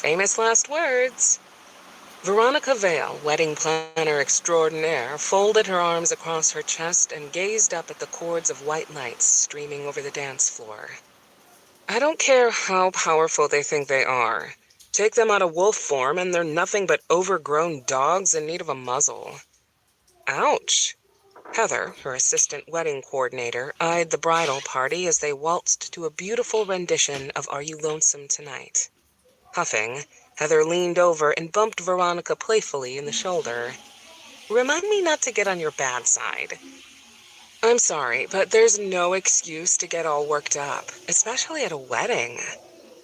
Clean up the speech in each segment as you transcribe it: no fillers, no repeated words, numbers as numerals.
Famous last words. Veronica Vale, wedding planner extraordinaire, folded her arms across her chest and gazed up at the cords of white lights streaming over the dance floor. I don't care how powerful they think they are. Take them out of wolf form and they're nothing but overgrown dogs in need of a muzzle. Ouch. Heather, her assistant wedding coordinator, eyed the bridal party as they waltzed to a beautiful rendition of Are You Lonesome Tonight? Huffing, Heather leaned over and bumped Veronica playfully in the shoulder. Remind me not to get on your bad side. I'm sorry, but there's no excuse to get all worked up, especially at a wedding.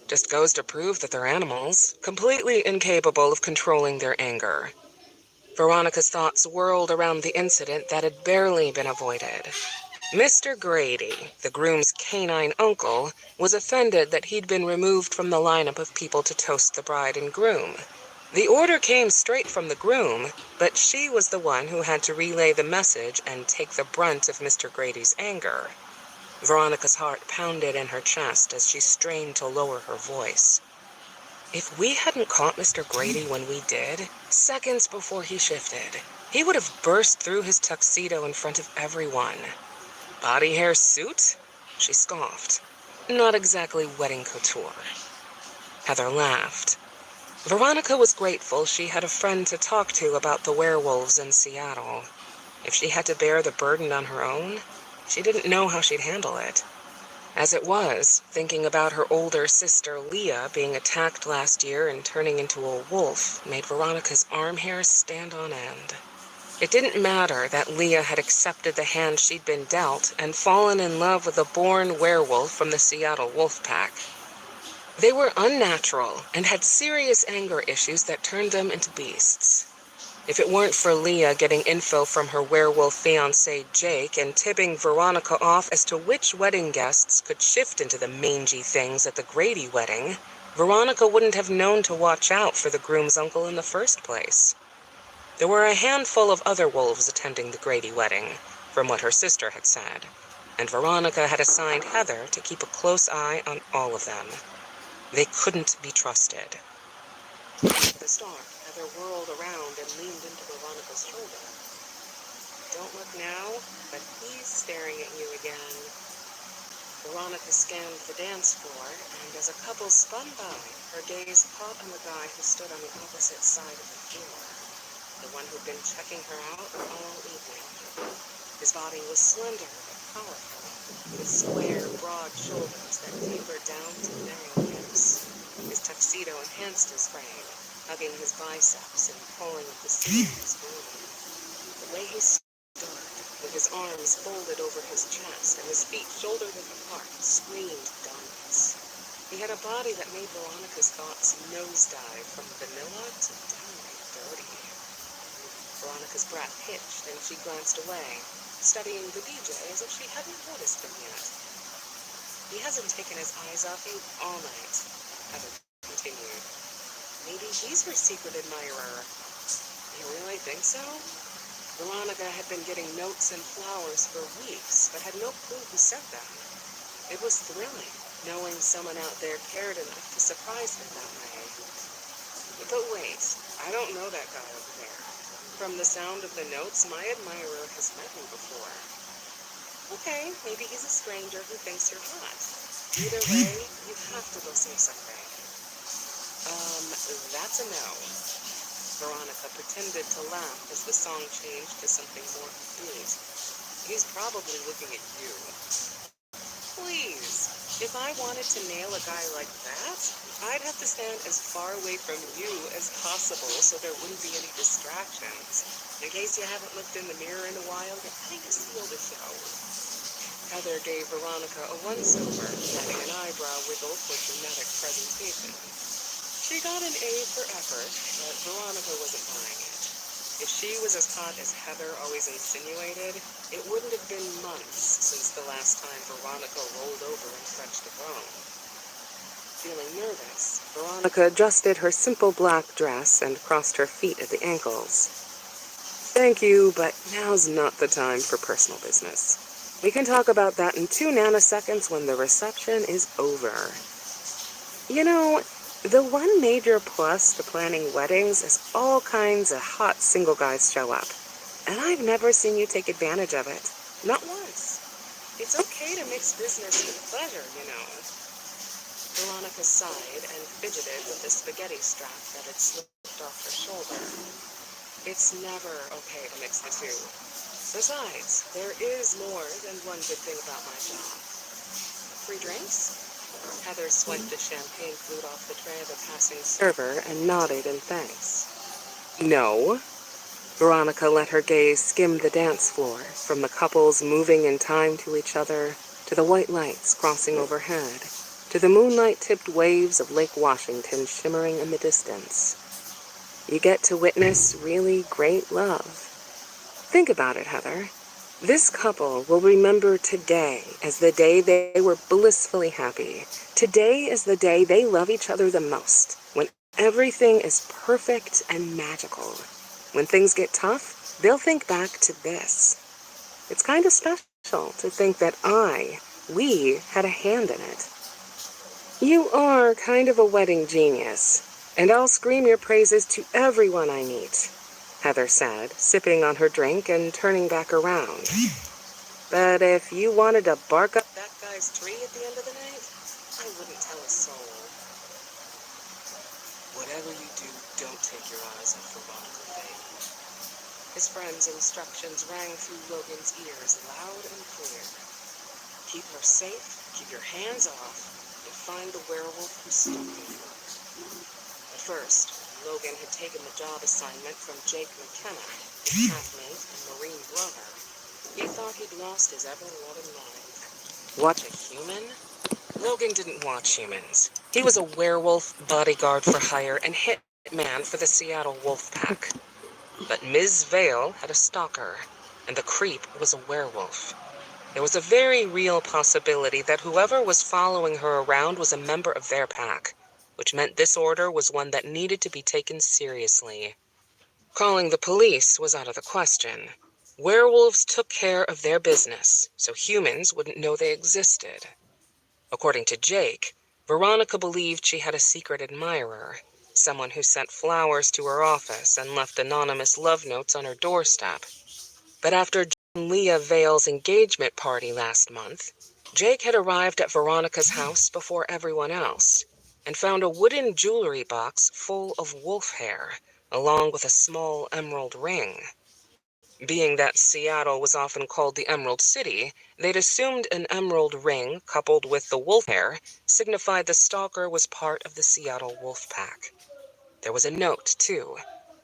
Just goes to prove that they're animals, completely incapable of controlling their anger. Veronica's thoughts whirled around the incident that had barely been avoided. Mr. Grady, the groom's canine uncle, was offended that he'd been removed from the lineup of people to toast the bride and groom. The order came straight from the groom, but she was the one who had to relay the message and take the brunt of Mr. Grady's anger. Veronica's heart pounded in her chest as she strained to lower her voice. If we hadn't caught Mr. Grady when we did, seconds before he shifted, he would have burst through his tuxedo in front of everyone. Body hair suit? She scoffed. Not exactly wedding couture. Heather laughed. Veronica was grateful she had a friend to talk to about the werewolves in Seattle. If she had to bear the burden on her own, she didn't know how she'd handle it. As it was, thinking about her older sister Leah being attacked last year and turning into a wolf made Veronica's arm hairs stand on end. It didn't matter that Leah had accepted the hand she'd been dealt and fallen in love with a born werewolf from the Seattle wolf pack. They were unnatural and had serious anger issues that turned them into beasts. If it weren't for Leah getting info from her werewolf fiancé Jake and tipping Veronica off as to which wedding guests could shift into the mangy things at the Grady wedding, Veronica wouldn't have known to watch out for the groom's uncle in the first place. There were a handful of other wolves attending the Grady wedding, from what her sister had said, and Veronica had assigned Heather to keep a close eye on all of them. They couldn't be trusted. At the start, Heather whirled around and leaned into Veronica's shoulder. Don't look now, but he's staring at you again. Veronica scanned the dance floor, and as a couple spun by, her gaze caught on the guy who stood on the opposite side of the floor. The one who'd been checking her out all evening. His body was slender but powerful, with square, broad shoulders that tapered down to narrow hips. His tuxedo enhanced his frame, hugging his biceps and pulling at the seam of his groin. The way he stood, with his arms folded over his chest and his feet shoulder-width apart, screamed dominance. He had a body that made Veronica's thoughts nosedive from vanilla to downright dirty. Veronica's breath hitched and she glanced away, studying the DJ as if she hadn't noticed him yet. He hasn't taken his eyes off you all night, Heather continued. Maybe he's her secret admirer. You really think so? Veronica had been getting notes and flowers for weeks, but had no clue who sent them. It was thrilling, knowing someone out there cared enough to surprise her that way. But wait, I don't know that guy over there. From the sound of the notes, my admirer has met me before. Okay, maybe he's a stranger who thinks you're hot. Either way, you have to go say something. That's a no. Veronica pretended to laugh as the song changed to something more upbeat. He's probably looking at you. Please, if I wanted to nail a guy like that, I'd have to stand as far away from you as possible so there wouldn't be any distractions. In case you haven't looked in the mirror in a while, you kind of steal the show. Heather gave Veronica a once-over, adding an eyebrow wiggle for dramatic presentation. She got an A for effort, but Veronica wasn't buying it. If she was as hot as Heather always insinuated, it wouldn't have been months since the last time Veronica rolled over and fetched a bone. Feeling nervous, Veronica adjusted her simple black dress and crossed her feet at the ankles. Thank you, but now's not the time for personal business. We can talk about that in 2 nanoseconds when the reception is over. You know, The one major plus to planning weddings is all kinds of hot single guys show up. And I've never seen you take advantage of it. Not once. It's okay to mix business with pleasure, you know. Veronica sighed and fidgeted with the spaghetti strap that had slipped off her shoulder. It's never okay to mix the two. Besides, there is more than one good thing about my job. Free drinks? Heather swiped the champagne flute off the tray of a passing server and nodded in thanks. No. Veronica let her gaze skim the dance floor, from the couples moving in time to each other, to the white lights crossing overhead, to the moonlight-tipped waves of Lake Washington shimmering in the distance. You get to witness really great love. Think about it, Heather. This couple will remember today as the day they were blissfully happy. Today is the day they love each other the most, when everything is perfect and magical. When things get tough, they'll think back to this. It's kind of special to think that we had a hand in it. You are kind of a wedding genius, and I'll scream your praises to everyone I meet, Heather said, sipping on her drink and turning back around. But if you wanted to bark up that guy's tree at the end of the night, I wouldn't tell a soul. Whatever you do, don't take your eyes off Veronica Vale. His friend's instructions rang through Logan's ears loud and clear. Keep her safe, keep your hands off, and find the werewolf who's stalking you. At first, Logan had taken the job assignment from Jake McKenna, his half-mate and Marine brother. He thought he'd lost his ever-loving mind. Watch a human? Logan didn't watch humans. He was a werewolf, bodyguard for hire, and hitman for the Seattle Wolfpack. But Ms. Vale had a stalker, and the creep was a werewolf. There was a very real possibility that whoever was following her around was a member of their pack, which meant this order was one that needed to be taken seriously. Calling the police was out of the question. Werewolves took care of their business, so humans wouldn't know they existed. According to Jake, Veronica believed she had a secret admirer, someone who sent flowers to her office and left anonymous love notes on her doorstep. But after Leah Vale's engagement party last month, Jake had arrived at Veronica's house before everyone else and found a wooden jewelry box full of wolf hair, along with a small emerald ring. Being that Seattle was often called the Emerald City, they'd assumed an emerald ring coupled with the wolf hair signified the stalker was part of the Seattle Wolfpack. There was a note, too,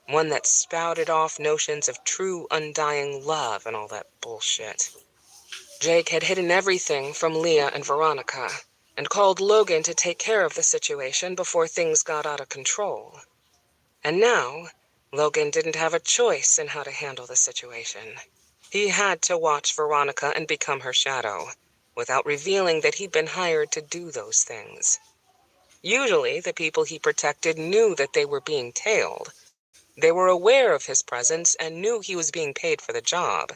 one that spouted off notions of true undying love and all that bullshit. Jake had hidden everything from Leah and Veronica, and called Logan to take care of the situation before things got out of control. And now, Logan didn't have a choice in how to handle the situation. He had to watch Veronica and become her shadow, without revealing that he'd been hired to do those things. Usually, the people he protected knew that they were being tailed. They were aware of his presence and knew he was being paid for the job.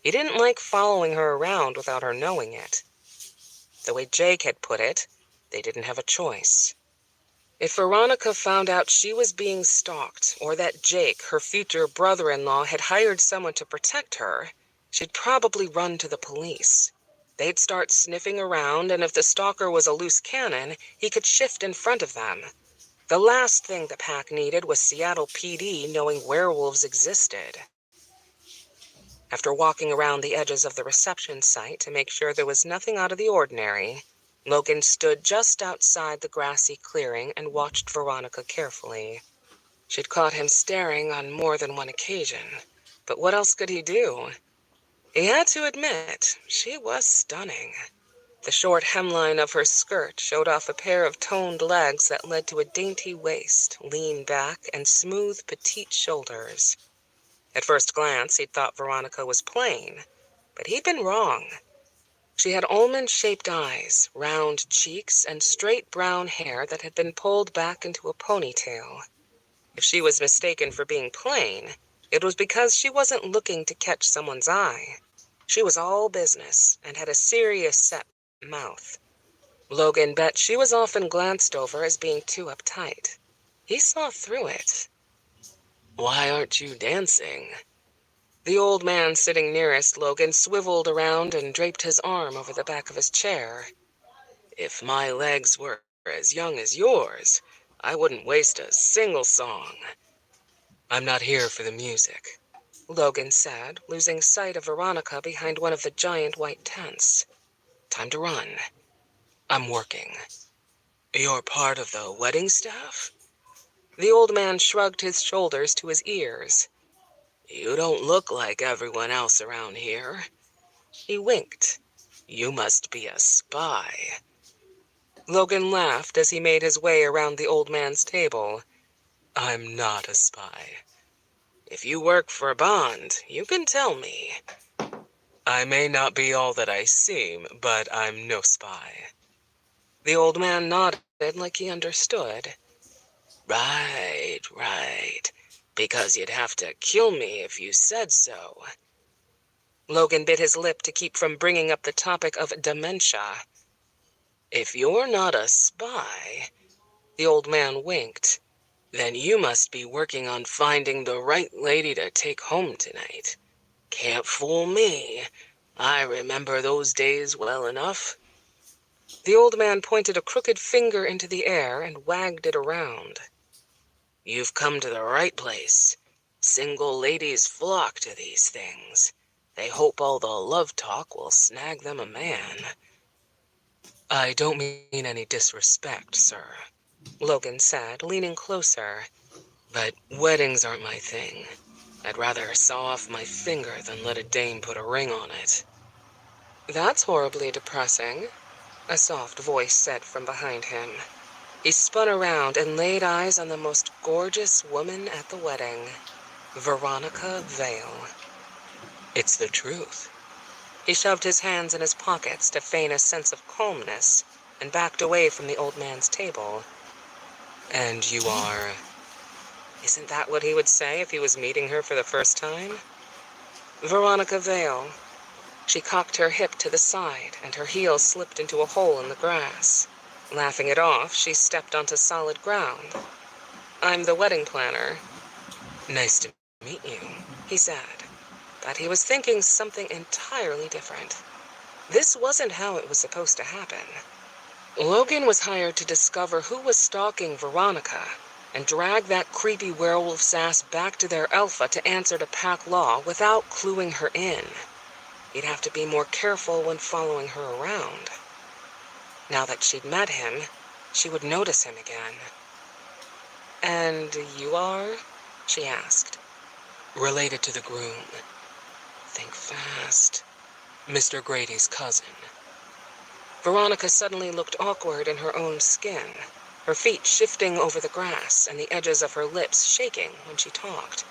He didn't like following her around without her knowing it. The way Jake had put it, they didn't have a choice. If Veronica found out she was being stalked, or that Jake, her future brother-in-law, had hired someone to protect her, she'd probably run to the police. They'd start sniffing around, and if the stalker was a loose cannon, he could shift in front of them. The last thing the pack needed was Seattle PD knowing werewolves existed. After walking around the edges of the reception site to make sure there was nothing out of the ordinary, Logan stood just outside the grassy clearing and watched Veronica carefully. She'd caught him staring on more than one occasion, but what else could he do? He had to admit, she was stunning. The short hemline of her skirt showed off a pair of toned legs that led to a dainty waist, lean back, and smooth, petite shoulders. At first glance, he'd thought Veronica was plain, but he'd been wrong. She had almond-shaped eyes, round cheeks, and straight brown hair that had been pulled back into a ponytail. If she was mistaken for being plain, it was because she wasn't looking to catch someone's eye. She was all business and had a serious set mouth. Logan bet she was often glanced over as being too uptight. He saw through it. "Why aren't you dancing?" The old man sitting nearest Logan swiveled around and draped his arm over the back of his chair. "If my legs were as young as yours, I wouldn't waste a single song." "I'm not here for the music," Logan said, losing sight of Veronica behind one of the giant white tents. "Time to run. I'm working." "You're part of the wedding staff?" The old man shrugged his shoulders to his ears. "You don't look like everyone else around here." He winked. "You must be a spy." Logan laughed as he made his way around the old man's table. "I'm not a spy." "If you work for Bond, you can tell me." "I may not be all that I seem, but I'm no spy." The old man nodded like he understood. Right. Because you'd have to kill me if you said so." Logan bit his lip to keep from bringing up the topic of dementia. "If you're not a spy," the old man winked, "then you must be working on finding the right lady to take home tonight. Can't fool me. I remember those days well enough." The old man pointed a crooked finger into the air and wagged it around. "You've come to the right place. Single ladies flock to these things. They hope all the love talk will snag them a man." "I don't mean any disrespect, sir," Logan said, leaning closer. "But weddings aren't my thing. I'd rather saw off my finger than let a dame put a ring on it." "That's horribly depressing," a soft voice said from behind him. He spun around and laid eyes on the most gorgeous woman at the wedding, Veronica Vale. "It's the truth." He shoved his hands in his pockets to feign a sense of calmness and backed away from the old man's table. "And you are—" Isn't that what he would say if he was meeting her for the first time? "Veronica Vale." She cocked her hip to the side, and her heel slipped into a hole in the grass. Laughing it off, she stepped onto solid ground. "I'm the wedding planner." "Nice to meet you," he said. But he was thinking something entirely different. This wasn't how it was supposed to happen. Logan was hired to discover who was stalking Veronica and drag that creepy werewolf's ass back to their alpha to answer to pack law without cluing her in. He'd have to be more careful when following her around. Now that she'd met him, she would notice him again. "And you are?" she asked. "Related to the groom." "Think fast." "Mr. Grady's cousin." Veronica suddenly looked awkward in her own skin, her feet shifting over the grass and the edges of her lips shaking when she talked.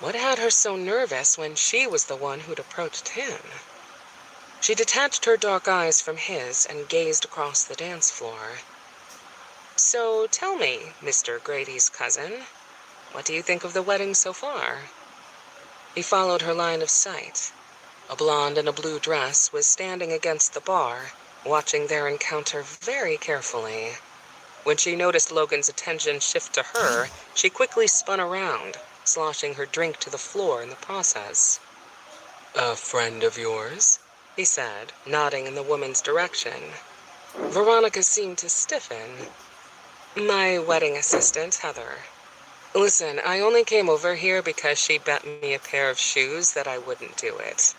What had her so nervous when she was the one who'd approached him? She detached her dark eyes from his and gazed across the dance floor. "So tell me, Mr. Grady's cousin, what do you think of the wedding so far?" He followed her line of sight. A blonde in a blue dress was standing against the bar, watching their encounter very carefully. When she noticed Logan's attention shift to her, she quickly spun around, sloshing her drink to the floor in the process. "A friend of yours?" he said, nodding in the woman's direction. Veronica seemed to stiffen. "My wedding assistant, Heather. Listen, I only came over here because she bet me a pair of shoes that I wouldn't do it."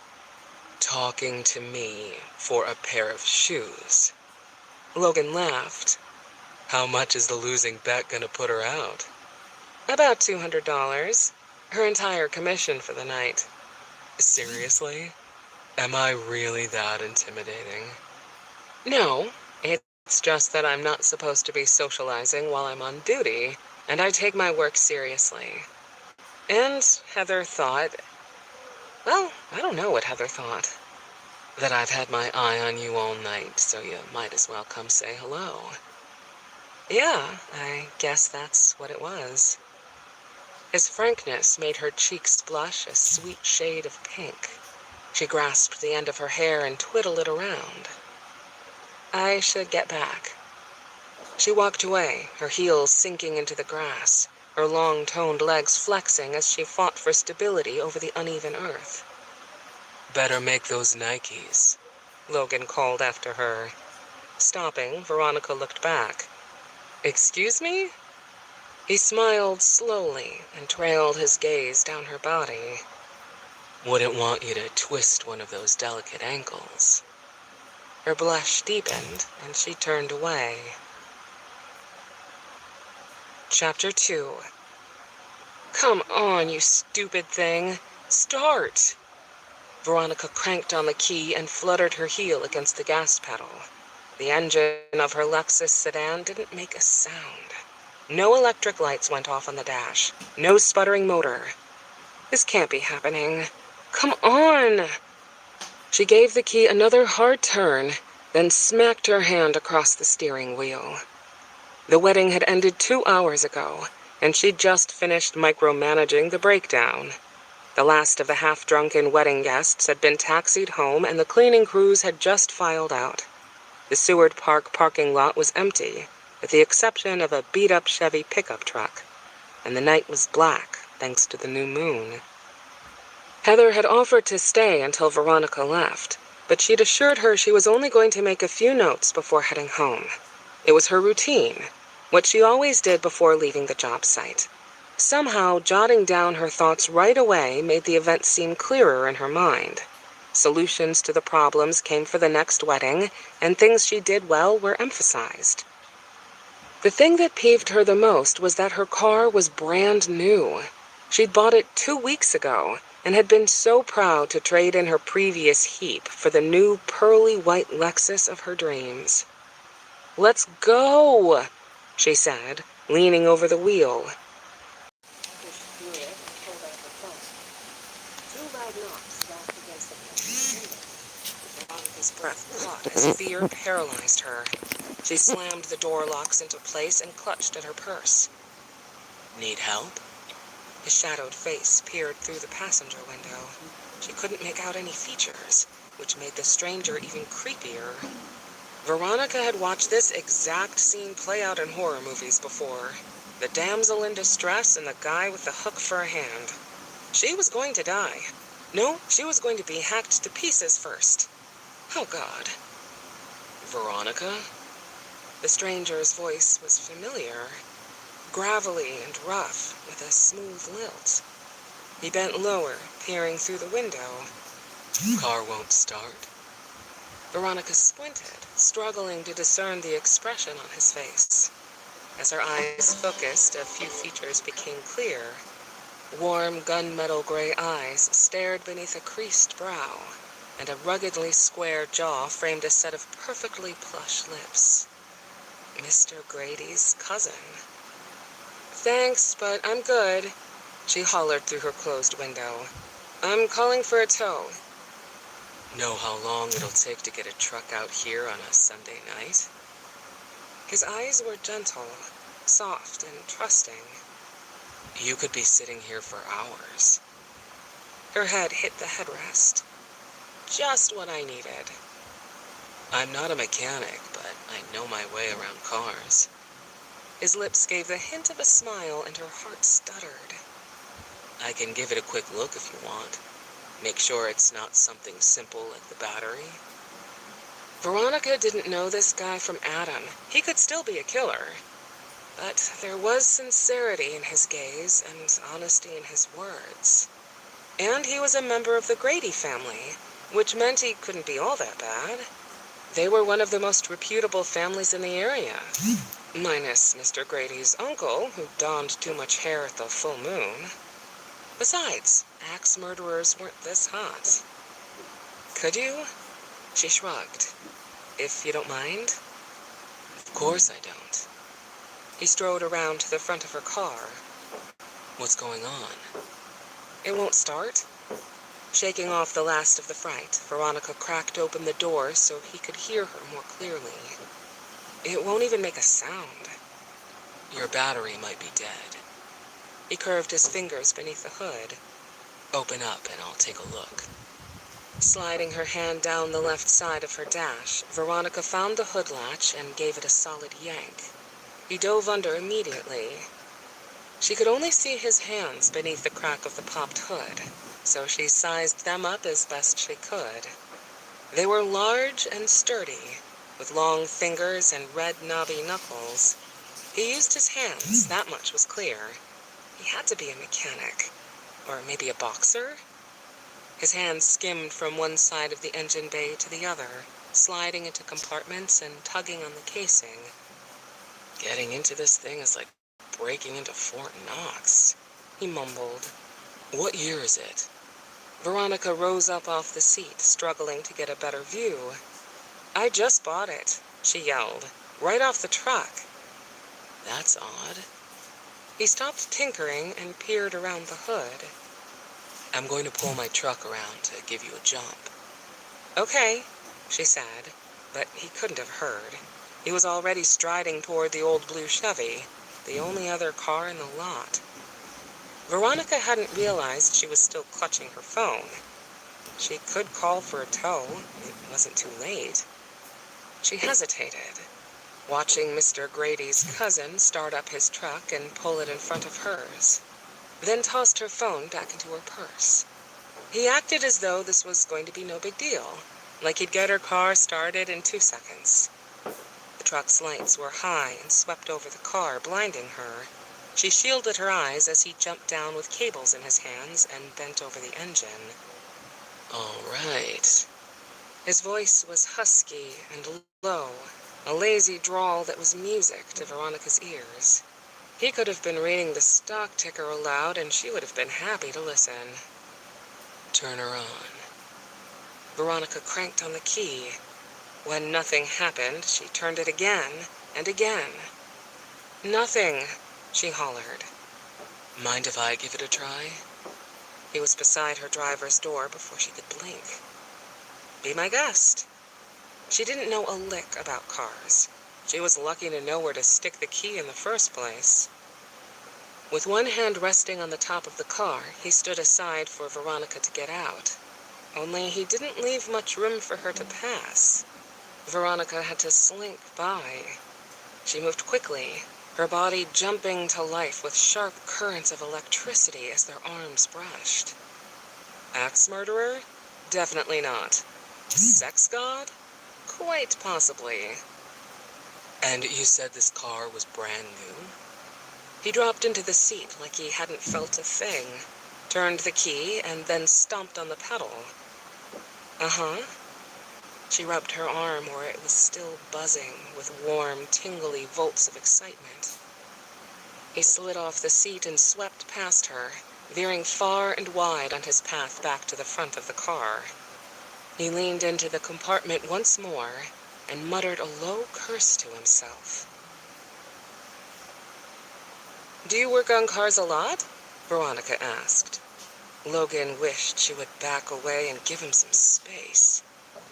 "Talking to me for a pair of shoes?" Logan laughed. "How much is the losing bet gonna put her out?" "About $200. Her entire commission for the night." "Seriously? Am I really that intimidating?" "No, it's just that I'm not supposed to be socializing while I'm on duty, and I take my work seriously." And Heather thought, well, I don't know what Heather thought. "That I've had my eye on you all night, so you might as well come say hello." Yeah, I guess that's what it was. His frankness made her cheeks blush a sweet shade of pink. She grasped the end of her hair and twiddled it around. I should get back. She walked away, her heels sinking into the grass, her long-toned legs flexing as she fought for stability over the uneven earth. Better make those Nikes, Logan called after her. Stopping, Veronica looked back. Excuse me? He smiled slowly and trailed his gaze down her body. Wouldn't want you to twist one of those delicate ankles. Her blush deepened, and she turned away. Chapter 2. Come on, you stupid thing. Start! Veronica cranked on the key and fluttered her heel against the gas pedal. The engine of her Lexus sedan didn't make a sound. No electric lights went off on the dash. No sputtering motor. This can't be happening. Come on! She gave the key another hard turn, then smacked her hand across the steering wheel. The wedding had ended 2 hours ago, and she'd just finished micromanaging the breakdown. The last of the half-drunken wedding guests had been taxied home, and the cleaning crews had just filed out. The Seward Park parking lot was empty, with the exception of a beat-up Chevy pickup truck, and the night was black thanks to the new moon. Heather had offered to stay until Veronica left, but she'd assured her she was only going to make a few notes before heading home. It was her routine, what she always did before leaving the job site. Somehow, jotting down her thoughts right away made the event seem clearer in her mind. Solutions to the problems came for the next wedding, and things she did well were emphasized. The thing that peeved her the most was that her car was brand new. She'd bought it 2 weeks ago, and had been so proud to trade in her previous heap for the new pearly white Lexus of her dreams. "Let's go," she said, leaning over the wheel. Pushed through it and pulled out her phone. 2 loud knocks knocked against the kitchen window. Veronica's breath caught as fear paralyzed her. She slammed the door locks into place and clutched at her purse. Need help? His shadowed face peered through the passenger window. She couldn't make out any features, which made the stranger even creepier. Veronica had watched this exact scene play out in horror movies before. The damsel in distress and the guy with the hook for a hand. She was going to die. No, she was going to be hacked to pieces first. Oh, God. Veronica? The stranger's voice was familiar. Gravelly and rough, with a smooth lilt. He bent lower, peering through the window. Car won't start. Veronica squinted, struggling to discern the expression on his face. As her eyes focused, a few features became clear. Warm, gunmetal gray eyes stared beneath a creased brow, and a ruggedly square jaw framed a set of perfectly plush lips. Mr. Grady's cousin. "Thanks, but I'm good," she hollered through her closed window. "I'm calling for a tow." Know how long it'll take to get a truck out here on a Sunday night? His eyes were gentle, soft, and trusting. You could be sitting here for hours. Her head hit the headrest. Just what I needed. I'm not a mechanic, but I know my way around cars. His lips gave the hint of a smile, and her heart stuttered. I can give it a quick look if you want. Make sure it's not something simple like the battery. Veronica didn't know this guy from Adam. He could still be a killer. But there was sincerity in his gaze and honesty in his words. And he was a member of the Grady family, which meant he couldn't be all that bad. They were one of the most reputable families in the area. Minus Mr. Grady's uncle, who donned too much hair at the full moon. Besides, axe murderers weren't this hot. Could you? She shrugged. If you don't mind? Of course I don't. He strode around to the front of her car. What's going on? It won't start. Shaking off the last of the fright, Veronica cracked open the door so he could hear her more clearly. It won't even make a sound. Your battery might be dead. He curved his fingers beneath the hood. Open up and I'll take a look. Sliding her hand down the left side of her dash, Veronica found the hood latch and gave it a solid yank. He dove under immediately. She could only see his hands beneath the crack of the popped hood, so she sized them up as best she could. They were large and sturdy, with long fingers and red knobby knuckles. He used his hands, that much was clear. He had to be a mechanic, or maybe a boxer? His hands skimmed from one side of the engine bay to the other, sliding into compartments and tugging on the casing. Getting into this thing is like breaking into Fort Knox, he mumbled. What year is it? Veronica rose up off the seat, struggling to get a better view. I just bought it, she yelled, right off the truck. That's odd. He stopped tinkering and peered around the hood. I'm going to pull my truck around to give you a jump. Okay, she said, but he couldn't have heard. He was already striding toward the old blue Chevy, the only other car in the lot. Veronica hadn't realized she was still clutching her phone. She could call for a tow. It wasn't too late. She hesitated, watching Mr. Grady's cousin start up his truck and pull it in front of hers, then tossed her phone back into her purse. He acted as though this was going to be no big deal, like he'd get her car started in 2 seconds. The truck's lights were high and swept over the car, blinding her. She shielded her eyes as he jumped down with cables in his hands and bent over the engine. All right. His voice was husky and low, a lazy drawl that was music to Veronica's ears. He could have been reading the stock ticker aloud, and she would have been happy to listen. Turn her on. Veronica cranked on the key. When nothing happened, she turned it again and again. Nothing, she hollered. Mind if I give it a try? He was beside her driver's door before she could blink. Be my guest. She didn't know a lick about cars. She was lucky to know where to stick the key in the first place. With one hand resting on the top of the car, he stood aside for Veronica to get out. Only he didn't leave much room for her to pass. Veronica had to slink by. She moved quickly, her body jumping to life with sharp currents of electricity as their arms brushed. Axe murderer? Definitely not. Sex god? Quite possibly. And you said this car was brand new? He dropped into the seat like he hadn't felt a thing, turned the key, and then stomped on the pedal. Uh-huh. She rubbed her arm where it was still buzzing with warm, tingly volts of excitement. He slid off the seat and swept past her, veering far and wide on his path back to the front of the car. He leaned into the compartment once more and muttered a low curse to himself. Do you work on cars a lot? Veronica asked. Logan wished she would back away and give him some space.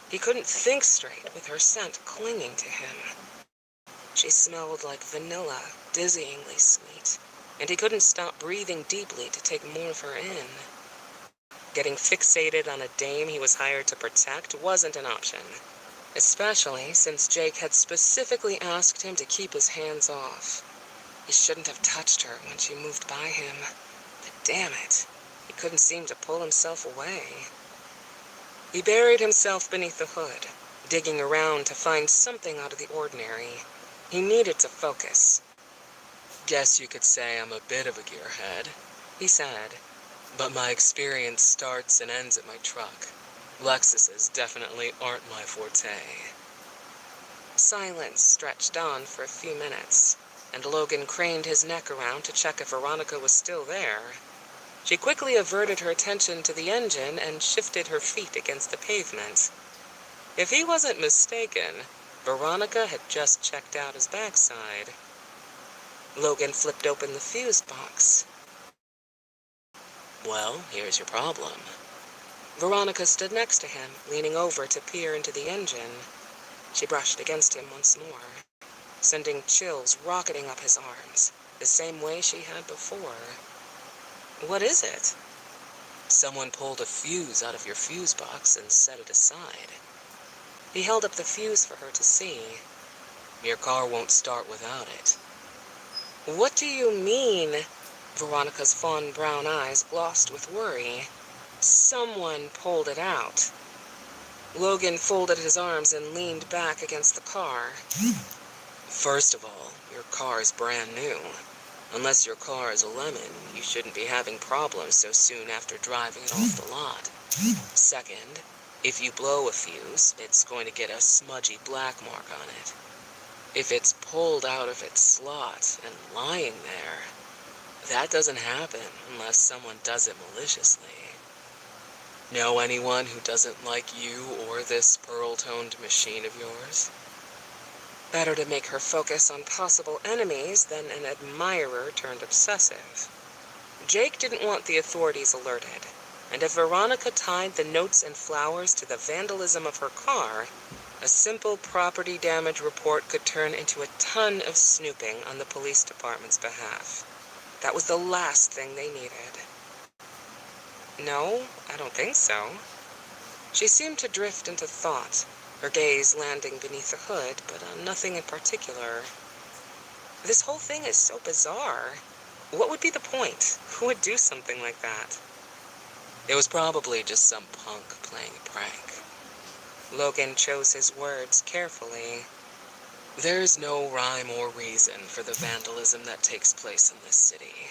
He couldn't think straight with her scent clinging to him. She smelled like vanilla, dizzyingly sweet, and he couldn't stop breathing deeply to take more of her in. Getting fixated on a dame he was hired to protect wasn't an option, especially since Jake had specifically asked him to keep his hands off. He shouldn't have touched her when she moved by him, but damn it, he couldn't seem to pull himself away. He buried himself beneath the hood, digging around to find something out of the ordinary. He needed to focus. Guess you could say I'm a bit of a gearhead, he said, but my experience starts and ends at my truck. Lexuses definitely aren't my forte. Silence stretched on for a few minutes, and Logan craned his neck around to check if Veronica was still there. She quickly averted her attention to the engine and shifted her feet against the pavement. If he wasn't mistaken, Veronica had just checked out his backside. Logan flipped open the fuse box. Well, here's your problem. Veronica stood next to him, leaning over to peer into the engine. She brushed against him once more, sending chills rocketing up his arms, the same way she had before. What is it? Someone pulled a fuse out of your fuse box and set it aside. He held up the fuse for her to see. Your car won't start without it. What do you mean? Veronica's fawn brown eyes glossed with worry. Someone pulled it out. Logan folded his arms and leaned back against the car. First of all, your car is brand new. Unless your car is a lemon, you shouldn't be having problems so soon after driving it off the lot. Second, if you blow a fuse, it's going to get a smudgy black mark on it. If it's pulled out of its slot and lying there, that doesn't happen unless someone does it maliciously. Know anyone who doesn't like you or this pearl-toned machine of yours? Better to make her focus on possible enemies than an admirer turned obsessive. Jake didn't want the authorities alerted, and if Veronica tied the notes and flowers to the vandalism of her car, a simple property damage report could turn into a ton of snooping on the police department's behalf. That was the last thing they needed. No, I don't think so. She seemed to drift into thought, her gaze landing beneath the hood, but on nothing in particular. This whole thing is so bizarre. What would be the point? Who would do something like that? It was probably just some punk playing a prank. Logan chose his words carefully. There's no rhyme or reason for the vandalism that takes place in this city.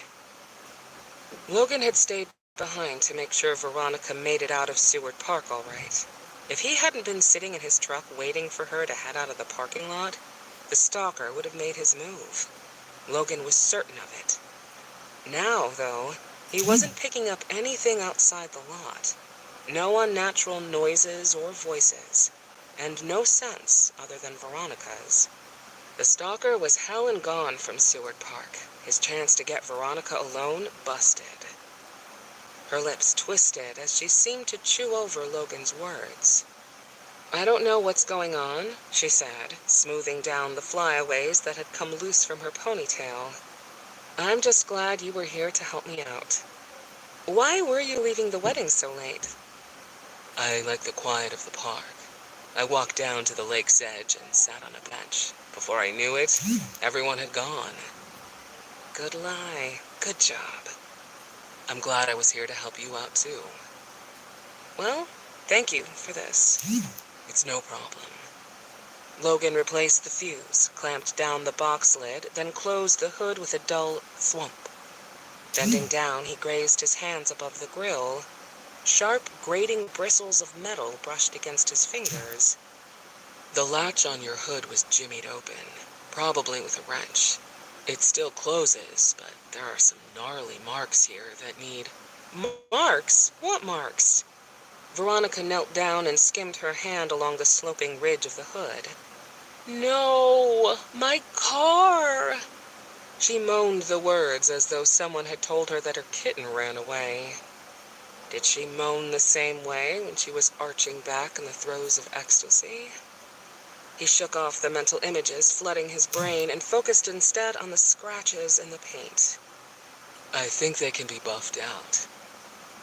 Logan had stayed behind to make sure Veronica made it out of Seward Park all right. If he hadn't been sitting in his truck waiting for her to head out of the parking lot, the stalker would have made his move. Logan was certain of it. Now, though, he wasn't picking up anything outside the lot. No unnatural noises or voices, and no scents other than Veronica's. The stalker was hell and gone from Seward Park. His chance to get Veronica alone busted. Her lips twisted as she seemed to chew over Logan's words. I don't know what's going on, she said, smoothing down the flyaways that had come loose from her ponytail. I'm just glad you were here to help me out. Why were you leaving the wedding so late? I like the quiet of the park. I walked down to the lake's edge and sat on a bench. Before I knew it, everyone had gone. Good lie. Good job. I'm glad I was here to help you out, too. Well, thank you for this. It's no problem. Logan replaced the fuse, clamped down the box lid, then closed the hood with a dull thwump. Bending down, he grazed his hands above the grill. Sharp, grating bristles of metal brushed against his fingers. The latch on your hood was jimmied open, probably with a wrench. It still closes, but there are some gnarly marks here that need... Marks? What marks? Veronica knelt down and skimmed her hand along the sloping ridge of the hood. No, my car! She moaned the words as though someone had told her that her kitten ran away. Did she moan the same way when she was arching back in the throes of ecstasy? He shook off the mental images flooding his brain and focused instead on the scratches in the paint. I think they can be buffed out.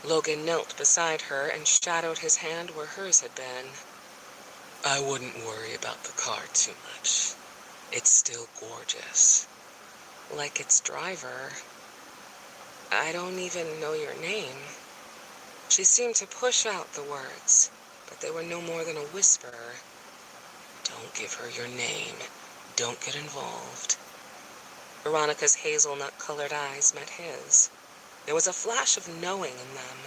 Logan knelt beside her and shadowed his hand where hers had been. I wouldn't worry about the car too much. It's still gorgeous. Like its driver. I don't even know your name. She seemed to push out the words, but they were no more than a whisper. Don't give her your name. Don't get involved. Veronica's hazelnut-colored eyes met his. There was a flash of knowing in them,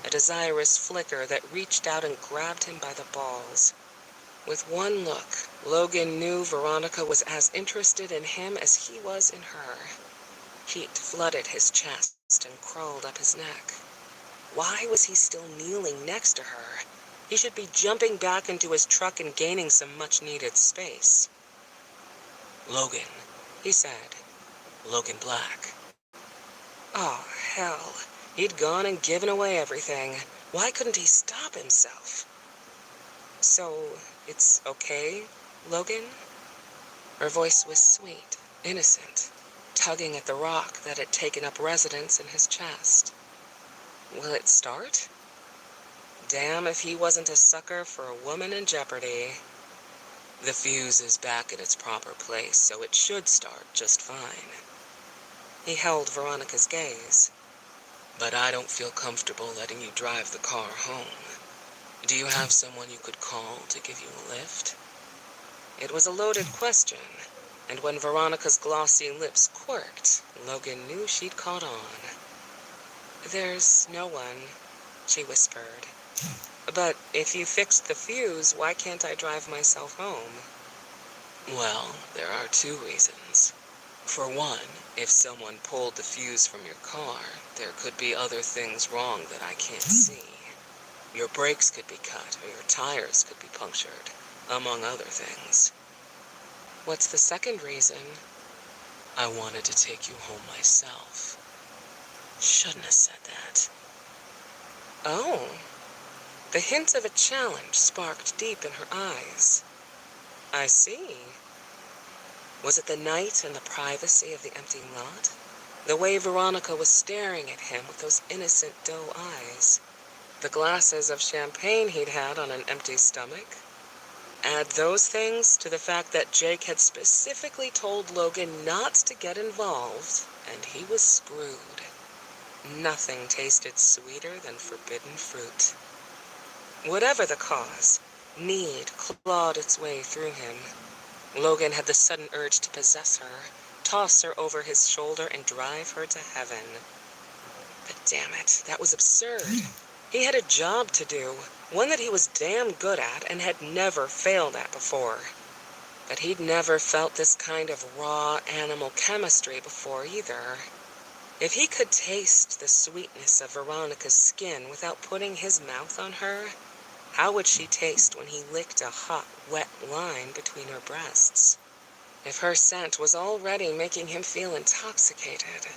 a desirous flicker that reached out and grabbed him by the balls. With one look, Logan knew Veronica was as interested in him as he was in her. Heat flooded his chest and crawled up his neck. Why was he still kneeling next to her? He should be jumping back into his truck and gaining some much-needed space. Logan, he said. Logan Black. Oh, hell. He'd gone and given away everything. Why couldn't he stop himself? So, it's okay, Logan? Her voice was sweet, innocent, tugging at the rock that had taken up residence in his chest. Will it start? Damn if he wasn't a sucker for a woman in jeopardy. The fuse is back in its proper place, so it should start just fine. He held Veronica's gaze. But I don't feel comfortable letting you drive the car home. Do you have someone you could call to give you a lift? It was a loaded question, and when Veronica's glossy lips quirked, Logan knew she'd caught on. There's no one, she whispered. But if you fixed the fuse, why can't I drive myself home? Well, there are two reasons. For one, if someone pulled the fuse from your car, there could be other things wrong that I can't see. Your brakes could be cut, or your tires could be punctured, among other things. What's the second reason? I wanted to take you home myself. Shouldn't have said that. Oh. The hint of a challenge sparked deep in her eyes. I see. Was it the night and the privacy of the empty lot? The way Veronica was staring at him with those innocent doe eyes? The glasses of champagne he'd had on an empty stomach? Add those things to the fact that Jake had specifically told Logan not to get involved, and he was screwed. Nothing tasted sweeter than forbidden fruit. Whatever the cause, need clawed its way through him. Logan had the sudden urge to possess her, toss her over his shoulder, and drive her to heaven. But damn it, that was absurd. He had a job to do, one that he was damn good at and had never failed at before. But he'd never felt this kind of raw animal chemistry before either. If he could taste the sweetness of Veronica's skin without putting his mouth on her, how would she taste when he licked a hot, wet line between her breasts? If her scent was already making him feel intoxicated,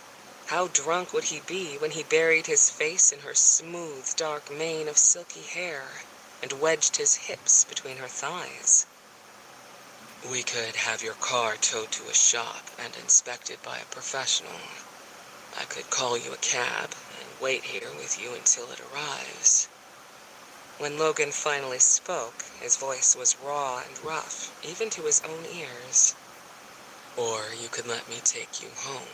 how drunk would he be when he buried his face in her smooth, dark mane of silky hair and wedged his hips between her thighs? We could have your car towed to a shop and inspected by a professional. I could call you a cab and wait here with you until it arrives. When Logan finally spoke, his voice was raw and rough, even to his own ears. Or you could let me take you home.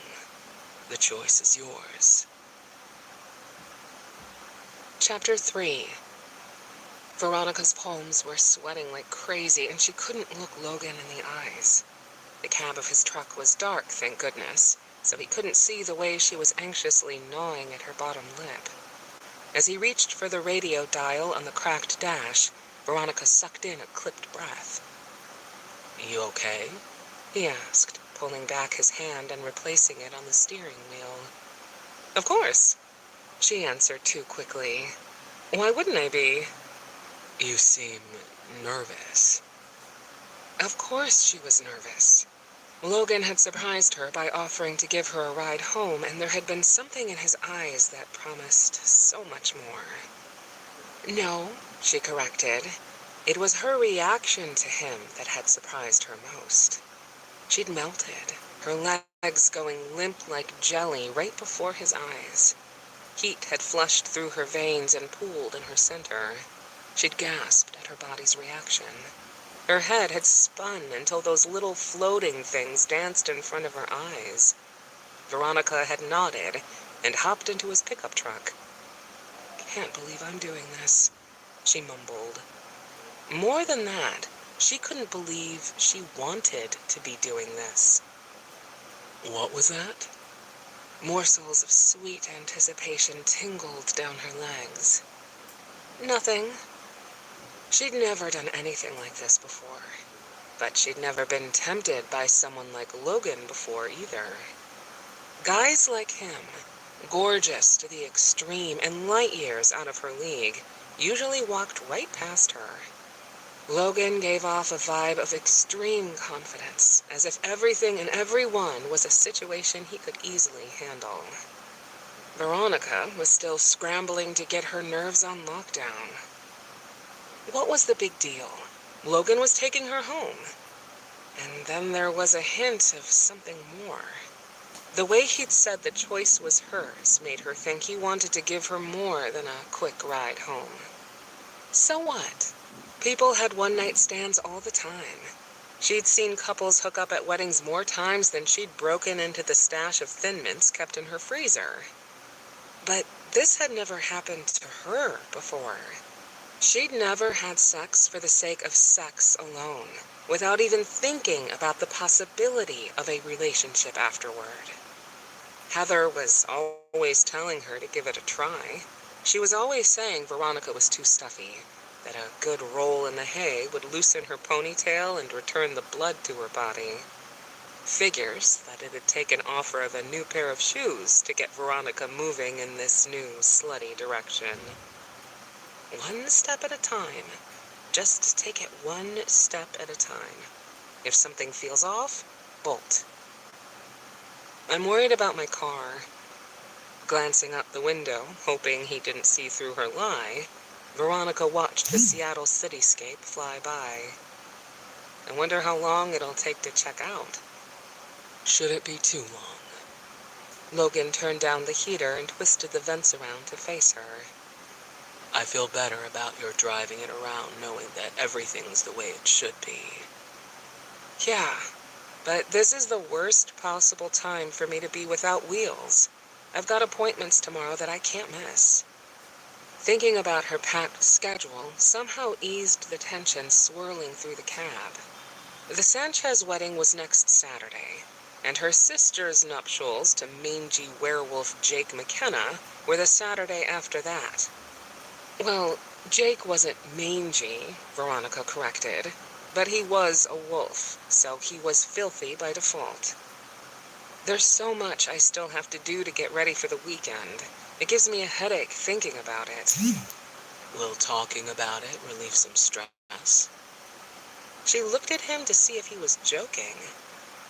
The choice is yours. Chapter 3. Veronica's palms were sweating like crazy, and she couldn't look Logan in the eyes. The cab of his truck was dark, thank goodness, so he couldn't see the way she was anxiously gnawing at her bottom lip. As he reached for the radio dial on the cracked dash, Veronica sucked in a clipped breath. You okay? He asked, pulling back his hand and replacing it on the steering wheel. Of course, she answered too quickly. Why wouldn't I be? You seem nervous. Of course she was nervous. Logan had surprised her by offering to give her a ride home, and there had been something in his eyes that promised so much more. No, she corrected. It was her reaction to him that had surprised her most. She'd melted, her legs going limp like jelly right before his eyes. Heat had flushed through her veins and pooled in her center. She'd gasped at her body's reaction. Her head had spun until those little floating things danced in front of her eyes. Veronica had nodded and hopped into his pickup truck. Can't believe I'm doing this, she mumbled. More than that, she couldn't believe she wanted to be doing this. What was that? Morsels of sweet anticipation tingled down her legs. Nothing. She'd never done anything like this before, but she'd never been tempted by someone like Logan before either. Guys like him, gorgeous to the extreme and light years out of her league, usually walked right past her. Logan gave off a vibe of extreme confidence, as if everything and everyone was a situation he could easily handle. Veronica was still scrambling to get her nerves on lockdown. What was the big deal? Logan was taking her home. And then there was a hint of something more. The way he'd said the choice was hers made her think he wanted to give her more than a quick ride home. So what? People had one-night stands all the time. She'd seen couples hook up at weddings more times than she'd broken into the stash of Thin Mints kept in her freezer. But this had never happened to her before. She'd never had sex for the sake of sex alone, without even thinking about the possibility of a relationship afterward. Heather was always telling her to give it a try. She was always saying Veronica was too stuffy, that a good roll in the hay would loosen her ponytail and return the blood to her body. Figures that it had taken offer of a new pair of shoes to get Veronica moving in this new slutty direction. One step at a time. Just take it one step at a time. If something feels off, bolt. I'm worried about my car. Glancing out the window, hoping he didn't see through her lie, Veronica watched the Seattle cityscape fly by. I wonder how long it'll take to check out. Should it be too long? Logan turned down the heater and twisted the vents around to face her. I feel better about your driving it around knowing that everything's the way it should be. Yeah, but this is the worst possible time for me to be without wheels. I've got appointments tomorrow that I can't miss. Thinking about her packed schedule somehow eased the tension swirling through the cab. The Sanchez wedding was next Saturday, and her sister's nuptials to mangy werewolf Jake McKenna were the Saturday after that. Well, Jake wasn't mangy, Veronica corrected, but he was a wolf, so he was filthy by default. There's so much I still have to do to get ready for the weekend. It gives me a headache thinking about it. Will talking about it relieve some stress? She looked at him to see if he was joking.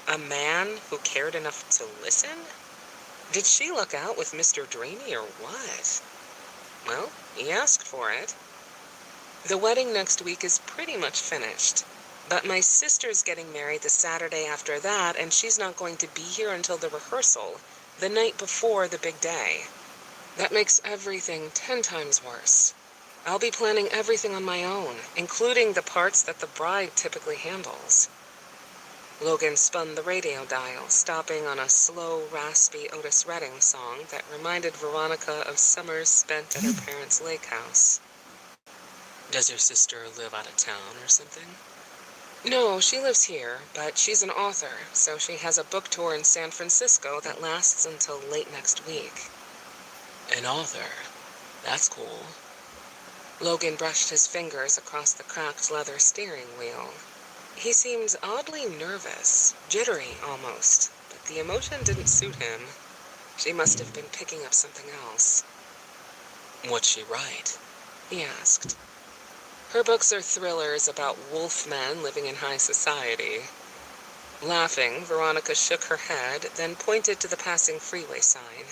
A man who cared enough to listen? Did she look out with Mr. Dreamy or what? Well, he asked for it. The wedding next week is pretty much finished, but my sister's getting married the Saturday after that, and she's not going to be here until the rehearsal, the night before the big day. That makes everything 10 times worse. I'll be planning everything on my own, including the parts that the bride typically handles. Logan spun the radio dial, stopping on a slow, raspy Otis Redding song that reminded Veronica of summers spent at her parents' lake house. Does your sister live out of town or something? No, she lives here, but she's an author, so she has a book tour in San Francisco that lasts until late next week. An author? That's cool. Logan brushed his fingers across the cracked leather steering wheel. He seemed oddly nervous, jittery almost, but the emotion didn't suit him. She must have been picking up something else. What'd she write? He asked. Her books are thrillers about wolf men living in high society. Laughing, Veronica shook her head, then pointed to the passing freeway sign.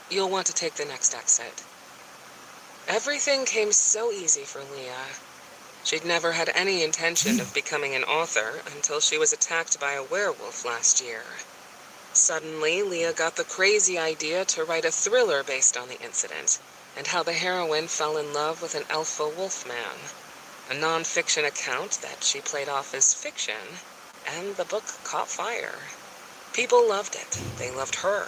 You'll want to take the next exit. Everything came so easy for Leah. She'd never had any intention of becoming an author until she was attacked by a werewolf last year. Suddenly, Leah got the crazy idea to write a thriller based on the incident, and how the heroine fell in love with an alpha wolf man. A non-fiction account that she played off as fiction, and the book caught fire. People loved it. They loved her,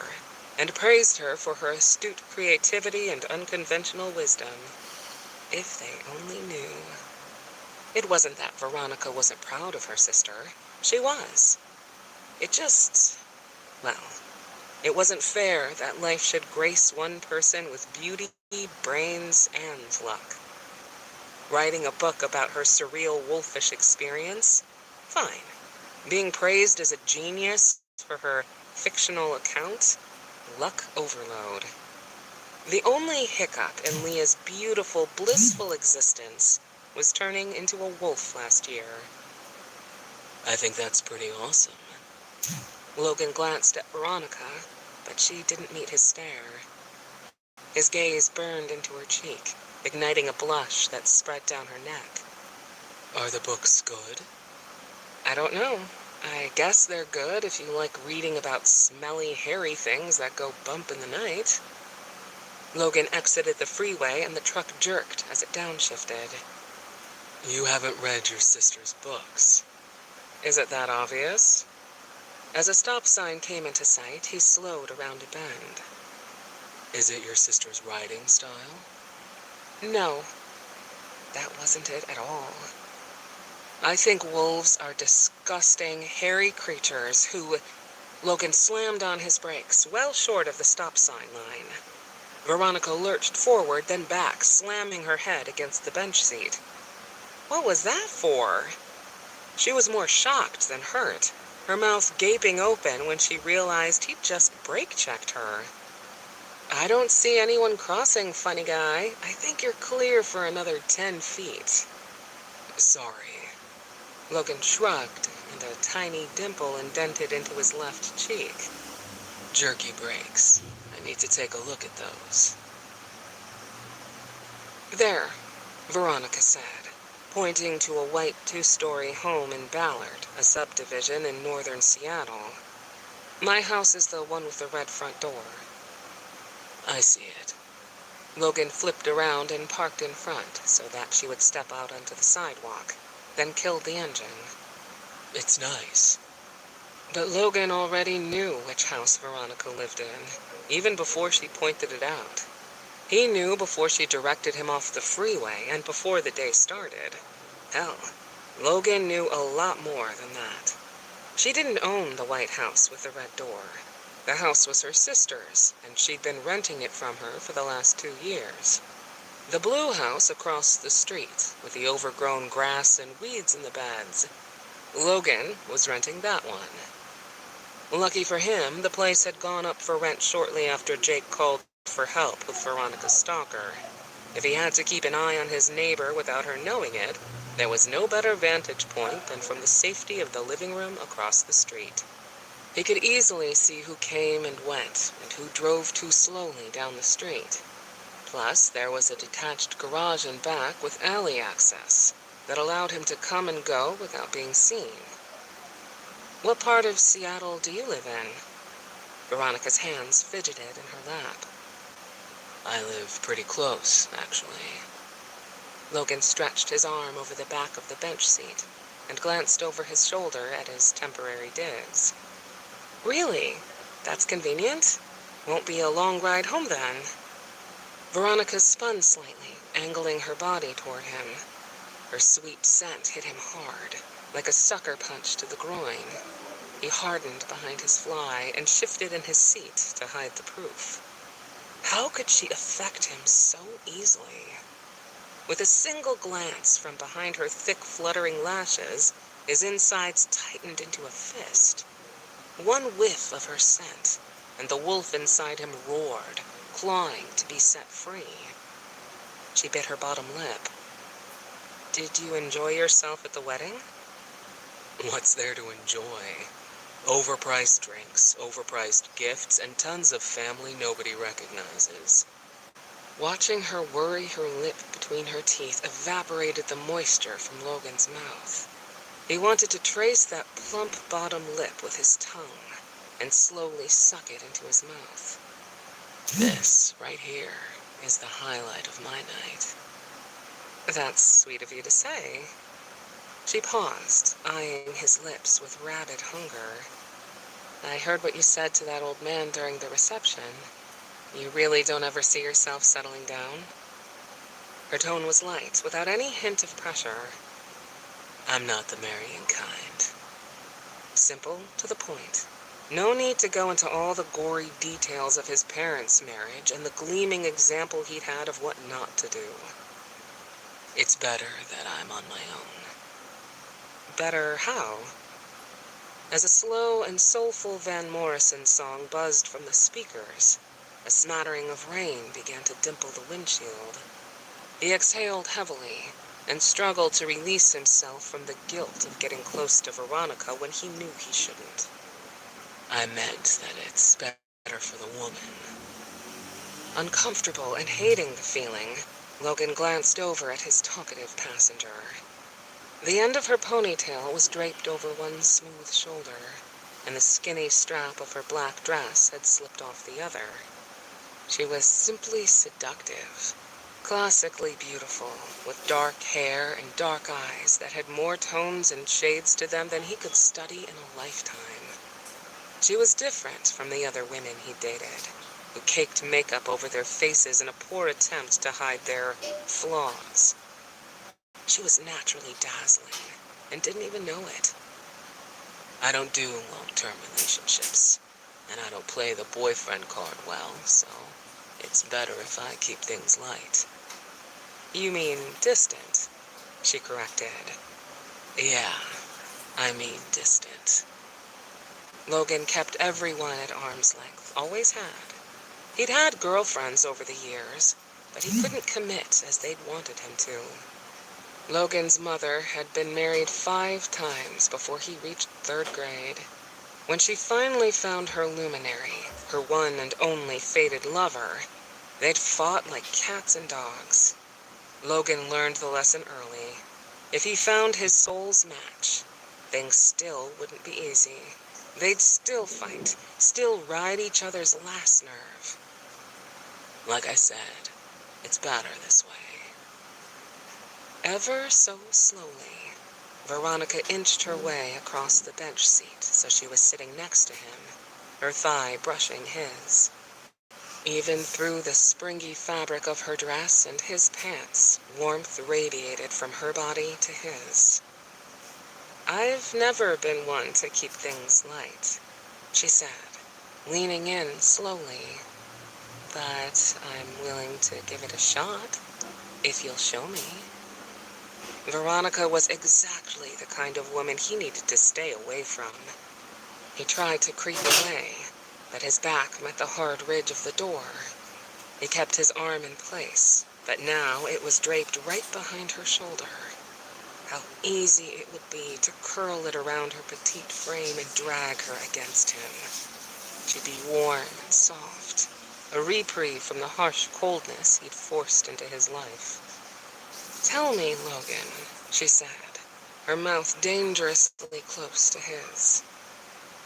and praised her for her astute creativity and unconventional wisdom. If they only knew. It wasn't that Veronica wasn't proud of her sister. She was. It wasn't fair that life should grace one person with beauty, brains, and luck. Writing a book about her surreal wolfish experience? Fine. Being praised as a genius for her fictional account? Luck overload. The only hiccup in Leah's beautiful, blissful existence was turning into a wolf last year. I think that's pretty awesome. Logan glanced at Veronica, but she didn't meet his stare. His gaze burned into her cheek, igniting a blush that spread down her neck. Are the books good? I don't know. I guess they're good if you like reading about smelly, hairy things that go bump in the night. Logan exited the freeway and the truck jerked as it downshifted. You haven't read your sister's books. Is it that obvious? As a stop sign came into sight, he slowed around a bend. Is it your sister's writing style? No, that wasn't it at all. I think wolves are disgusting, hairy creatures who... Logan slammed on his brakes, well short of the stop sign line. Veronica lurched forward, then back, slamming her head against the bench seat. What was that for? She was more shocked than hurt, her mouth gaping open when she realized he'd just brake-checked her. I don't see anyone crossing, funny guy. I think you're clear for another 10 feet. Sorry. Logan shrugged, and a tiny dimple indented into his left cheek. Jerky brakes. I need to take a look at those. There, Veronica said, pointing to a white 2-story home in Ballard, a subdivision in northern Seattle. My house is the one with the red front door. I see it. Logan flipped around and parked in front so that she would step out onto the sidewalk, then killed the engine. It's nice. But Logan already knew which house Veronica lived in, even before she pointed it out. He knew before she directed him off the freeway and before the day started. Hell, Logan knew a lot more than that. She didn't own the white house with the red door. The house was her sister's, and she'd been renting it from her for the last 2 years. The blue house across the street, with the overgrown grass and weeds in the beds. Logan was renting that one. Lucky for him, the place had gone up for rent shortly after Jake called for help with Veronica's stalker. If he had to keep an eye on his neighbor without her knowing it, there was no better vantage point than from the safety of the living room across the street. He could easily see who came and went, and who drove too slowly down the street. Plus, there was a detached garage in back with alley access that allowed him to come and go without being seen. What part of Seattle do you live in? Veronica's hands fidgeted in her lap. I live pretty close, actually. Logan stretched his arm over the back of the bench seat and glanced over his shoulder at his temporary digs. Really? That's convenient? Won't be a long ride home then. Veronica spun slightly, angling her body toward him. Her sweet scent hit him hard, like a sucker punch to the groin. He hardened behind his fly and shifted in his seat to hide the proof. How could she affect him so easily? With a single glance from behind her thick, fluttering lashes, his insides tightened into a fist. One whiff of her scent, and the wolf inside him roared, clawing to be set free. She bit her bottom lip. Did you enjoy yourself at the wedding? What's there to enjoy? Overpriced drinks, overpriced gifts, and tons of family nobody recognizes. Watching her worry her lip between her teeth evaporated the moisture from Logan's mouth. He wanted to trace that plump bottom lip with his tongue and slowly suck it into his mouth. This, right here, is the highlight of my night. That's sweet of you to say. She paused, eyeing his lips with rabid hunger. I heard what you said to that old man during the reception. You really don't ever see yourself settling down? Her tone was light, without any hint of pressure. I'm not the marrying kind. Simple, to the point. No need to go into all the gory details of his parents' marriage and the gleaming example he'd had of what not to do. It's better that I'm on my own. Better how? As a slow and soulful Van Morrison song buzzed from the speakers, a smattering of rain began to dimple the windshield. He exhaled heavily and struggled to release himself from the guilt of getting close to Veronica when he knew he shouldn't. I meant that it's better for the woman. Uncomfortable and hating the feeling, Logan glanced over at his talkative passenger. The end of her ponytail was draped over one smooth shoulder, and the skinny strap of her black dress had slipped off the other. She was simply seductive, classically beautiful, with dark hair and dark eyes that had more tones and shades to them than he could study in a lifetime. She was different from the other women he dated, who caked makeup over their faces in a poor attempt to hide their flaws. She was naturally dazzling and didn't even know it. I don't do long-term relationships, and I don't play the boyfriend card well, so it's better if I keep things light. You mean distant, she corrected. Yeah, I mean distant. Logan kept everyone at arm's length, always had. He'd had girlfriends over the years, but he couldn't commit as they'd wanted him to. Logan's mother had been married 5 times before he reached 3rd grade. When she finally found her luminary, her one and only fated lover, they'd fought like cats and dogs. Logan learned the lesson early. If he found his soul's match, things still wouldn't be easy. They'd still fight, still ride each other's last nerve. Like I said, it's better this way. Ever so slowly, Veronica inched her way across the bench seat so she was sitting next to him, her thigh brushing his. Even through the springy fabric of her dress and his pants, warmth radiated from her body to his. I've never been one to keep things light, she said, leaning in slowly. But I'm willing to give it a shot, if you'll show me. Veronica was exactly the kind of woman he needed to stay away from. He tried to creep away, but his back met the hard ridge of the door. He kept his arm in place, but now it was draped right behind her shoulder. How easy it would be to curl it around her petite frame and drag her against him. She'd be warm and soft, a reprieve from the harsh coldness he'd forced into his life. Tell me, Logan, she said, her mouth dangerously close to his.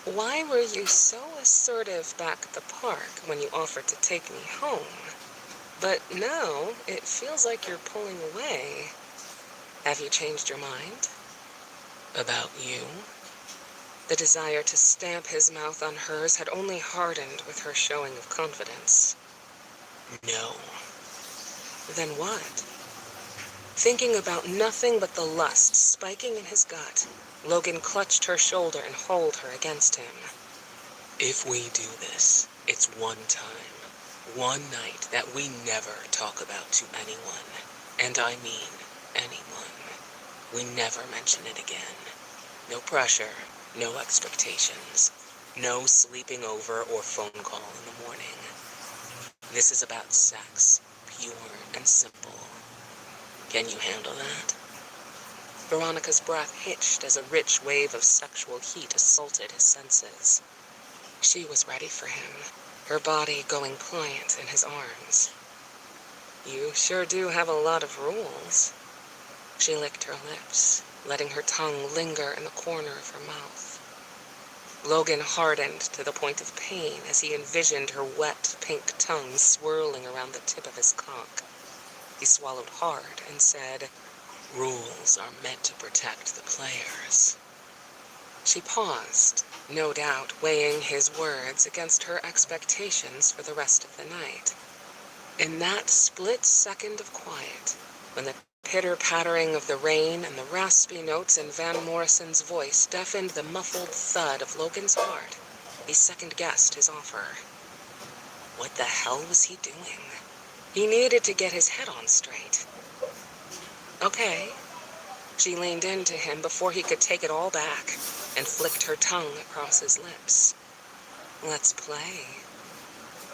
Why were you so assertive back at the park when you offered to take me home? But now it feels like you're pulling away. Have you changed your mind? About you? The desire to stamp his mouth on hers had only hardened with her showing of confidence. No. Then what? Thinking about nothing but the lust spiking in his gut, Logan clutched her shoulder and hauled her against him. If we do this, it's one time, one night that we never talk about to anyone. And I mean anyone. We never mention it again. No pressure, no expectations, no sleeping over or phone call in the morning. This is about sex, pure and simple. Can you handle that? Veronica's breath hitched as a rich wave of sexual heat assaulted his senses. She was ready for him, her body going pliant in his arms. You sure do have a lot of rules. She licked her lips, letting her tongue linger in the corner of her mouth. Logan hardened to the point of pain as he envisioned her wet, pink tongue swirling around the tip of his cock. He swallowed hard and said, "Rules are meant to protect the players." She paused, no doubt weighing his words against her expectations for the rest of the night. In that split second of quiet, when the pitter-pattering of the rain and the raspy notes in Van Morrison's voice deafened the muffled thud of Logan's heart, he second-guessed his offer. What the hell was he doing? He needed to get his head on straight. Okay. She leaned into him before he could take it all back and flicked her tongue across his lips. Let's play.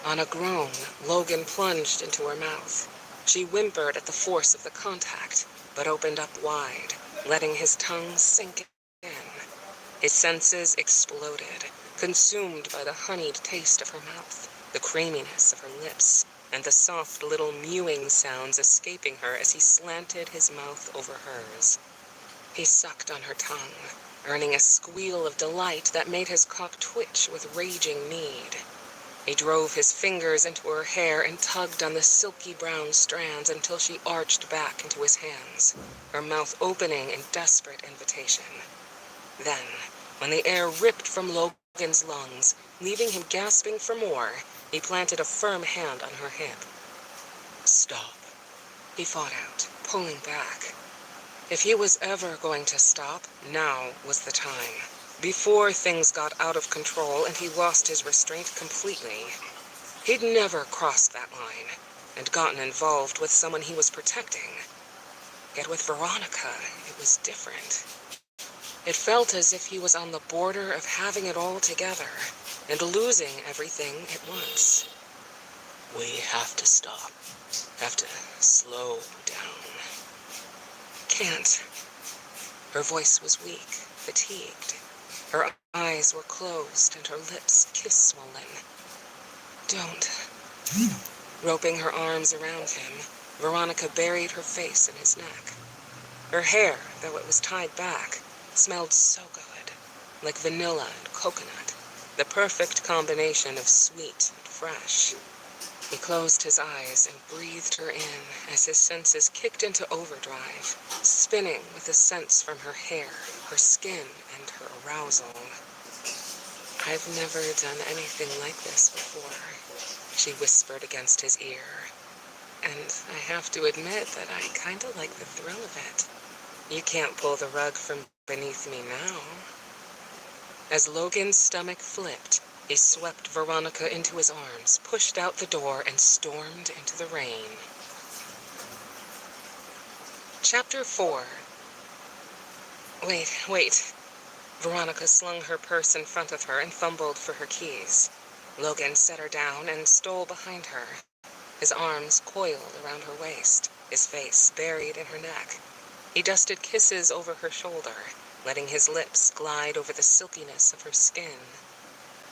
On a groan, Logan plunged into her mouth. She whimpered at the force of the contact, but opened up wide, letting his tongue sink in. His senses exploded, consumed by the honeyed taste of her mouth, the creaminess of her lips, and the soft little mewing sounds escaping her as he slanted his mouth over hers. He sucked on her tongue, earning a squeal of delight that made his cock twitch with raging need. He drove his fingers into her hair and tugged on the silky brown strands until she arched back into his hands, her mouth opening in desperate invitation. Then, when the air ripped from Logan's lungs, leaving him gasping for more, he planted a firm hand on her hip. "Stop," he fought out, pulling back. If he was ever going to stop, now was the time. Before things got out of control and he lost his restraint completely. He'd never crossed that line and gotten involved with someone he was protecting. Yet with Veronica, it was different. It felt as if he was on the border of having it all together and losing everything at once. "We have to stop. Have to slow down." "Can't." Her voice was weak, fatigued. Her eyes were closed and her lips kiss-swollen. "Don't." Roping her arms around him, Veronica buried her face in his neck. Her hair, though it was tied back, smelled so good, like vanilla and coconut, the perfect combination of sweet and fresh. He closed his eyes and breathed her in as his senses kicked into overdrive, spinning with the scents from her hair, her skin, and her arousal. "I've never done anything like this before," she whispered against his ear. "And I have to admit that I kinda like the thrill of it. You can't pull the rug from beneath me now." As Logan's stomach flipped, he swept Veronica into his arms, pushed out the door, and stormed into the rain. Chapter 4. Wait. Veronica slung her purse in front of her and fumbled for her keys. Logan set her down and stole behind her, his arms coiled around her waist, his face buried in her neck. He dusted kisses over her shoulder, letting his lips glide over the silkiness of her skin.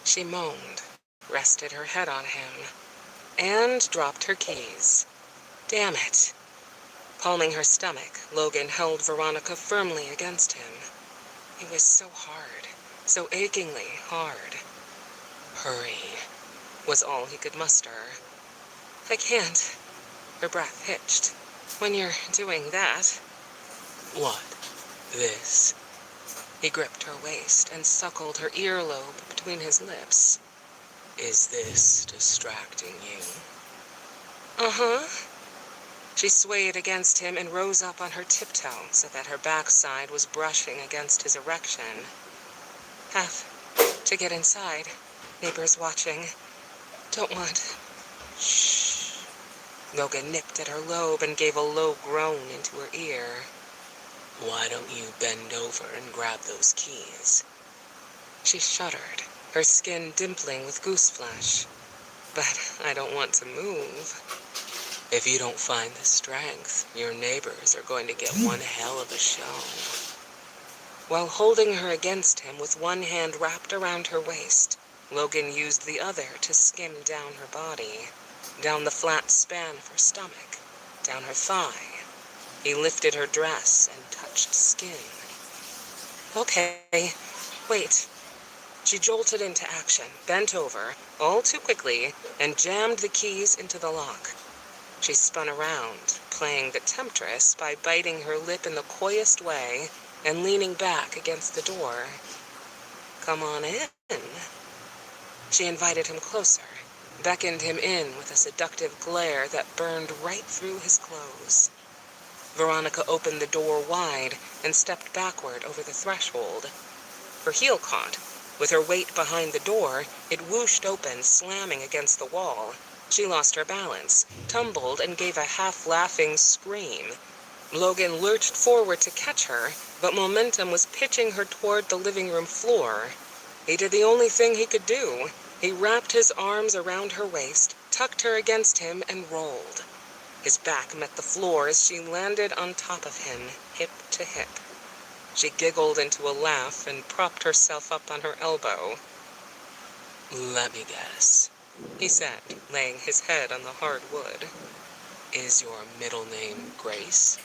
She moaned, rested her head on him, and dropped her keys. Damn it. Palming her stomach, Logan held Veronica firmly against him. It was so hard, so achingly hard. "Hurry," was all he could muster. "I can't." Her breath hitched. "When you're doing that." "What? This?" He gripped her waist and suckled her earlobe between his lips. "Is this distracting you?" "Uh-huh." She swayed against him and rose up on her tiptoe so that her backside was brushing against his erection. "Have to get inside. Neighbors watching. Don't want." "Shh." Logan nipped at her lobe and gave a low groan into her ear. "Why don't you bend over and grab those keys?" She shuddered, her skin dimpling with goose flesh. "But I don't want to move." "If you don't find the strength, your neighbors are going to get one hell of a show." While holding her against him with one hand wrapped around her waist, Logan used the other to skim down her body, down the flat span of her stomach, down her thigh. He lifted her dress and touched skin. "Okay, wait." She jolted into action, bent over, all too quickly, and jammed the keys into the lock. She spun around, playing the temptress by biting her lip in the coyest way and leaning back against the door. "Come on in." She invited him closer, beckoned him in with a seductive glare that burned right through his clothes. Veronica opened the door wide and stepped backward over the threshold. Her heel caught. With her weight behind the door, it whooshed open, slamming against the wall. She lost her balance, tumbled, and gave a half-laughing scream. Logan lurched forward to catch her, but momentum was pitching her toward the living room floor. He did the only thing he could do. He wrapped his arms around her waist, tucked her against him, and rolled. His back met the floor as she landed on top of him, hip to hip. She giggled into a laugh and propped herself up on her elbow. "Let me guess," he said, laying his head on the hard wood. "Is your middle name Grace?"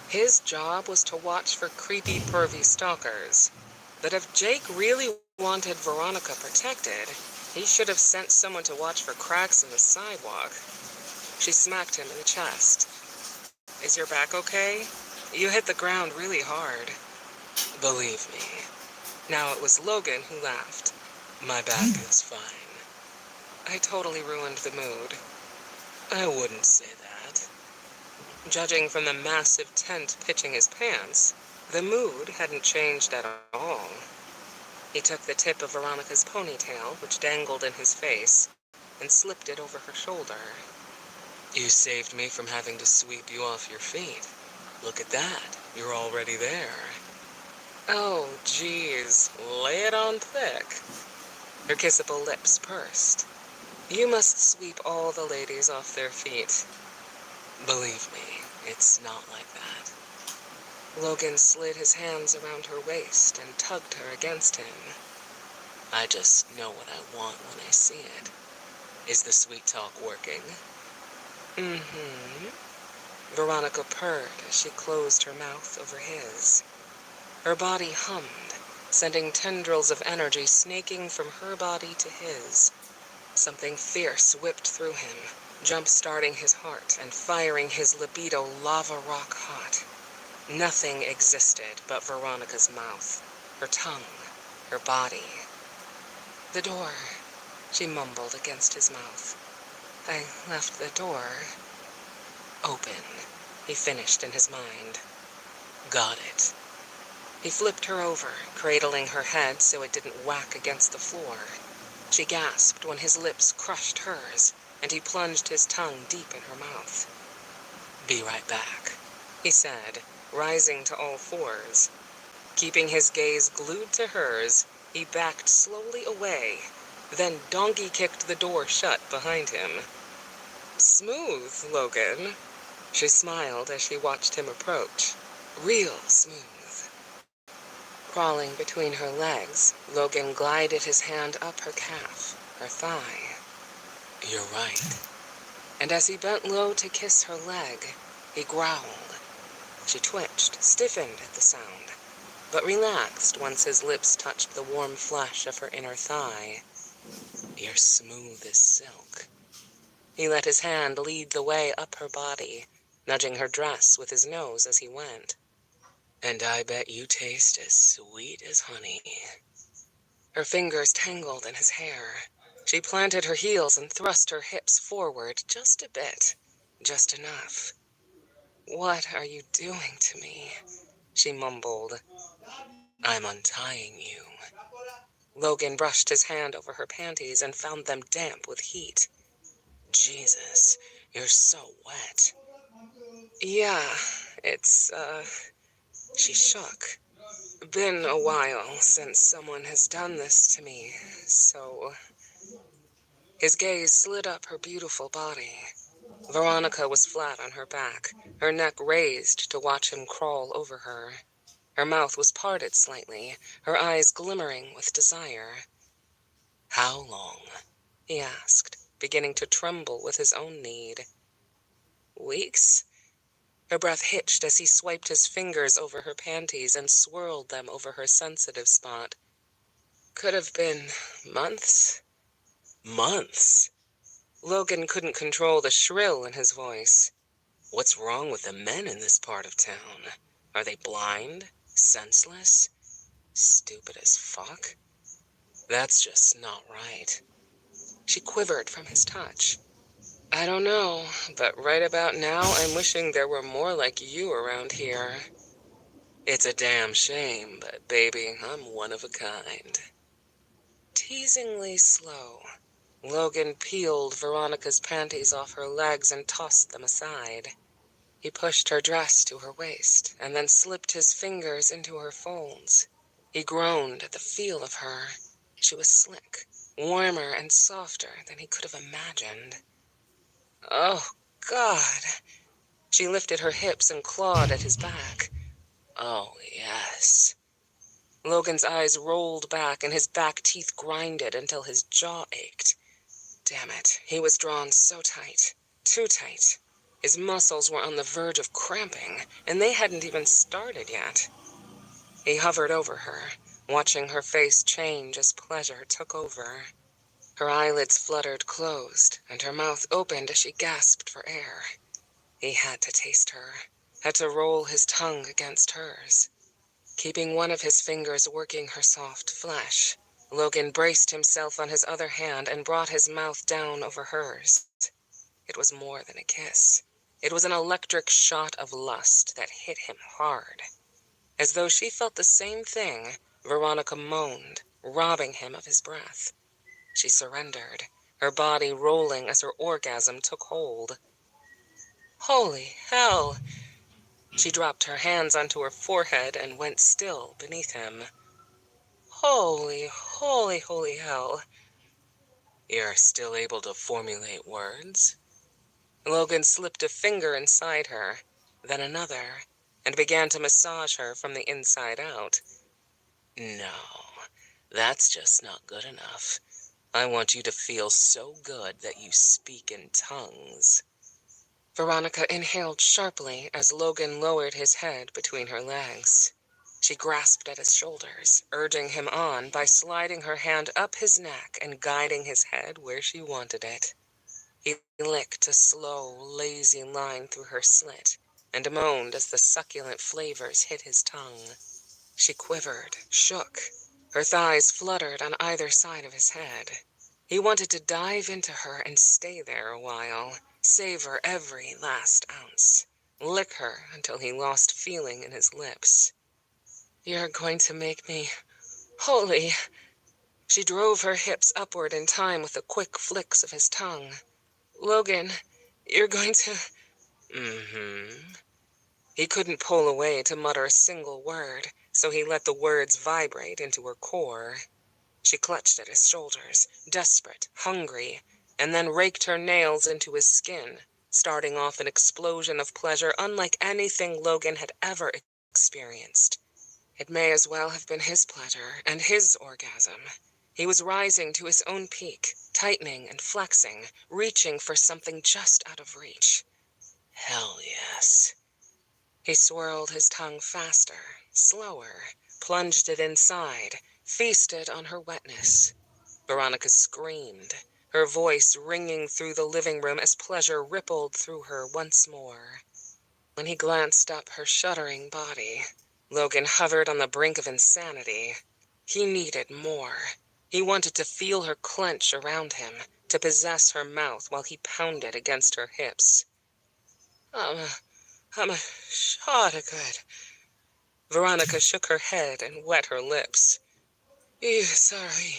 His job was to watch for creepy, pervy stalkers. But if Jake really wanted Veronica protected, he should have sent someone to watch for cracks in the sidewalk. She smacked him in the chest. "Is your back okay? You hit the ground really hard." "Believe me." Now it was Logan who laughed. "My back is fine." I totally ruined the mood. I wouldn't say that. Judging from the massive tent pitching his pants, the mood hadn't changed at all. He took the tip of Veronica's ponytail, which dangled in his face, and slipped it over her shoulder. "You saved me from having to sweep you off your feet. Look at that. You're already there." "Oh, geez. Lay it on thick." Her kissable lips pursed. "You must sweep all the ladies off their feet." "Believe me, it's not like that." Logan slid his hands around her waist and tugged her against him. "I just know what I want when I see it. Is the sweet talk working?" "Mm-hmm." Veronica purred as she closed her mouth over his. Her body hummed, sending tendrils of energy snaking from her body to his. Something fierce whipped through him, jump-starting his heart and firing his libido lava rock hot. Nothing existed but Veronica's mouth, her tongue, her body. "The door," she mumbled against his mouth. "I left the door open," he finished in his mind. "Got it." He flipped her over, cradling her head so it didn't whack against the floor. She gasped when his lips crushed hers, and he plunged his tongue deep in her mouth. "Be right back," he said, rising to all fours. Keeping his gaze glued to hers, he backed slowly away, then donkey-kicked the door shut behind him. "Smooth, Logan." She smiled as she watched him approach. "Real smooth." Crawling between her legs, Logan glided his hand up her calf, her thigh. "You're right." And as he bent low to kiss her leg, he growled. She twitched, stiffened at the sound, but relaxed once his lips touched the warm flesh of her inner thigh. "You're smooth as silk." He let his hand lead the way up her body, nudging her dress with his nose as he went. "And I bet you taste as sweet as honey." Her fingers tangled in his hair. She planted her heels and thrust her hips forward just a bit, just enough. "What are you doing to me?" she mumbled. "I'm untying you." Logan brushed his hand over her panties and found them damp with heat. "Jesus, you're so wet." "Yeah, it's, She shook. "Been a while since someone has done this to me, so..." His gaze slid up her beautiful body. Veronica was flat on her back, her neck raised to watch him crawl over her. Her mouth was parted slightly, her eyes glimmering with desire. "How long?" he asked, beginning to tremble with his own need. "Weeks?" Her breath hitched as he swiped his fingers over her panties and swirled them over her sensitive spot. "Could have been months." "Months?" Logan couldn't control the shrill in his voice. "What's wrong with the men in this part of town? Are they blind? Senseless? Stupid as fuck? That's just not right." She quivered from his touch. "I don't know, but right about now I'm wishing there were more like you around here." "It's a damn shame, but baby, I'm one of a kind." Teasingly slow, Logan peeled Veronica's panties off her legs and tossed them aside. He pushed her dress to her waist and then slipped his fingers into her folds. He groaned at the feel of her. She was slick, warmer and softer than he could have imagined. "Oh, God." She lifted her hips and clawed at his back. "Oh, yes." Logan's eyes rolled back and his back teeth grinded until his jaw ached. Damn it, he was drawn so tight, too tight. His muscles were on the verge of cramping, and they hadn't even started yet. He hovered over her, watching her face change as pleasure took over. Her eyelids fluttered closed, and her mouth opened as she gasped for air. He had to taste her, had to roll his tongue against hers. Keeping one of his fingers working her soft flesh, Logan braced himself on his other hand and brought his mouth down over hers. It was more than a kiss. It was an electric shot of lust that hit him hard. As though she felt the same thing, Veronica moaned, robbing him of his breath. She surrendered, her body rolling as her orgasm took hold. Holy hell! She dropped her hands onto her forehead and went still beneath him. Holy, holy, holy hell. You're still able to formulate words? Logan slipped a finger inside her, then another, and began to massage her from the inside out. No, that's just not good enough. I want you to feel so good that you speak in tongues. Veronica inhaled sharply as Logan lowered his head between her legs. She grasped at his shoulders, urging him on by sliding her hand up his neck and guiding his head where she wanted it. He licked a slow, lazy line through her slit and moaned as the succulent flavors hit his tongue. She quivered, shook. Her thighs fluttered on either side of his head. He wanted to dive into her and stay there a while, savor every last ounce, lick her until he lost feeling in his lips. You're going to make me holy. She drove her hips upward in time with the quick flicks of his tongue. Logan, you're going to... Mm-hmm. He couldn't pull away to mutter a single word, so he let the words vibrate into her core. She clutched at his shoulders, desperate, hungry, and then raked her nails into his skin, starting off an explosion of pleasure unlike anything Logan had ever experienced. It may as well have been his pleasure and his orgasm. He was rising to his own peak, tightening and flexing, reaching for something just out of reach. Hell yes. He swirled his tongue faster, slower, plunged it inside, feasted on her wetness. Veronica screamed, her voice ringing through the living room as pleasure rippled through her once more. When he glanced up her shuddering body, Logan hovered on the brink of insanity. He needed more. He wanted to feel her clench around him, to possess her mouth while he pounded against her hips. I'm a shot of good. Veronica shook her head and wet her lips. Sorry.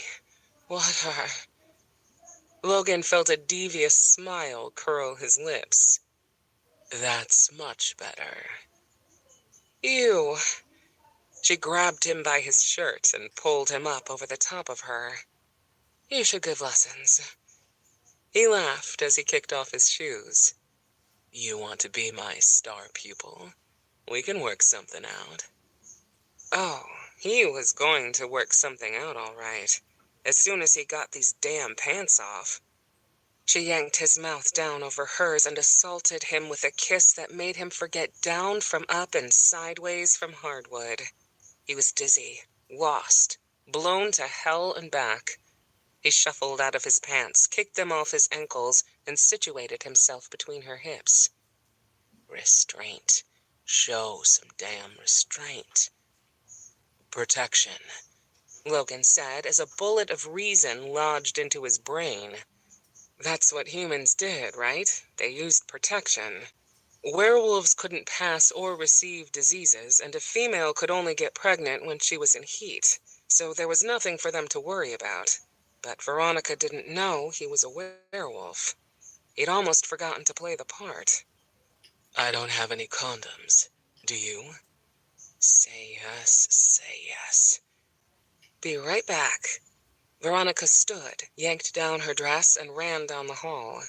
What are... Logan felt a devious smile curl his lips. That's much better. Ew. She grabbed him by his shirt and pulled him up over the top of her. You should give lessons. He laughed as he kicked off his shoes. You want to be my star pupil? We can work something out. Oh, he was going to work something out all right, as soon as he got these damn pants off. She yanked his mouth down over hers and assaulted him with a kiss that made him forget down from up and sideways from hardwood. He was dizzy, lost, blown to hell and back. He shuffled out of his pants, kicked them off his ankles, and situated himself between her hips. Restraint. Show some damn restraint. Protection, Logan said as a bullet of reason lodged into his brain. That's what humans did, right? They used protection. Werewolves couldn't pass or receive diseases, and a female could only get pregnant when she was in heat, so there was nothing for them to worry about. But Veronica didn't know he was a werewolf. He'd almost forgotten to play the part. I don't have any condoms. Do you? Say yes, say yes. Be right back. Veronica stood, yanked down her dress, and ran down the hall.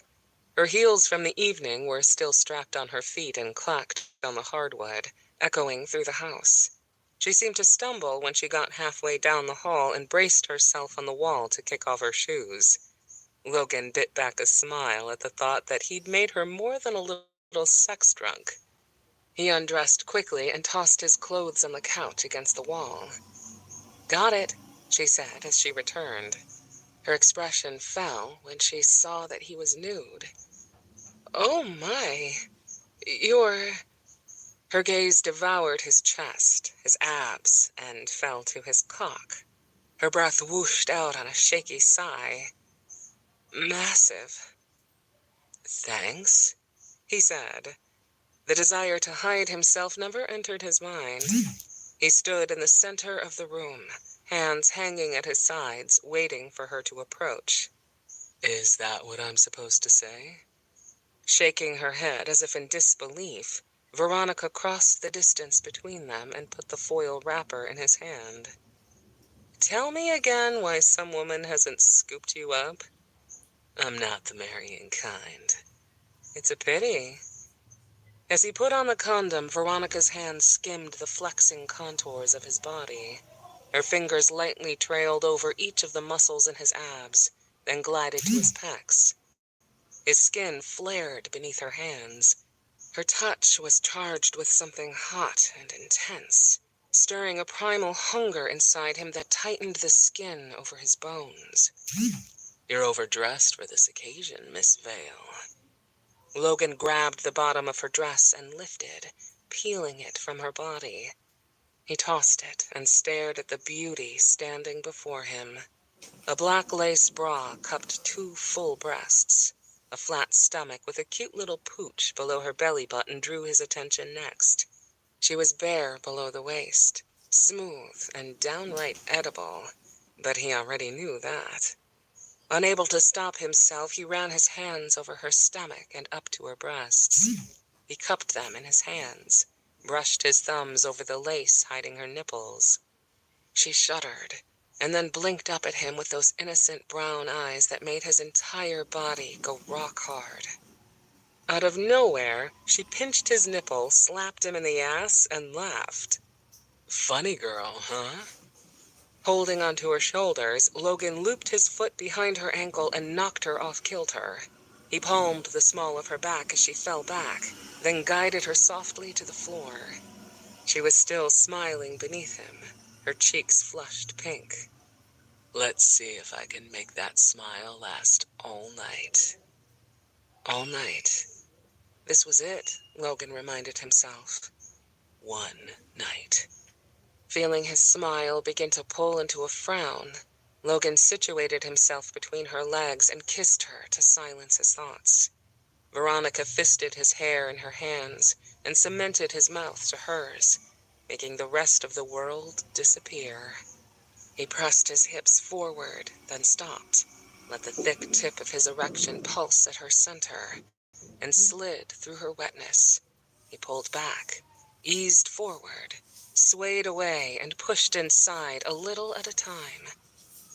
Her heels from the evening were still strapped on her feet and clacked on the hardwood, echoing through the house. She seemed to stumble when she got halfway down the hall and braced herself on the wall to kick off her shoes. Logan bit back a smile at the thought that he'd made her more than a little little sex drunk. He undressed quickly and tossed his clothes on the couch against the wall. "Got it," she said as she returned. Her expression fell when she saw that he was nude. "Oh my, you're—" Her gaze devoured his chest, his abs, and fell to his cock. Her breath whooshed out on a shaky sigh. "Massive." "Thanks," he said. The desire to hide himself never entered his mind. He stood in the center of the room, hands hanging at his sides, waiting for her to approach. "Is that what I'm supposed to say?" Shaking her head as if in disbelief, Veronica crossed the distance between them and put the foil wrapper in his hand. "Tell me again why some woman hasn't scooped you up." "I'm not the marrying kind." "It's a pity." As he put on the condom, Veronica's hand skimmed the flexing contours of his body. Her fingers lightly trailed over each of the muscles in his abs, then glided to his pecs. His skin flared beneath her hands. Her touch was charged with something hot and intense, stirring a primal hunger inside him that tightened the skin over his bones. "You're overdressed for this occasion, Miss Vale." Logan grabbed the bottom of her dress and lifted, peeling it from her body. He tossed it and stared at the beauty standing before him. A black lace bra cupped 2 full breasts. A flat stomach with a cute little pooch below her belly button drew his attention next. She was bare below the waist, smooth and downright edible, but he already knew that. Unable to stop himself, he ran his hands over her stomach and up to her breasts. He cupped them in his hands, brushed his thumbs over the lace hiding her nipples. She shuddered, and then blinked up at him with those innocent brown eyes that made his entire body go rock hard. Out of nowhere, she pinched his nipple, slapped him in the ass, and laughed. "Funny girl, huh?" Holding onto her shoulders, Logan looped his foot behind her ankle and knocked her off kilter. He palmed the small of her back as she fell back, then guided her softly to the floor. She was still smiling beneath him, her cheeks flushed pink. "Let's see if I can make that smile last all night." All night. This was it, Logan reminded himself. One night. Feeling his smile begin to pull into a frown, Logan situated himself between her legs and kissed her to silence his thoughts. Veronica fisted his hair in her hands and cemented his mouth to hers, making the rest of the world disappear. He pressed his hips forward, then stopped, let the thick tip of his erection pulse at her center, and slid through her wetness. He pulled back, eased forward, swayed away, and pushed inside a little at a time.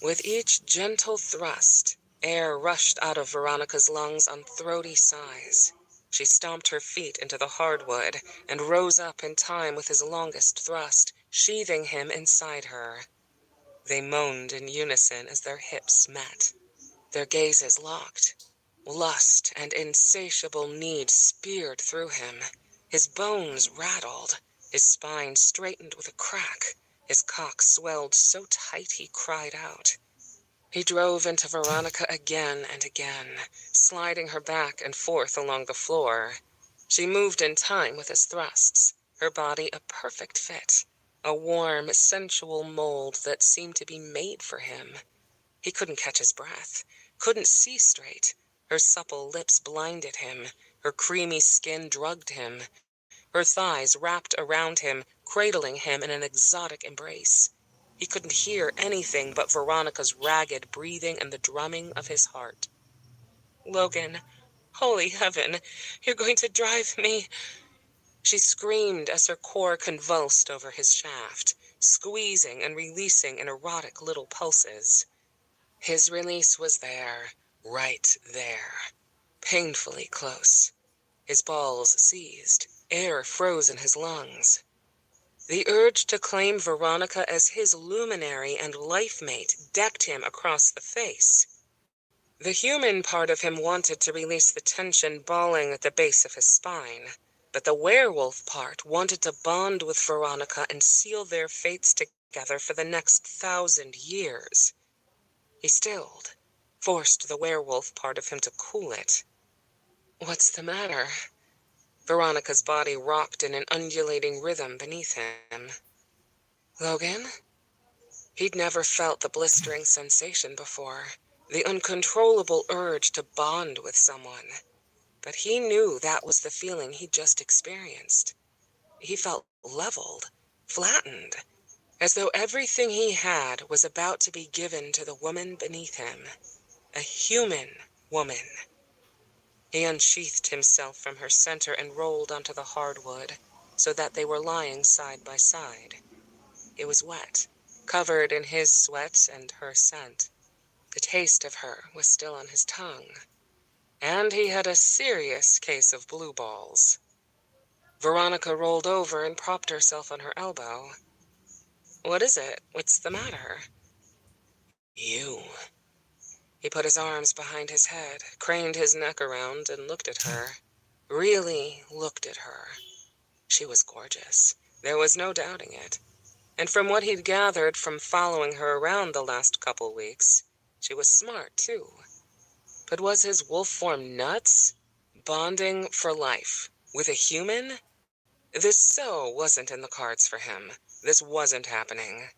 With each gentle thrust, air rushed out of Veronica's lungs on throaty sighs. She stomped her feet into the hardwood and rose up in time with his longest thrust, sheathing him inside her. They moaned in unison as their hips met. Their gazes locked. Lust and insatiable need speared through him. His bones rattled, his spine straightened with a crack, his cock swelled so tight he cried out. He drove into Veronica again and again, sliding her back and forth along the floor. She moved in time with his thrusts, her body a perfect fit, a warm, sensual mold that seemed to be made for him. He couldn't catch his breath, couldn't see straight. Her supple lips blinded him, her creamy skin drugged him. Her thighs wrapped around him, cradling him in an exotic embrace. He couldn't hear anything but Veronica's ragged breathing and the drumming of his heart. "Logan, holy heaven, you're going to drive me!" She screamed as her core convulsed over his shaft, squeezing and releasing in erotic little pulses. His release was there, right there, painfully close. His balls seized, air froze in his lungs. The urge to claim Veronica as his luminary and life mate decked him across the face. The human part of him wanted to release the tension balling at the base of his spine, but the werewolf part wanted to bond with Veronica and seal their fates together for the next 1,000 years. He stilled, forced the werewolf part of him to cool it. "What's the matter?" Veronica's body rocked in an undulating rhythm beneath him. "Logan?" He'd never felt the blistering sensation before, the uncontrollable urge to bond with someone. But he knew that was the feeling he'd just experienced. He felt leveled, flattened, as though everything he had was about to be given to the woman beneath him. A human woman. He unsheathed himself from her center and rolled onto the hardwood, so that they were lying side by side. It was wet, covered in his sweat and her scent. The taste of her was still on his tongue. And he had a serious case of blue balls. Veronica rolled over and propped herself on her elbow. "What is it? What's the matter?" "You." He put his arms behind his head, craned his neck around, and looked at her. Really looked at her. She was gorgeous. There was no doubting it. And from what he'd gathered from following her around the last couple weeks, she was smart, too. But was his wolf form nuts? Bonding for life with a human? This wasn't in the cards for him. This wasn't happening.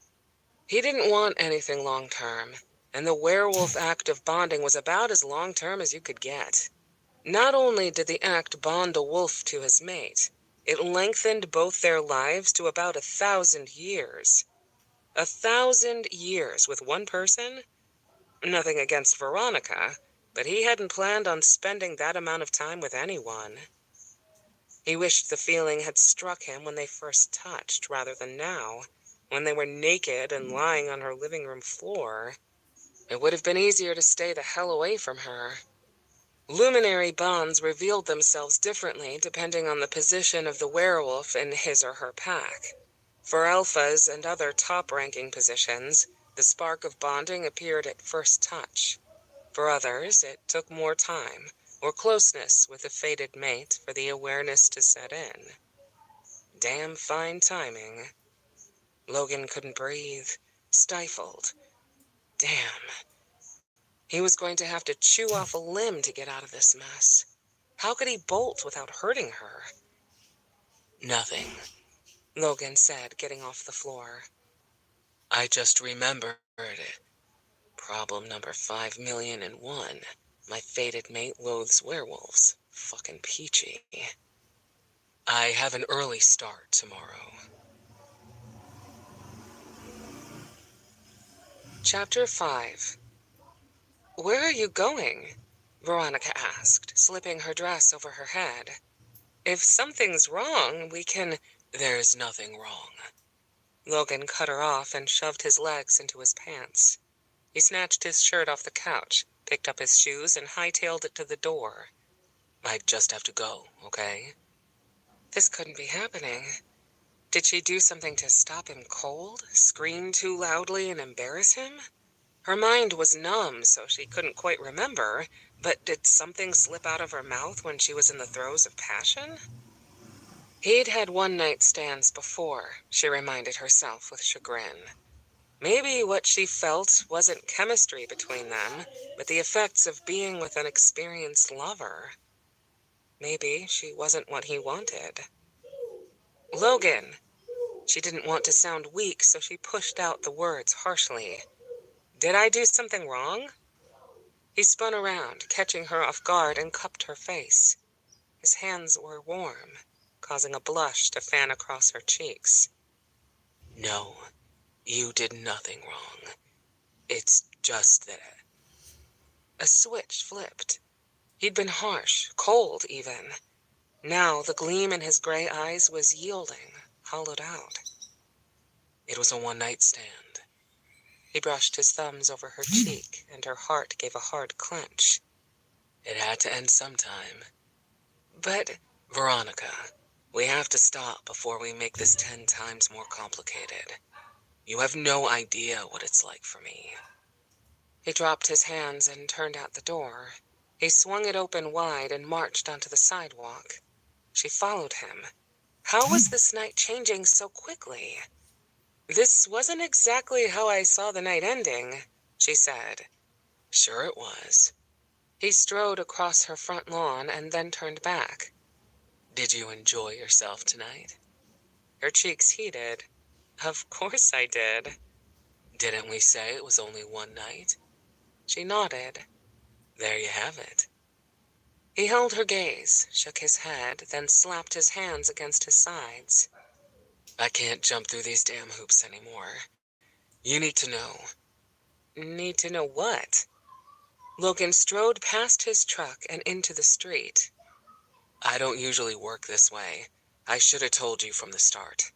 He didn't want anything long-term, and the werewolf act of bonding was about as long-term as you could get. Not only did the act bond a wolf to his mate, it lengthened both their lives to about 1,000 years. 1,000 years with one person? Nothing against Veronica, but he hadn't planned on spending that amount of time with anyone. He wished the feeling had struck him when they first touched, rather than now, when they were naked and lying on her living room floor. It would have been easier to stay the hell away from her. Luminary bonds revealed themselves differently depending on the position of the werewolf in his or her pack. For alphas and other top-ranking positions, the spark of bonding appeared at first touch. For others, it took more time or closeness with a fated mate for the awareness to set in. Damn fine timing. Logan couldn't breathe, stifled. Damn. He was going to have to chew off a limb to get out of this mess. How could he bolt without hurting her? "Nothing," Logan said, getting off the floor. "I just remembered it. Problem number 5,000,001. My fated mate loathes werewolves. Fucking peachy. I have an early start tomorrow." Chapter 5. "Where are you going?" Veronica asked, slipping her dress over her head. "If something's wrong, we can—" "There's nothing wrong." Logan cut her off and shoved his legs into his pants. He snatched his shirt off the couch, picked up his shoes, and hightailed it to the door. "I just have to go, okay?" This couldn't be happening. Did she do something to stop him cold? Scream too loudly and embarrass him? Her mind was numb, so she couldn't quite remember, but did something slip out of her mouth when she was in the throes of passion? He'd had one-night stands before, she reminded herself with chagrin. Maybe what she felt wasn't chemistry between them, but the effects of being with an experienced lover. Maybe she wasn't what he wanted. "Logan!" She didn't want to sound weak, so she pushed out the words harshly. "Did I do something wrong?" He spun around, catching her off guard, and cupped her face. His hands were warm, causing a blush to fan across her cheeks. "No, you did nothing wrong. It's just that—" A switch flipped. He'd been harsh, cold even. Now the gleam in his gray eyes was yielding, hollowed out. "It was a one-night stand." He brushed his thumbs over her cheek, and her heart gave a hard clench. "It had to end sometime." "But—" "Veronica, we have to stop before we make this 10 times more complicated. You have no idea what it's like for me." He dropped his hands and turned out the door. He swung it open wide and marched onto the sidewalk. She followed him. How was this night changing so quickly? "This wasn't exactly how I saw the night ending," she said. "Sure it was." He strode across her front lawn and then turned back. "Did you enjoy yourself tonight?" Her cheeks heated. "Of course I did." "Didn't we say it was only one night?" She nodded. "There you have it." He held her gaze, shook his head, then slapped his hands against his sides. "I can't jump through these damn hoops anymore. You need to know." "Need to know what?" Logan strode past his truck and into the street. "I don't usually work this way. I should have told you from the start."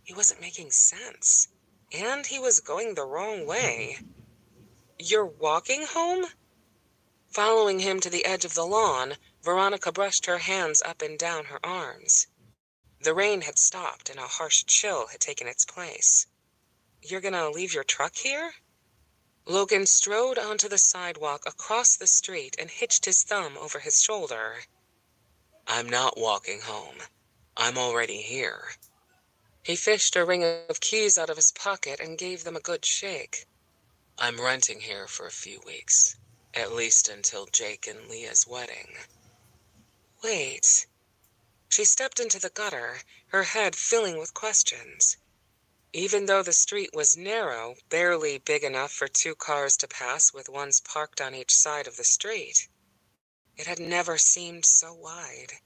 He wasn't making sense. And he was going the wrong way. "You're walking home?" Following him to the edge of the lawn, Veronica brushed her hands up and down her arms. The rain had stopped and a harsh chill had taken its place. "You're gonna leave your truck here?" Logan strode onto the sidewalk across the street and hitched his thumb over his shoulder. "I'm not walking home. I'm already here." He fished a ring of keys out of his pocket and gave them a good shake. "I'm renting here for a few weeks. At least until Jake and Leah's wedding." "Wait." She stepped into the gutter, her head filling with questions. Even though the street was narrow, barely big enough for two cars to pass with ones parked on each side of the street, it had never seemed so wide.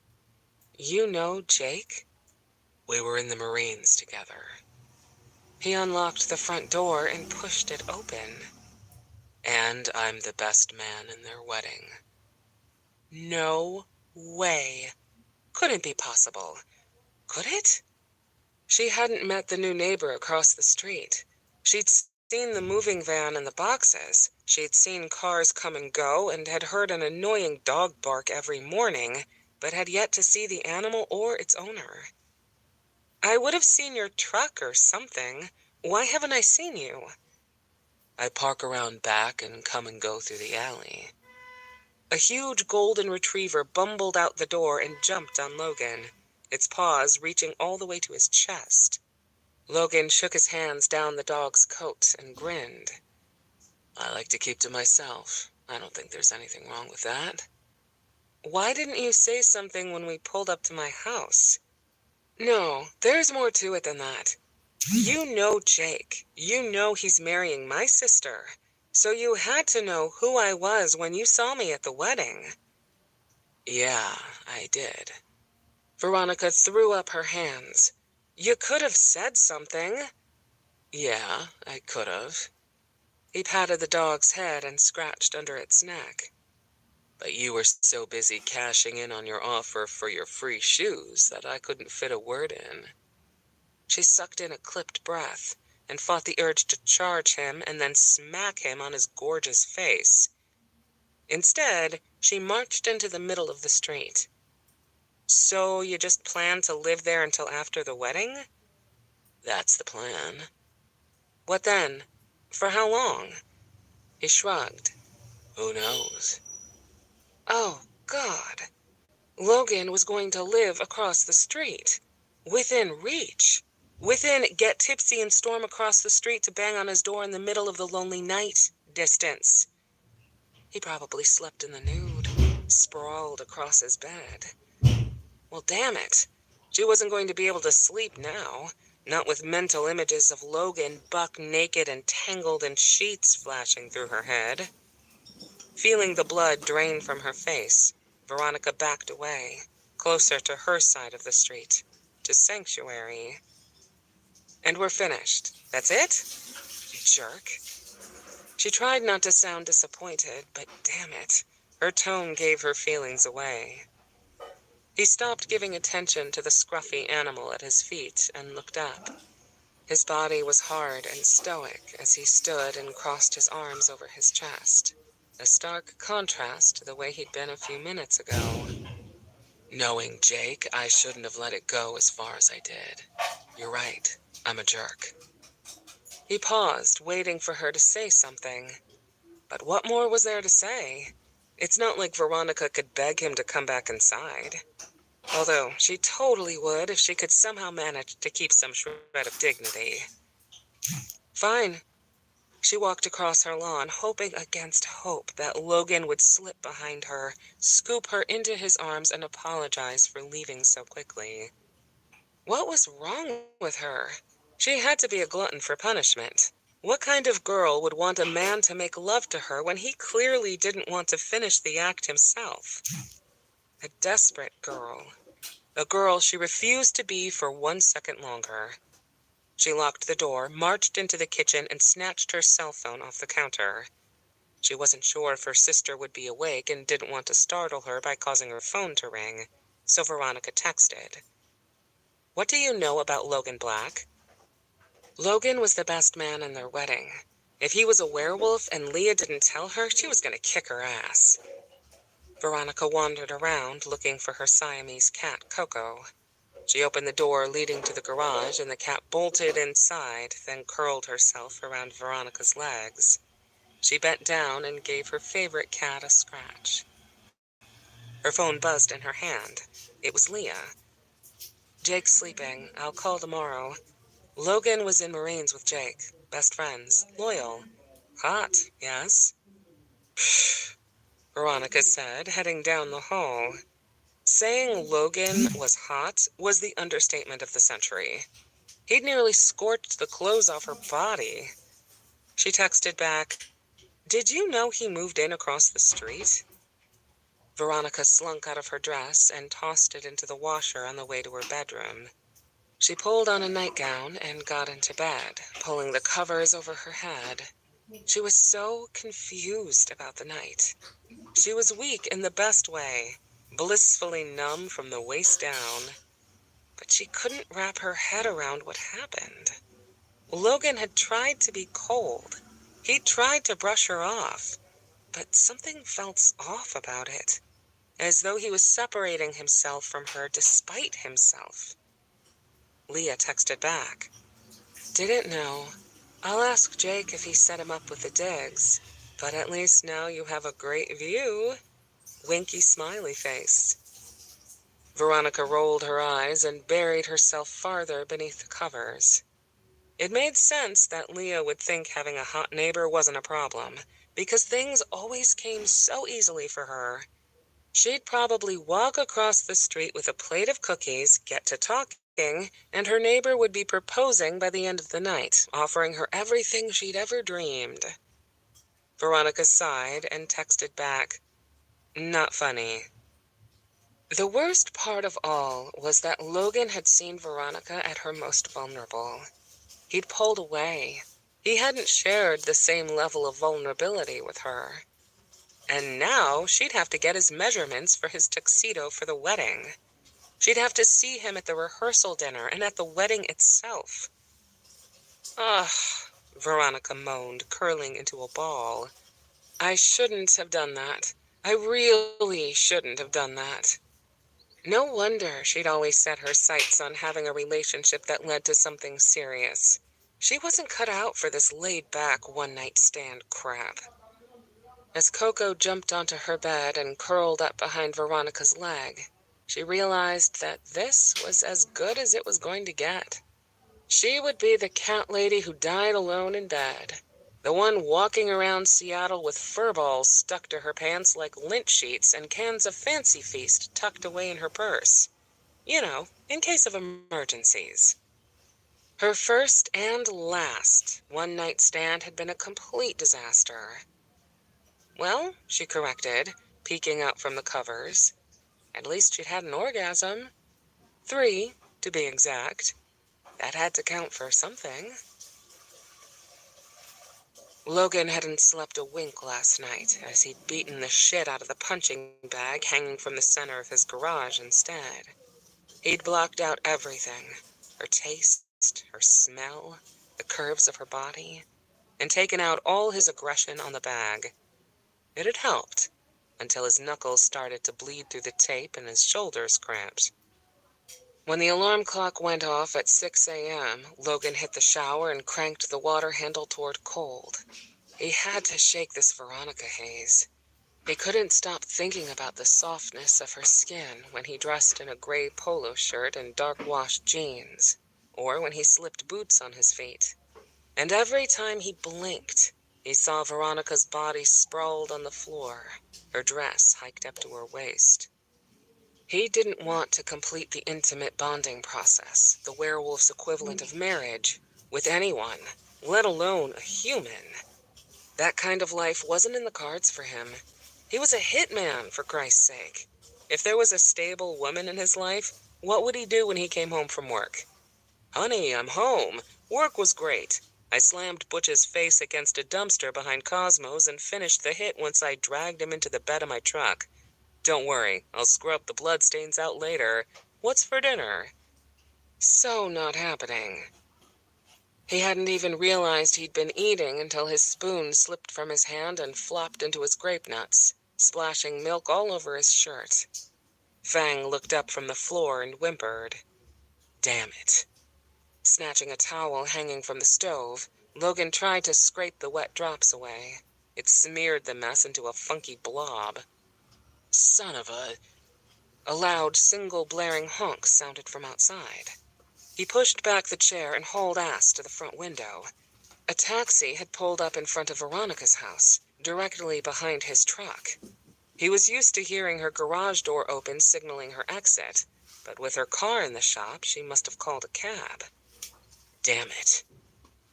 "You know Jake?" "We were in the Marines together." He unlocked the front door and pushed it open. "And I'm the best man in their wedding." No way. Couldn't be possible. Could it? She hadn't met the new neighbor across the street. She'd seen the moving van and the boxes. She'd seen cars come and go and had heard an annoying dog bark every morning, but had yet to see the animal or its owner. "I would have seen your truck or something. Why haven't I seen you?" "I park around back and come and go through the alley." A huge golden retriever bumbled out the door and jumped on Logan, its paws reaching all the way to his chest. Logan shook his hands down the dog's coat and grinned. "I like to keep to myself. I don't think there's anything wrong with that." "Why didn't you say something when we pulled up to my house?" "No, there's more to it than that. You know Jake. You know he's marrying my sister. So you had to know who I was when you saw me at the wedding." "Yeah, I did." Veronica threw up her hands. "You could have said something." "Yeah, I could have." He patted the dog's head and scratched under its neck. "But you were so busy cashing in on your offer for your free shoes that I couldn't fit a word in." She sucked in a clipped breath and fought the urge to charge him and then smack him on his gorgeous face. Instead, she marched into the middle of the street. "So you just plan to live there until after the wedding?" "That's the plan." "What then? For how long?" He shrugged. "Who knows?" Oh, God. Logan was going to live across the street. Within reach. Within get tipsy and storm across the street to bang on his door in the middle of the lonely night distance. He probably slept in the nude, sprawled across his bed. Well, damn it. She wasn't going to be able to sleep now, not with mental images of Logan buck naked and tangled in sheets flashing through her head. Feeling the blood drain from her face, Veronica backed away, closer to her side of the street, to sanctuary. "And we're finished. That's it? You jerk." She tried not to sound disappointed, but damn it, her tone gave her feelings away. He stopped giving attention to the scruffy animal at his feet and looked up. His body was hard and stoic as he stood and crossed his arms over his chest, a stark contrast to the way he'd been a few minutes ago. "Knowing Jake, I shouldn't have let it go as far as I did. You're right, I'm a jerk." He paused, waiting for her to say something. But what more was there to say? It's not like Veronica could beg him to come back inside. Although she totally would if she could somehow manage to keep some shred of dignity. Fine. She walked across her lawn, hoping against hope that Logan would slip behind her, scoop her into his arms, and apologize for leaving so quickly. What was wrong with her? She had to be a glutton for punishment. What kind of girl would want a man to make love to her when he clearly didn't want to finish the act himself? A desperate girl. A girl she refused to be for 1 second longer. She locked the door, marched into the kitchen, and snatched her cell phone off the counter. She wasn't sure if her sister would be awake and didn't want to startle her by causing her phone to ring, so Veronica texted. "What do you know about Logan Black?" Logan was the best man in their wedding. If he was a werewolf and Leah didn't tell her, she was going to kick her ass. Veronica wandered around looking for her Siamese cat, Coco. She opened the door leading to the garage, and the cat bolted inside, then curled herself around Veronica's legs. She bent down and gave her favorite cat a scratch. Her phone buzzed in her hand. It was Leah. "Jake's sleeping. I'll call tomorrow." Logan was in Marines with Jake. Best friends. Loyal. Hot, yes? Pfft, Veronica said, heading down the hall. Saying Logan was hot was the understatement of the century. He'd nearly scorched the clothes off her body. She texted back, "Did you know he moved in across the street?" Veronica slunk out of her dress and tossed it into the washer on the way to her bedroom. She pulled on a nightgown and got into bed, pulling the covers over her head. She was so confused about the night. She was weak in the best way, blissfully numb from the waist down. But she couldn't wrap her head around what happened. Logan had tried to be cold. He tried to brush her off, but something felt off about it, as though he was separating himself from her despite himself. Leah texted back, "Didn't know. I'll ask Jake if he set him up with the digs, but at least now you have a great view." Winky smiley face. Veronica rolled her eyes and buried herself farther beneath the covers. It made sense that Leah would think having a hot neighbor wasn't a problem, because things always came so easily for her. She'd probably walk across the street with a plate of cookies, get to talking, and her neighbor would be proposing by the end of the night, offering her everything she'd ever dreamed. Veronica sighed and texted back, "Not funny." The worst part of all was that Logan had seen Veronica at her most vulnerable. He'd pulled away. He hadn't shared the same level of vulnerability with her. And now she'd have to get his measurements for his tuxedo for the wedding. She'd have to see him at the rehearsal dinner and at the wedding itself. "Ugh," Veronica moaned, curling into a ball. "I shouldn't have done that. I really shouldn't have done that." No wonder she'd always set her sights on having a relationship that led to something serious. She wasn't cut out for this laid-back one-night stand crap. As Coco jumped onto her bed and curled up behind Veronica's leg, she realized that this was as good as it was going to get. She would be the cat lady who died alone in bed, the one walking around Seattle with fur balls stuck to her pants like lint sheets and cans of Fancy Feast tucked away in her purse. You know, in case of emergencies. Her first and last one-night stand had been a complete disaster. "Well," she corrected, peeking out from the covers, "at least she'd had an orgasm. 3, to be exact. That had to count for something." Logan hadn't slept a wink last night, as he'd beaten the shit out of the punching bag hanging from the center of his garage instead. He'd blocked out everything, her taste, her smell, the curves of her body, and taken out all his aggression on the bag. It had helped, until his knuckles started to bleed through the tape and his shoulders cramped. When the alarm clock went off at 6 a.m., Logan hit the shower and cranked the water handle toward cold. He had to shake this Veronica haze. He couldn't stop thinking about the softness of her skin when he dressed in a gray polo shirt and dark-washed jeans, or when he slipped boots on his feet. And every time he blinked, he saw Veronica's body sprawled on the floor, her dress hiked up to her waist. He didn't want to complete the intimate bonding process, the werewolf's equivalent of marriage, with anyone, let alone a human. That kind of life wasn't in the cards for him. He was a hitman, for Christ's sake. If there was a stable woman in his life, what would he do when he came home from work? "Honey, I'm home. Work was great. I slammed Butch's face against a dumpster behind Cosmo's and finished the hit once I dragged him into the bed of my truck. Don't worry, I'll scrub the bloodstains out later. What's for dinner?" So not happening. He hadn't even realized he'd been eating until his spoon slipped from his hand and flopped into his grape nuts, splashing milk all over his shirt. Fang looked up from the floor and whimpered. Damn it. Snatching a towel hanging from the stove, Logan tried to scrape the wet drops away. It smeared the mess into a funky blob. Son of a... A loud, single blaring honk sounded from outside. He pushed back the chair and hauled ass to the front window. A taxi had pulled up in front of Veronica's house, directly behind his truck. He was used to hearing her garage door open, signaling her exit, but with her car in the shop, she must have called a cab. Damn it.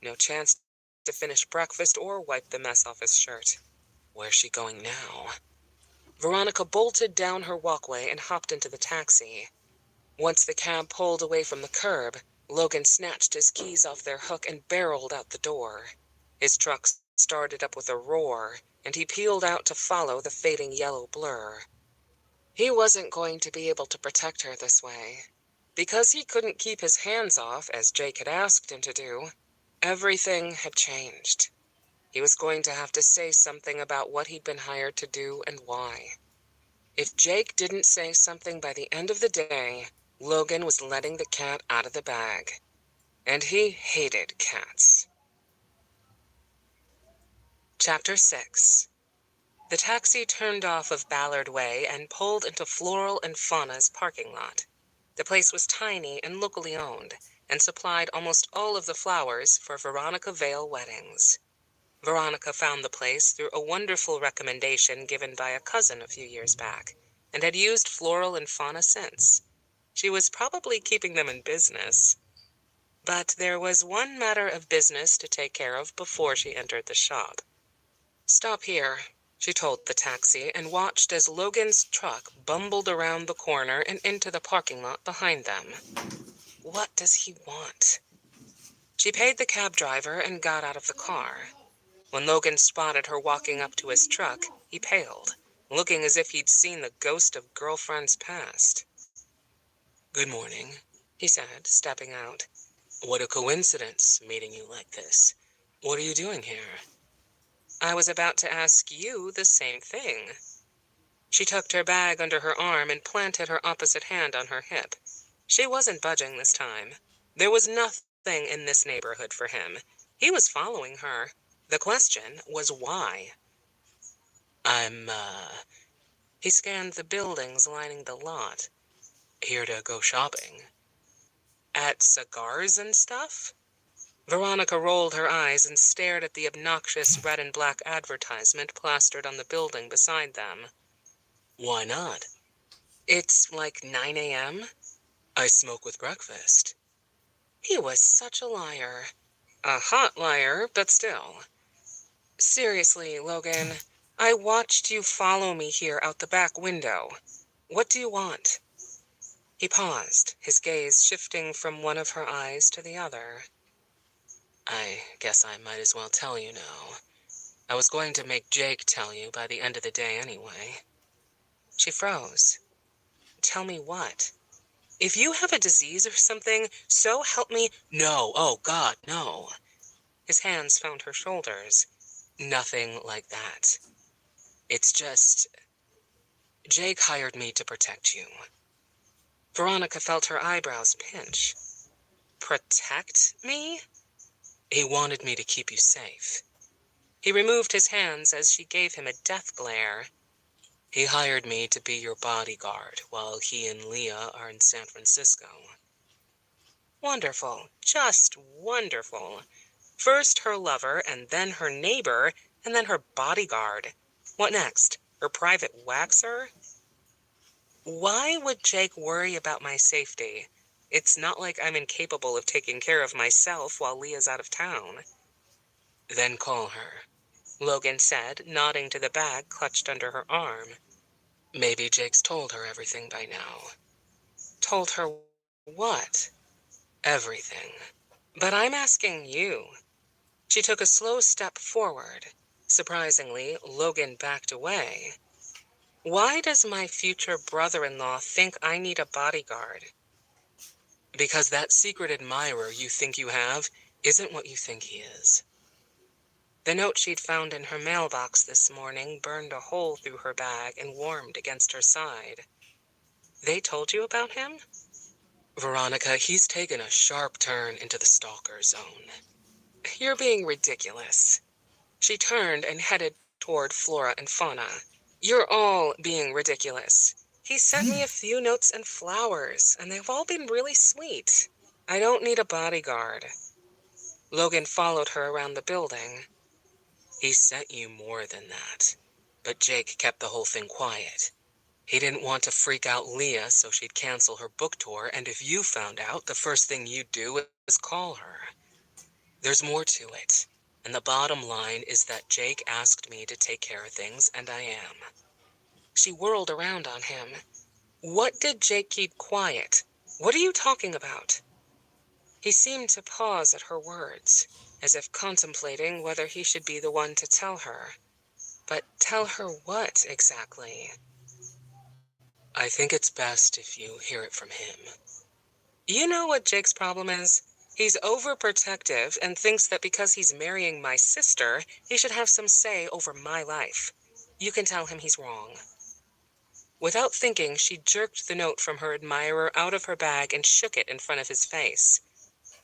No chance to finish breakfast or wipe the mess off his shirt. Where's she going now? Veronica bolted down her walkway and hopped into the taxi. Once the cab pulled away from the curb, Logan snatched his keys off their hook and barreled out the door. His truck started up with a roar, and he peeled out to follow the fading yellow blur. He wasn't going to be able to protect her this way. Because he couldn't keep his hands off, as Jake had asked him to do, everything had changed. He was going to have to say something about what he'd been hired to do and why. If Jake didn't say something by the end of the day, Logan was letting the cat out of the bag. And he hated cats. Chapter 6. The taxi turned off of Ballard Way and pulled into Floral and Fauna's parking lot. The place was tiny and locally owned, and supplied almost all of the flowers for Veronica Vale weddings. Veronica found the place through a wonderful recommendation given by a cousin a few years back, and had used Floral and Fauna since. She was probably keeping them in business. But there was one matter of business to take care of before she entered the shop. Stop here, she told the taxi, and watched as Logan's truck bumbled around the corner and into the parking lot behind them. What does he want? She paid the cab driver and got out of the car. When Logan spotted her walking up to his truck, he paled, looking as if he'd seen the ghost of girlfriends past. Good morning, he said, stepping out. What a coincidence, meeting you like this. What are you doing here? I was about to ask you the same thing. She tucked her bag under her arm and planted her opposite hand on her hip. She wasn't budging this time. There was nothing in this neighborhood for him. He was following her. The question was why. He scanned the buildings lining the lot. Here to go shopping. At cigars and stuff? Veronica rolled her eyes and stared at the obnoxious red and black advertisement plastered on the building beside them. Why not? It's like 9 a.m.? I smoke with breakfast. He was such a liar. A hot liar, but still. Seriously, Logan, I watched you follow me here out the back window. What do you want? He paused, his gaze shifting from one of her eyes to the other. I guess I might as well tell you now. I was going to make Jake tell you by the end of the day anyway. She froze. Tell me what? If you have a disease or something, so help me... No, oh God, no. His hands found her shoulders. Nothing like that. It's just... Jake hired me to protect you. Veronica felt her eyebrows pinch. Protect me? He wanted me to keep you safe. He removed his hands as she gave him a death glare. He hired me to be your bodyguard while he and Leah are in San Francisco. Wonderful, just wonderful. First her lover, and then her neighbor, and then her bodyguard. What next? Her private waxer? Why would Jake worry about my safety? It's not like I'm incapable of taking care of myself while Leah's out of town. Then call her, Logan said, nodding to the bag clutched under her arm. Maybe Jake's told her everything by now. Told her what? Everything. But I'm asking you. She took a slow step forward. Surprisingly, Logan backed away. Why does my future brother-in-law think I need a bodyguard? Because that secret admirer you think you have isn't what you think he is. The note she'd found in her mailbox this morning burned a hole through her bag and warmed against her side. They told you about him? Veronica, he's taken a sharp turn into the stalker zone. You're being ridiculous. She turned and headed toward Flora and Fauna. You're all being ridiculous. He sent me a few notes and flowers, and they've all been really sweet. I don't need a bodyguard. Logan followed her around the building. He sent you more than that. But Jake kept the whole thing quiet. He didn't want to freak out Leah, so she'd cancel her book tour, and if you found out, the first thing you'd do is call her. There's more to it, and the bottom line is that Jake asked me to take care of things, and I am. She whirled around on him. What did Jake keep quiet? What are you talking about? He seemed to pause at her words, as if contemplating whether he should be the one to tell her. But tell her what, exactly? I think it's best if you hear it from him. You know what Jake's problem is? He's overprotective and thinks that because he's marrying my sister, he should have some say over my life. You can tell him he's wrong. Without thinking, she jerked the note from her admirer out of her bag and shook it in front of his face.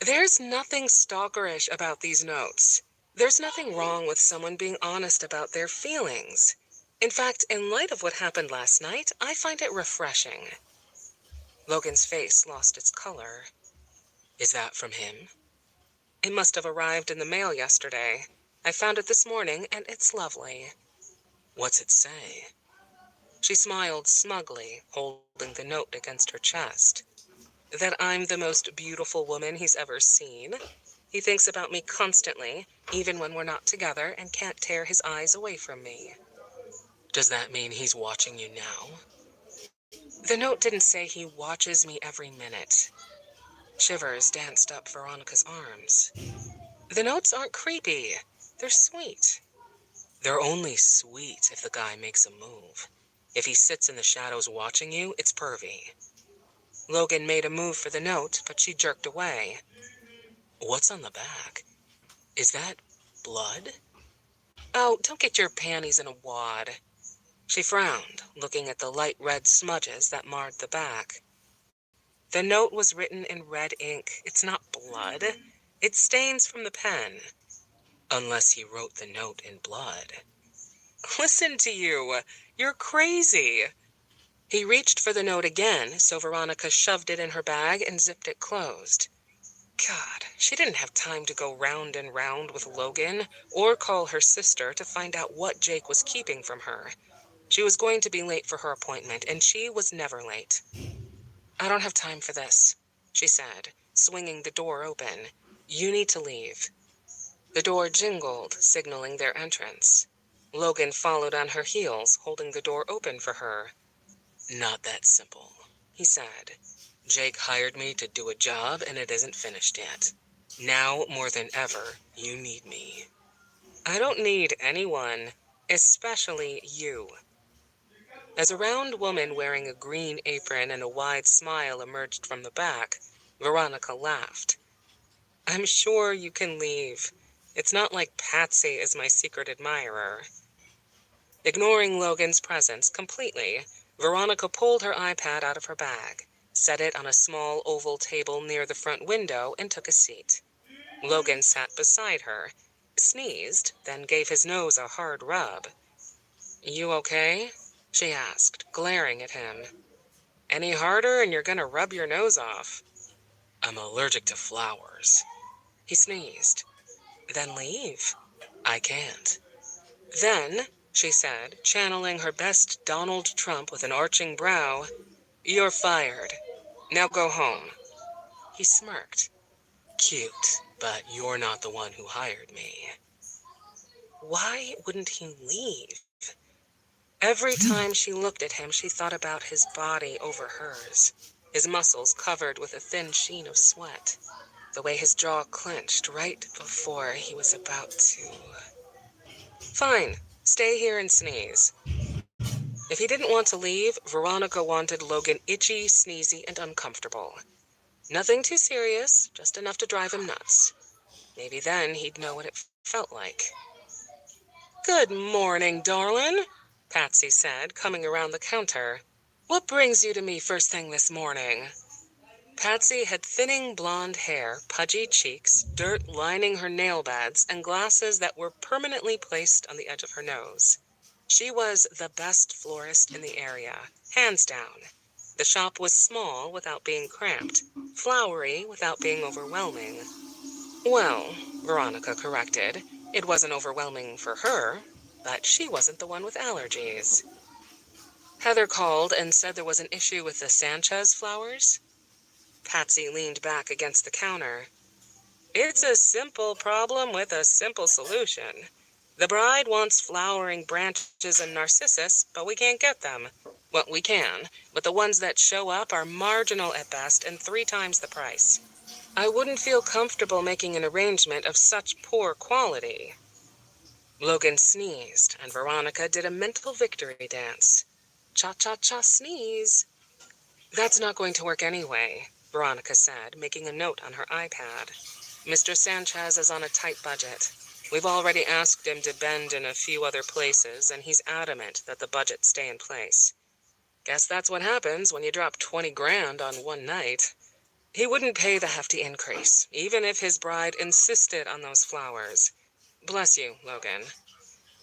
There's nothing stalkerish about these notes. There's nothing wrong with someone being honest about their feelings. In fact, in light of what happened last night, I find it refreshing. Logan's face lost its color. Is that from him? It must have arrived in the mail yesterday. I found it this morning, and it's lovely. What's it say? She smiled smugly, holding the note against her chest. That I'm the most beautiful woman he's ever seen. He thinks about me constantly, even when we're not together, and can't tear his eyes away from me. Does that mean he's watching you now? The note didn't say he watches me every minute. Shivers danced up Veronica's arms. The notes aren't creepy. They're sweet. They're only sweet if the guy makes a move. If he sits in the shadows watching you, it's pervy. Logan made a move for the note, but she jerked away. What's on the back? Is that blood? Oh, don't get your panties in a wad. She frowned, looking at the light red smudges that marred the back. The note was written in red ink. It's not blood. It stains from the pen. Unless he wrote the note in blood. Listen to you. You're crazy. He reached for the note again, so Veronica shoved it in her bag and zipped it closed. God, she didn't have time to go round and round with Logan or call her sister to find out what Jake was keeping from her. She was going to be late for her appointment, and she was never late. I don't have time for this, she said, swinging the door open. You need to leave. The door jingled, signaling their entrance. Logan followed on her heels, holding the door open for her. Not that simple, he said. Jake hired me to do a job, and it isn't finished yet. Now, more than ever, you need me. I don't need anyone, especially you. As a round woman wearing a green apron and a wide smile emerged from the back, Veronica laughed. I'm sure you can leave. It's not like Patsy is my secret admirer. Ignoring Logan's presence completely, Veronica pulled her iPad out of her bag, set it on a small oval table near the front window, and took a seat. Logan sat beside her. sneezed, then gave his nose a hard rub. "You okay?" she asked, glaring at him. "Any harder and you're gonna rub your nose off." "I'm allergic to flowers." He sneezed. "Then leave." "I can't." "Then," she said, channeling her best Donald Trump with an arching brow, "you're fired. Now go home." He smirked. "Cute, but you're not the one who hired me." Why wouldn't he leave? Every time she looked at him, she thought about his body over hers, his muscles covered with a thin sheen of sweat, the way his jaw clenched right before he was about to. Fine, stay here and sneeze. If he didn't want to leave, Veronica wanted Logan itchy, sneezy, and uncomfortable. Nothing too serious, just enough to drive him nuts. Maybe then he'd know what it felt like. "Good morning, darling," Patsy said, coming around the counter. "What brings you to me first thing this morning?" Patsy had thinning blonde hair, pudgy cheeks, dirt lining her nail beds, and glasses that were permanently placed on the edge of her nose. She was the best florist in the area, hands down. The shop was small without being cramped, flowery without being overwhelming. Well, Veronica corrected, it wasn't overwhelming for her, but she wasn't the one with allergies. Heather called and said there was an issue with the Sanchez flowers. Patsy leaned back against the counter. "It's a simple problem with a simple solution. The bride wants flowering branches and narcissus, but we can't get them. Well, we can, but the ones that show up are marginal at best and 3 times the price. I wouldn't feel comfortable making an arrangement of such poor quality." Logan sneezed, and Veronica did a mental victory dance. Cha-cha-cha sneeze. "That's not going to work anyway," Veronica said, making a note on her iPad. "Mr. Sanchez is on a tight budget. We've already asked him to bend in a few other places, and he's adamant that the budget stay in place. Guess that's what happens when you drop 20 grand on one night. He wouldn't pay the hefty increase, even if his bride insisted on those flowers. Bless you, Logan."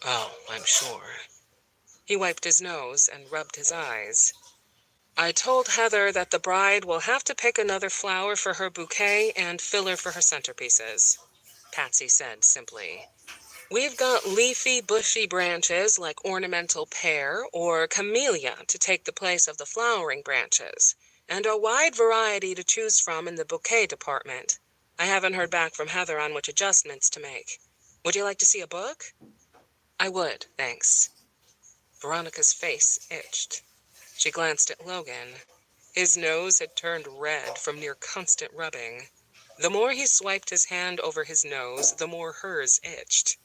"Oh, I'm sure." He wiped his nose and rubbed his eyes. "I told Heather that the bride will have to pick another flower for her bouquet and filler for her centerpieces," Patsy said simply. "We've got leafy, bushy branches like ornamental pear or camellia to take the place of the flowering branches, and a wide variety to choose from in the bouquet department. I haven't heard back from Heather on which adjustments to make. Would you like to see a book?" "I would, thanks." Veronica's face itched. She glanced at Logan. His nose had turned red from near constant rubbing. The more he swiped his hand over his nose, the more hers itched.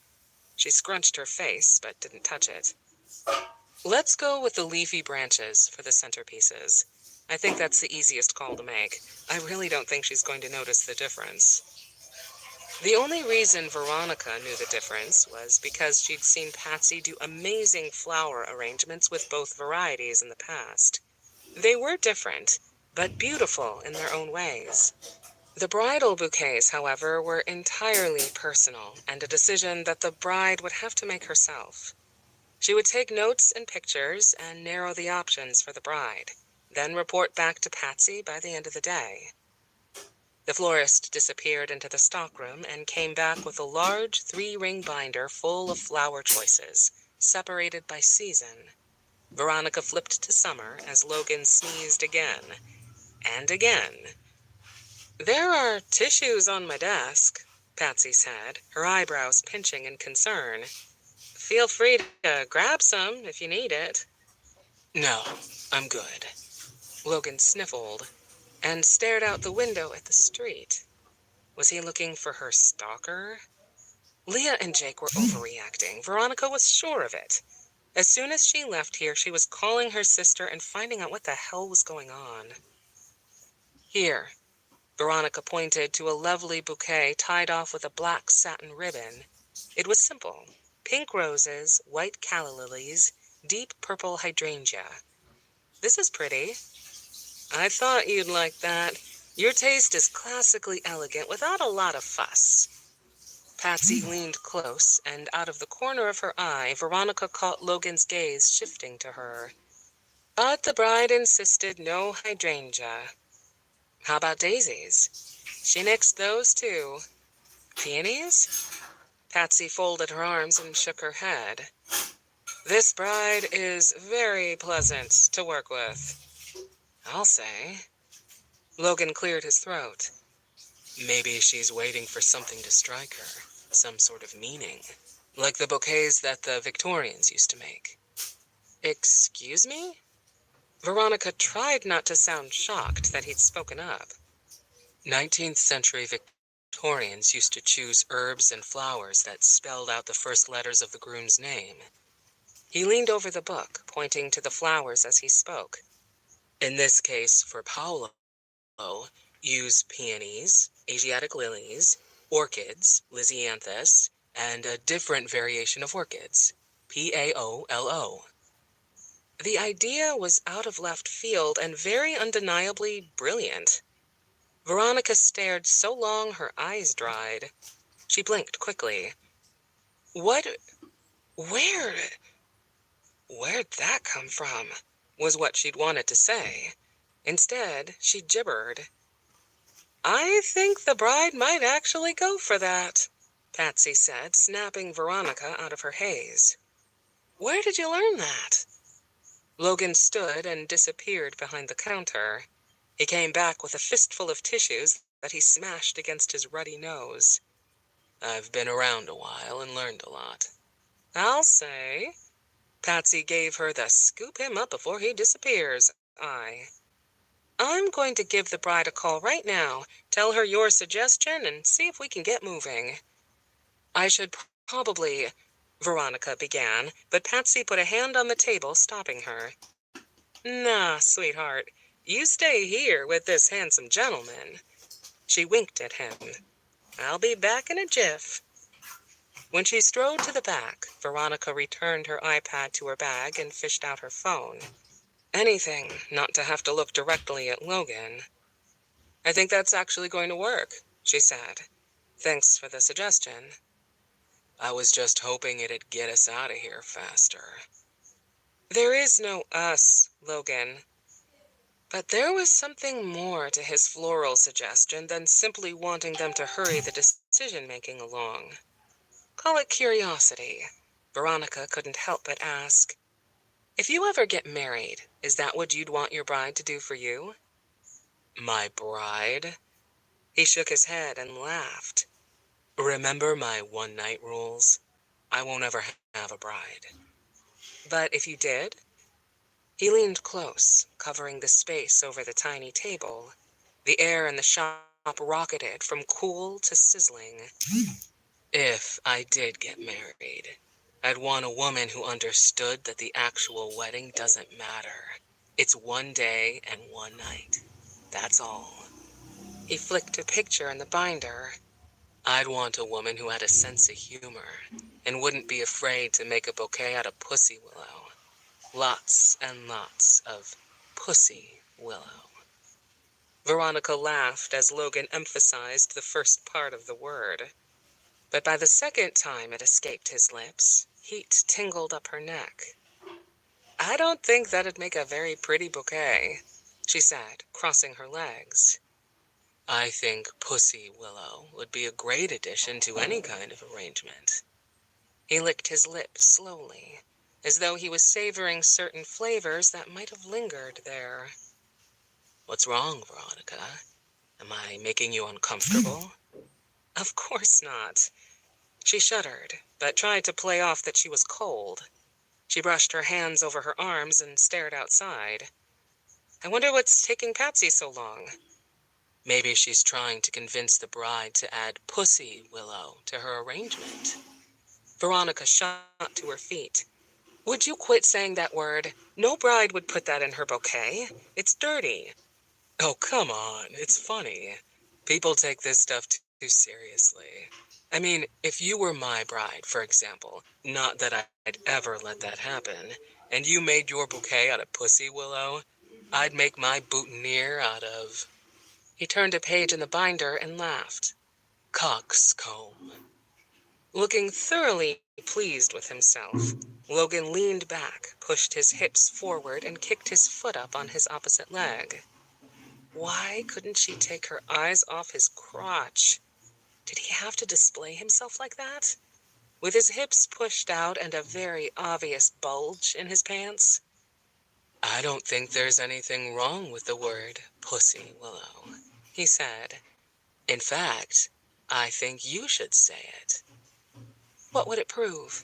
She scrunched her face, but didn't touch it. "Let's go with the leafy branches for the centerpieces. I think that's the easiest call to make. I really don't think she's going to notice the difference." The only reason Veronica knew the difference was because she'd seen Patsy do amazing flower arrangements with both varieties in the past. They were different, but beautiful in their own ways. The bridal bouquets, however, were entirely personal and a decision that the bride would have to make herself. She would take notes and pictures and narrow the options for the bride, then report back to Patsy by the end of the day. The florist disappeared into the stockroom and came back with a large 3-ring binder full of flower choices, separated by season. Veronica flipped to summer as Logan sneezed again and again. "There are tissues on my desk," Patsy said, her eyebrows pinching in concern. "Feel free to grab some if you need it." "No, I'm good." Logan sniffled and stared out the window at the street. Was he looking for her stalker? Leah and Jake were overreacting. Veronica was sure of it. As soon as she left here, she was calling her sister and finding out what the hell was going on. "Here." Veronica pointed to a lovely bouquet tied off with a black satin ribbon. It was simple. Pink roses, white calla lilies, deep purple hydrangea. "This is pretty." "I thought you'd like that. Your taste is classically elegant without a lot of fuss." Patsy leaned close, and out of the corner of her eye, Veronica caught Logan's gaze shifting to her. But the bride insisted no hydrangea. How about daisies? She nixed those too. Peonies? Patsy folded her arms and shook her head. This bride is very pleasant to work with, I'll say. Logan cleared his throat. Maybe she's waiting for something to strike her, some sort of meaning, like the bouquets that the Victorians used to make. Excuse me? Veronica tried not to sound shocked that he'd spoken up. 19th century Victorians used to choose herbs and flowers that spelled out the first letters of the groom's name. He leaned over the book, pointing to the flowers as he spoke. In this case, for Paolo, use peonies, Asiatic lilies, orchids, lisianthus, and a different variation of orchids, Paolo. The idea was out of left field and very undeniably brilliant. Veronica stared so long her eyes dried. She blinked quickly. What? Where? Where'd that come from? Was what she'd wanted to say. Instead, she gibbered. I think the bride might actually go for that, Patsy said, snapping Veronica out of her haze. Where did you learn that? Logan stood and disappeared behind the counter. He came back with a fistful of tissues that he smashed against his ruddy nose. I've been around a while and learned a lot. I'll say. Patsy gave her the scoop him up before he disappears eye. I'm going to give the bride a call right now, tell her your suggestion, and see if we can get moving. I should probably, Veronica began, but Patsy put a hand on the table, stopping her. Nah, sweetheart, you stay here with this handsome gentleman. She winked at him. I'll be back in a jiff. When she strode to the back, Veronica returned her iPad to her bag and fished out her phone. Anything not to have to look directly at Logan. I think that's actually going to work, she said. Thanks for the suggestion. I was just hoping it'd get us out of here faster. There is no us, Logan. But there was something more to his floral suggestion than simply wanting them to hurry the decision-making along. Call it curiosity. Veronica couldn't help but ask. If you ever get married, is that what you'd want your bride to do for you? My bride? He shook his head and laughed. Remember my one-night rules? I won't ever have a bride. But if you did? He leaned close, covering the space over the tiny table. The air in the shop rocketed from cool to sizzling. If I did get married, I'd want a woman who understood that the actual wedding doesn't matter. It's one day and one night. That's all. He flicked a picture in the binder. I'd want a woman who had a sense of humor and wouldn't be afraid to make a bouquet out of pussy willow. Lots and lots of pussy willow. Veronica laughed as Logan emphasized the first part of the word. But by the second time it escaped his lips, heat tingled up her neck. I don't think that'd make a very pretty bouquet, she said, crossing her legs. I think pussy willow would be a great addition to any kind of arrangement. He licked his lips slowly, as though he was savoring certain flavors that might have lingered there. What's wrong, Veronica? Am I making you uncomfortable? Of course not. She shuddered, but tried to play off that she was cold. She brushed her hands over her arms and stared outside. I wonder what's taking Patsy so long. Maybe she's trying to convince the bride to add pussy willow to her arrangement. Veronica shot to her feet. Would you quit saying that word? No bride would put that in her bouquet. It's dirty. Oh, come on. It's funny. People take this stuff too seriously. I mean, if you were my bride, for example, not that I'd ever let that happen, and you made your bouquet out of pussy willow, I'd make my boutonniere out of... He turned a page in the binder and laughed. Coxcomb. Looking thoroughly pleased with himself, Logan leaned back, pushed his hips forward, and kicked his foot up on his opposite leg. Why couldn't she take her eyes off his crotch? Did he have to display himself like that? With his hips pushed out and a very obvious bulge in his pants? I don't think there's anything wrong with the word pussy, Willow, he said. In fact, I think you should say it. What would it prove?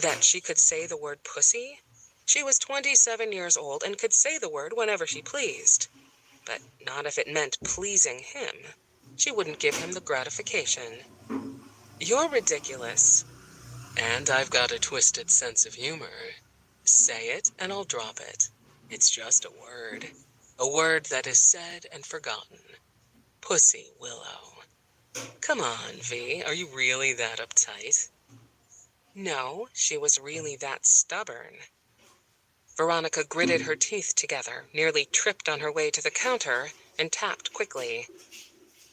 That she could say the word pussy? She was 27 years old and could say the word whenever she pleased. But not if it meant pleasing him. She wouldn't give him the gratification. You're ridiculous. And I've got a twisted sense of humor. Say it and I'll drop it. It's just a word. A word that is said and forgotten. Pussy, Willow. Come on, V, are you really that uptight? No, she was really that stubborn. Veronica gritted her teeth together, nearly tripped on her way to the counter, and tapped quickly.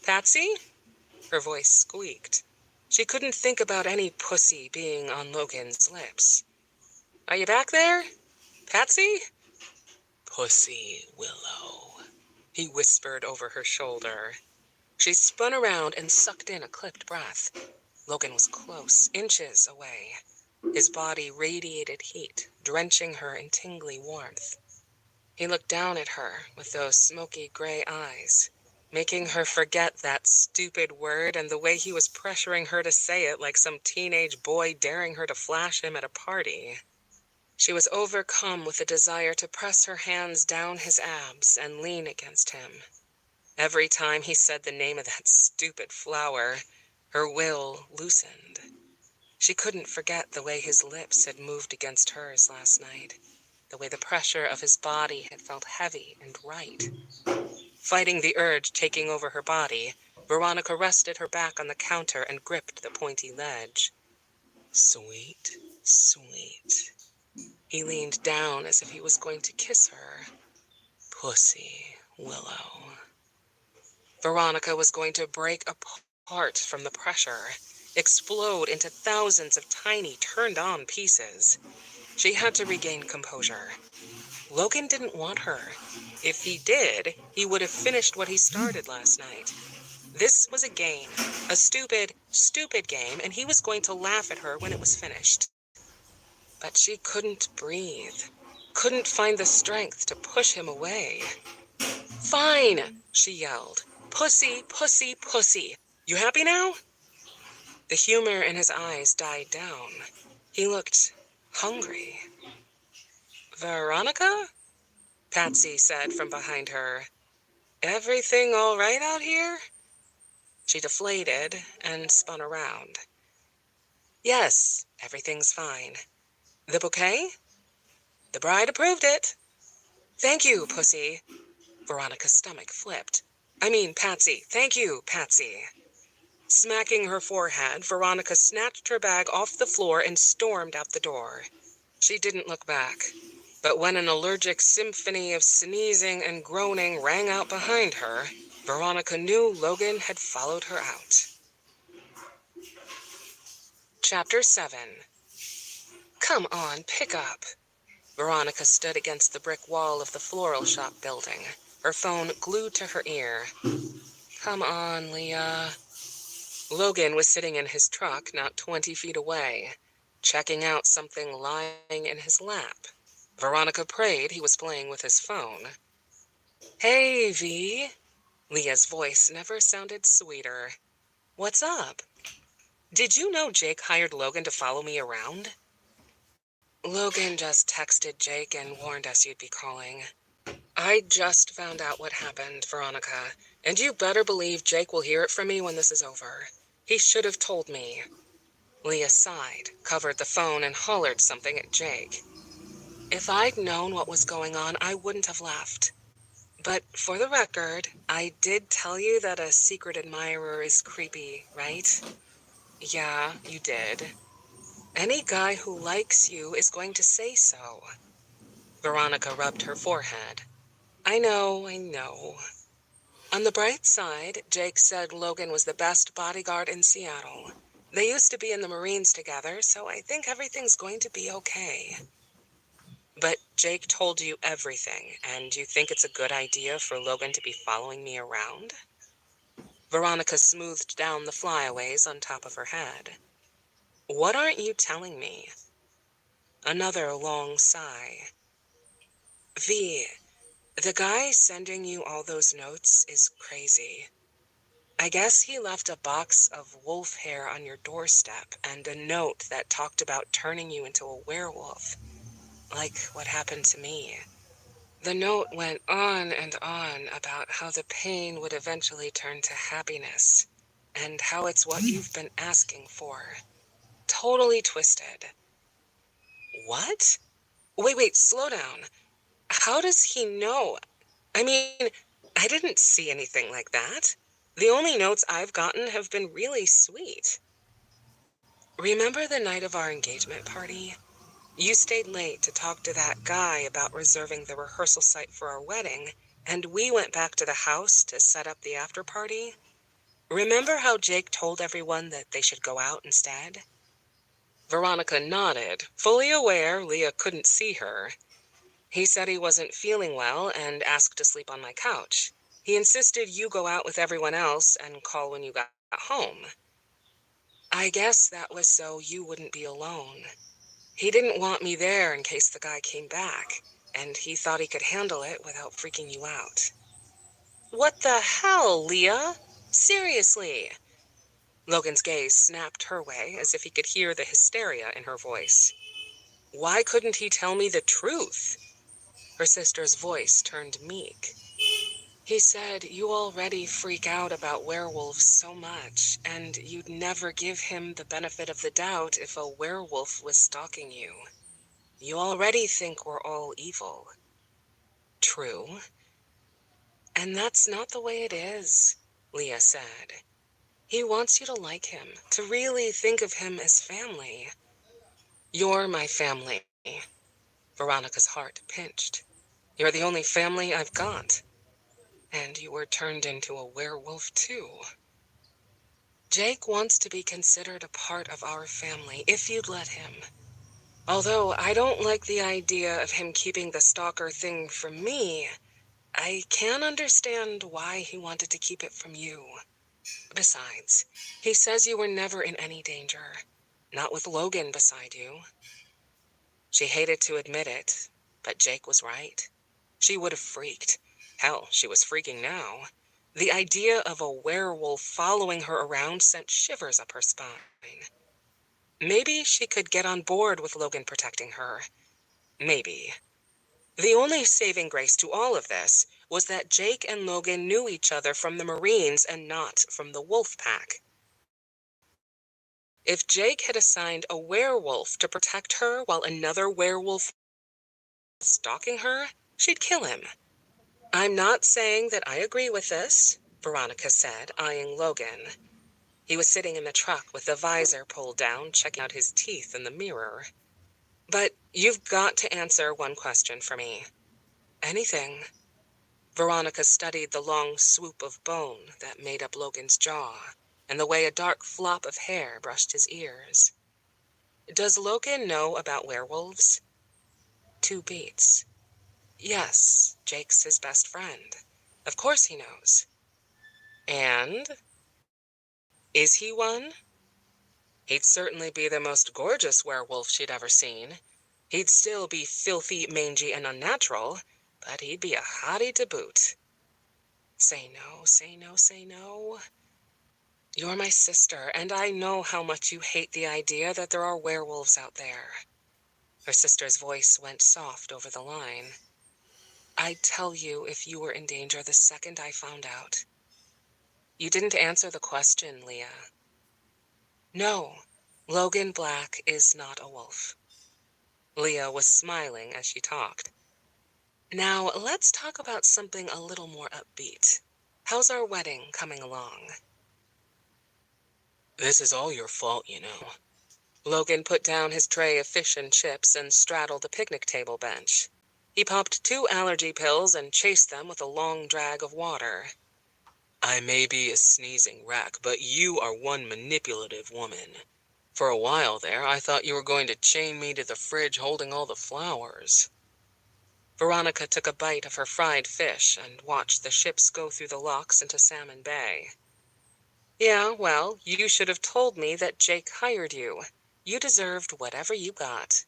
Patsy? Her voice squeaked. She couldn't think about any pussy being on Logan's lips. Are you back there? Patsy? Pussy, Willow, he whispered over her shoulder. She spun around and sucked in a clipped breath. Logan was close, inches away. His body radiated heat, drenching her in tingly warmth. He looked down at her with those smoky gray eyes, making her forget that stupid word and the way he was pressuring her to say it like some teenage boy daring her to flash him at a party. She was overcome with a desire to press her hands down his abs and lean against him. Every time he said the name of that stupid flower, her will loosened. She couldn't forget the way his lips had moved against hers last night, the way the pressure of his body had felt heavy and right. Fighting the urge taking over her body, Veronica rested her back on the counter and gripped the pointy ledge. Sweet, sweet. He leaned down as if he was going to kiss her. Pussy, Willow. Veronica was going to break apart from the pressure, explode into thousands of tiny, turned-on pieces. She had to regain composure. Logan didn't want her. If he did, he would have finished what he started last night. This was a game, a stupid, stupid game, and he was going to laugh at her when it was finished. But she couldn't breathe, couldn't find the strength to push him away. Fine, she yelled. Pussy, pussy, pussy. You happy now? The humor in his eyes died down. He looked hungry. Veronica? Patsy said from behind her. Everything all right out here? She deflated and spun around. Yes, everything's fine. The bouquet? The bride approved it. Thank you, Pussy. Veronica's stomach flipped. Patsy. Thank you, Patsy. Smacking her forehead, Veronica snatched her bag off the floor and stormed out the door. She didn't look back, but when an allergic symphony of sneezing and groaning rang out behind her, Veronica knew Logan had followed her out. Chapter 7. Come on, pick up. Veronica stood against the brick wall of the floral shop building, her phone glued to her ear. Come on, Leah. Logan was sitting in his truck not 20 feet away, checking out something lying in his lap. Veronica prayed he was playing with his phone. Hey, V. Leah's voice never sounded sweeter. What's up? Did you know Jake hired Logan to follow me around? Logan just texted Jake and warned us you'd be calling. I just found out what happened, Veronica, and you better believe Jake will hear it from me when this is over. He should have told me. Leah sighed, covered the phone, and hollered something at Jake. If I'd known what was going on, I wouldn't have left. But for the record, I did tell you that a secret admirer is creepy, right? Yeah, you did. Any guy who likes you is going to say so. Veronica rubbed her forehead. I know. On the bright side, Jake said Logan was the best bodyguard in Seattle. They used to be in the Marines together, so I think everything's going to be okay. But Jake told you everything, and you think it's a good idea for Logan to be following me around? Veronica smoothed down the flyaways on top of her head. What aren't you telling me? Another long sigh. V, the guy sending you all those notes is crazy. I guess he left a box of wolf hair on your doorstep and a note that talked about turning you into a werewolf, like what happened to me. The note went on and on about how the pain would eventually turn to happiness, and how it's what you've been asking for. Totally twisted. What? Wait, slow down. How does he know? I mean, I didn't see anything like that. The only notes I've gotten have been really sweet. Remember the night of our engagement party? You stayed late to talk to that guy about reserving the rehearsal site for our wedding, and we went back to the house to set up the after party. Remember how Jake told everyone that they should go out instead? Veronica nodded, fully aware Leah couldn't see her. He said he wasn't feeling well and asked to sleep on my couch. He insisted you go out with everyone else and call when you got home. I guess that was so you wouldn't be alone. He didn't want me there in case the guy came back, and he thought he could handle it without freaking you out. What the hell, Leah? Seriously? Logan's gaze snapped her way as if he could hear the hysteria in her voice. Why couldn't he tell me the truth? Her sister's voice turned meek. He said you already freak out about werewolves so much, and you'd never give him the benefit of the doubt if a werewolf was stalking you. You already think we're all evil. True. And that's not the way it is, Leah said. He wants you to like him, to really think of him as family. You're my family. Veronica's heart pinched. You're the only family I've got. And you were turned into a werewolf, too. Jake wants to be considered a part of our family, if you'd let him. Although I don't like the idea of him keeping the stalker thing from me, I can understand why he wanted to keep it from you. Besides, he says you were never in any danger. Not with Logan beside you. She hated to admit it, but Jake was right. She would have freaked. Hell, she was freaking now. The idea of a werewolf following her around sent shivers up her spine. Maybe she could get on board with Logan protecting her. Maybe. The only saving grace to all of this was that Jake and Logan knew each other from the Marines and not from the wolf pack. If Jake had assigned a werewolf to protect her while another werewolf was stalking her, she'd kill him. I'm not saying that I agree with this, Veronica said, eyeing Logan. He was sitting in the truck with the visor pulled down, checking out his teeth in the mirror. But you've got to answer one question for me. Anything. Veronica studied the long swoop of bone that made up Logan's jaw, and the way a dark flop of hair brushed his ears. Does Logan know about werewolves? 2 beats. Yes, Jake's his best friend. Of course he knows. And? Is he one? He'd certainly be the most gorgeous werewolf she'd ever seen. He'd still be filthy, mangy, and unnatural, but he'd be a hottie to boot. Say no, say no, say no. You're my sister, and I know how much you hate the idea that there are werewolves out there. Her sister's voice went soft over the line. I'd tell you if you were in danger the second I found out. You didn't answer the question, Leah. No, Logan Black is not a wolf. Leah was smiling as she talked. Now, let's talk about something a little more upbeat. How's our wedding coming along? This is all your fault, you know. Logan put down his tray of fish and chips and straddled a picnic table bench. He popped 2 allergy pills and chased them with a long drag of water. I may be a sneezing wreck, but you are one manipulative woman. For a while there, I thought you were going to chain me to the fridge holding all the flowers. Veronica took a bite of her fried fish and watched the ships go through the locks into Salmon Bay. Yeah, well, you should have told me that Jake hired you. You deserved whatever you got.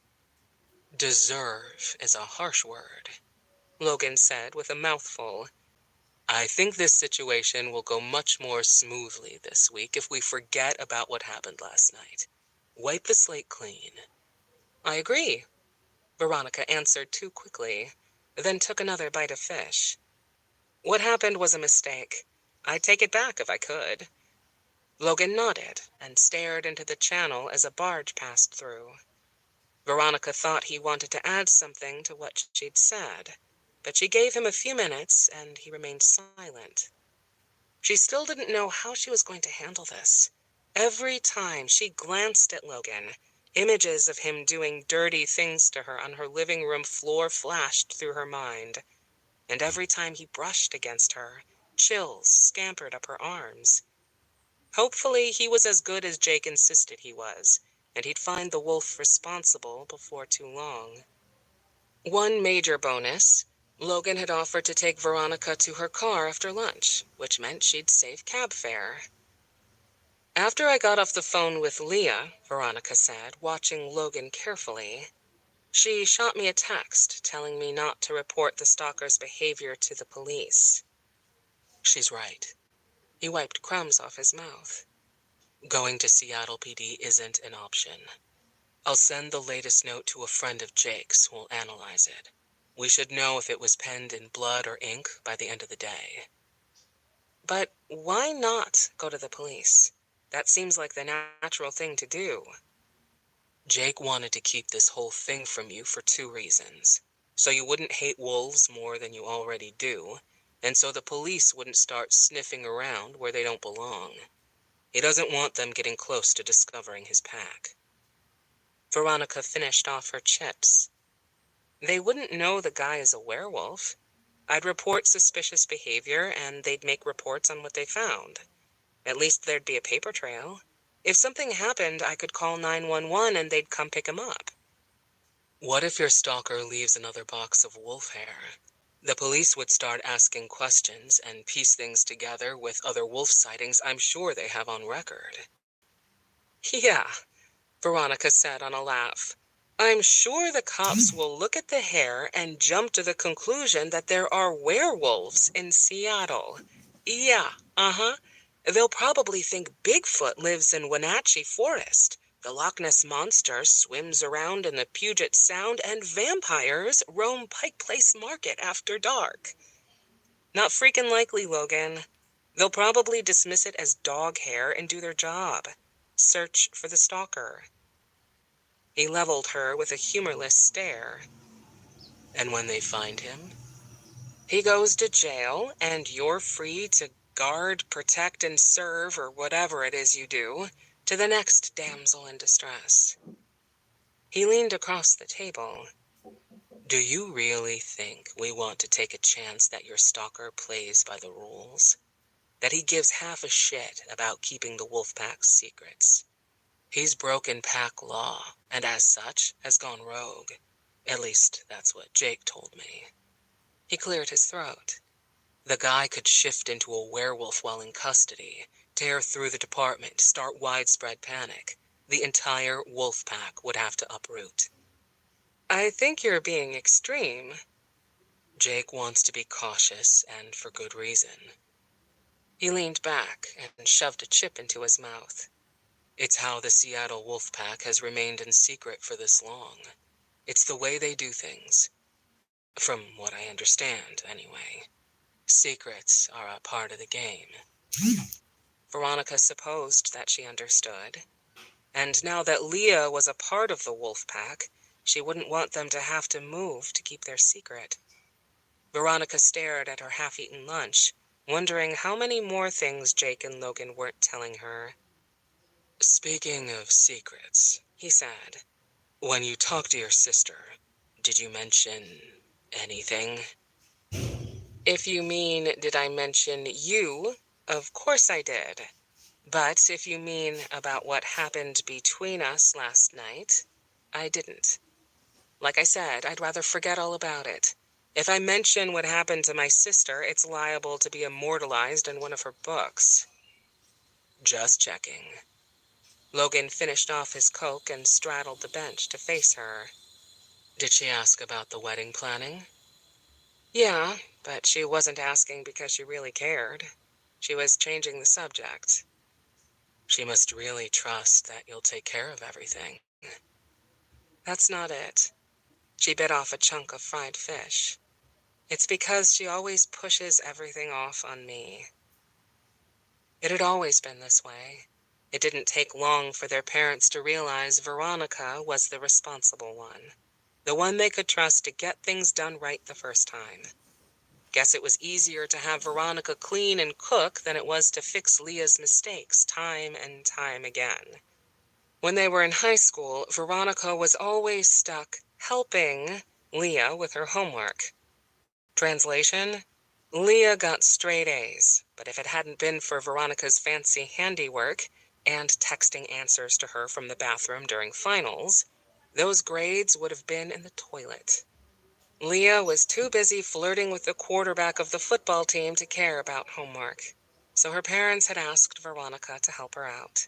Deserve is a harsh word, Logan said with a mouthful. I think this situation will go much more smoothly this week if we forget about what happened last night. Wipe the slate clean. I agree, Veronica answered too quickly, then took another bite of fish. What happened was a mistake. I'd take it back if I could. Logan nodded and stared into the channel as a barge passed through. Veronica thought he wanted to add something to what she'd said, but she gave him a few minutes and he remained silent. She still didn't know how she was going to handle this. Every time she glanced at Logan, images of him doing dirty things to her on her living room floor flashed through her mind. And every time he brushed against her, chills scampered up her arms. Hopefully he was as good as Jake insisted he was, and he'd find the wolf responsible before too long. One major bonus, Logan had offered to take Veronica to her car after lunch, which meant she'd save cab fare. After I got off the phone with Leah, Veronica said, watching Logan carefully, she shot me a text telling me not to report the stalker's behavior to the police. She's right. He wiped crumbs off his mouth. Going to Seattle PD isn't an option. I'll send the latest note to a friend of Jake's who'll analyze it. We should know if it was penned in blood or ink by the end of the day. But why not go to the police? That seems like the natural thing to do. Jake wanted to keep this whole thing from you for two reasons. So you wouldn't hate wolves more than you already do, and so the police wouldn't start sniffing around where they don't belong. He doesn't want them getting close to discovering his pack. Veronica finished off her chips. They wouldn't know the guy is a werewolf. I'd report suspicious behavior, and they'd make reports on what they found. At least there'd be a paper trail. If something happened, I could call 911 and they'd come pick him up. What if your stalker leaves another box of wolf hair? The police would start asking questions and piece things together with other wolf sightings I'm sure they have on record. Yeah, Veronica said on a laugh. I'm sure the cops will look at the hair and jump to the conclusion that there are werewolves in Seattle. Yeah, They'll probably think Bigfoot lives in Wenatchee Forest, the Loch Ness Monster swims around in the Puget Sound, and vampires roam Pike Place Market after dark. Not freaking likely, Logan. They'll probably dismiss it as dog hair and do their job. Search for the stalker. He leveled her with a humorless stare. And when they find him, he goes to jail, and you're free to guard, protect, and serve, or whatever it is you do, to the next damsel in distress. He leaned across the table. Do you really think we want to take a chance that your stalker plays by the rules? That he gives half a shit about keeping the Wolfpack's secrets? He's broken pack law, and as such, has gone rogue. At least, that's what Jake told me. He cleared his throat. The guy could shift into a werewolf while in custody, tear through the department, start widespread panic. The entire wolf pack would have to uproot. I think you're being extreme. Jake wants to be cautious, and for good reason. He leaned back and shoved a chip into his mouth. It's how the Seattle wolf pack has remained in secret for this long. It's the way they do things. From what I understand, anyway. Secrets are a part of the game. Veronica supposed that she understood. And now that Leah was a part of the wolf pack, she wouldn't want them to have to move to keep their secret. Veronica stared at her half-eaten lunch, wondering how many more things Jake and Logan weren't telling her. Speaking of secrets, he said, when you talked to your sister, did you mention anything? If you mean, did I mention you, Of course I did. But if you mean about what happened between us last night, I didn't. Like I said, I'd rather forget all about it. If I mention what happened to my sister, it's liable to be immortalized in one of her books. Just checking. Logan finished off his Coke and straddled the bench to face her. Did she ask about the wedding planning? Yeah, but she wasn't asking because she really cared. She was changing the subject. She must really trust that you'll take care of everything. That's not it. She bit off a chunk of fried fish. It's because she always pushes everything off on me. It had always been this way. It didn't take long for their parents to realize Veronica was the responsible one. The one they could trust to get things done right the first time. Guess it was easier to have Veronica clean and cook than it was to fix Leah's mistakes time and time again. When they were in high school, Veronica was always stuck helping Leah with her homework. Translation: Leah got straight A's, but if it hadn't been for Veronica's fancy handiwork and texting answers to her from the bathroom during finals, those grades would have been in the toilet. Leah was too busy flirting with the quarterback of the football team to care about homework, so her parents had asked Veronica to help her out.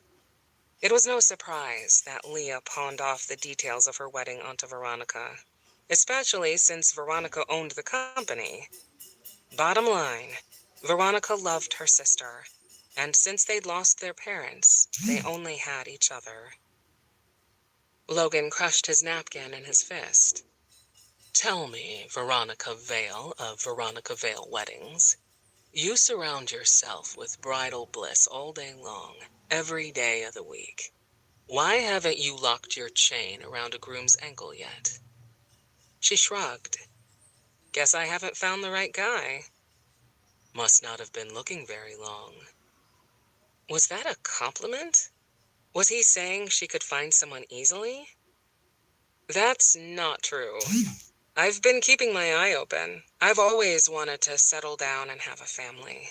It was no surprise that Leah pawned off the details of her wedding onto Veronica, especially since Veronica owned the company. Bottom line, Veronica loved her sister, and since they'd lost their parents, they only had each other. Logan crushed his napkin in his fist. Tell me, Veronica Vale of Veronica Vale Weddings, you surround yourself with bridal bliss all day long, every day of the week. Why haven't you locked your chain around a groom's ankle yet? She shrugged. Guess I haven't found the right guy. Must not have been looking very long. Was that a compliment? Was he saying she could find someone easily? That's not true. I've been keeping my eye open. I've always wanted to settle down and have a family.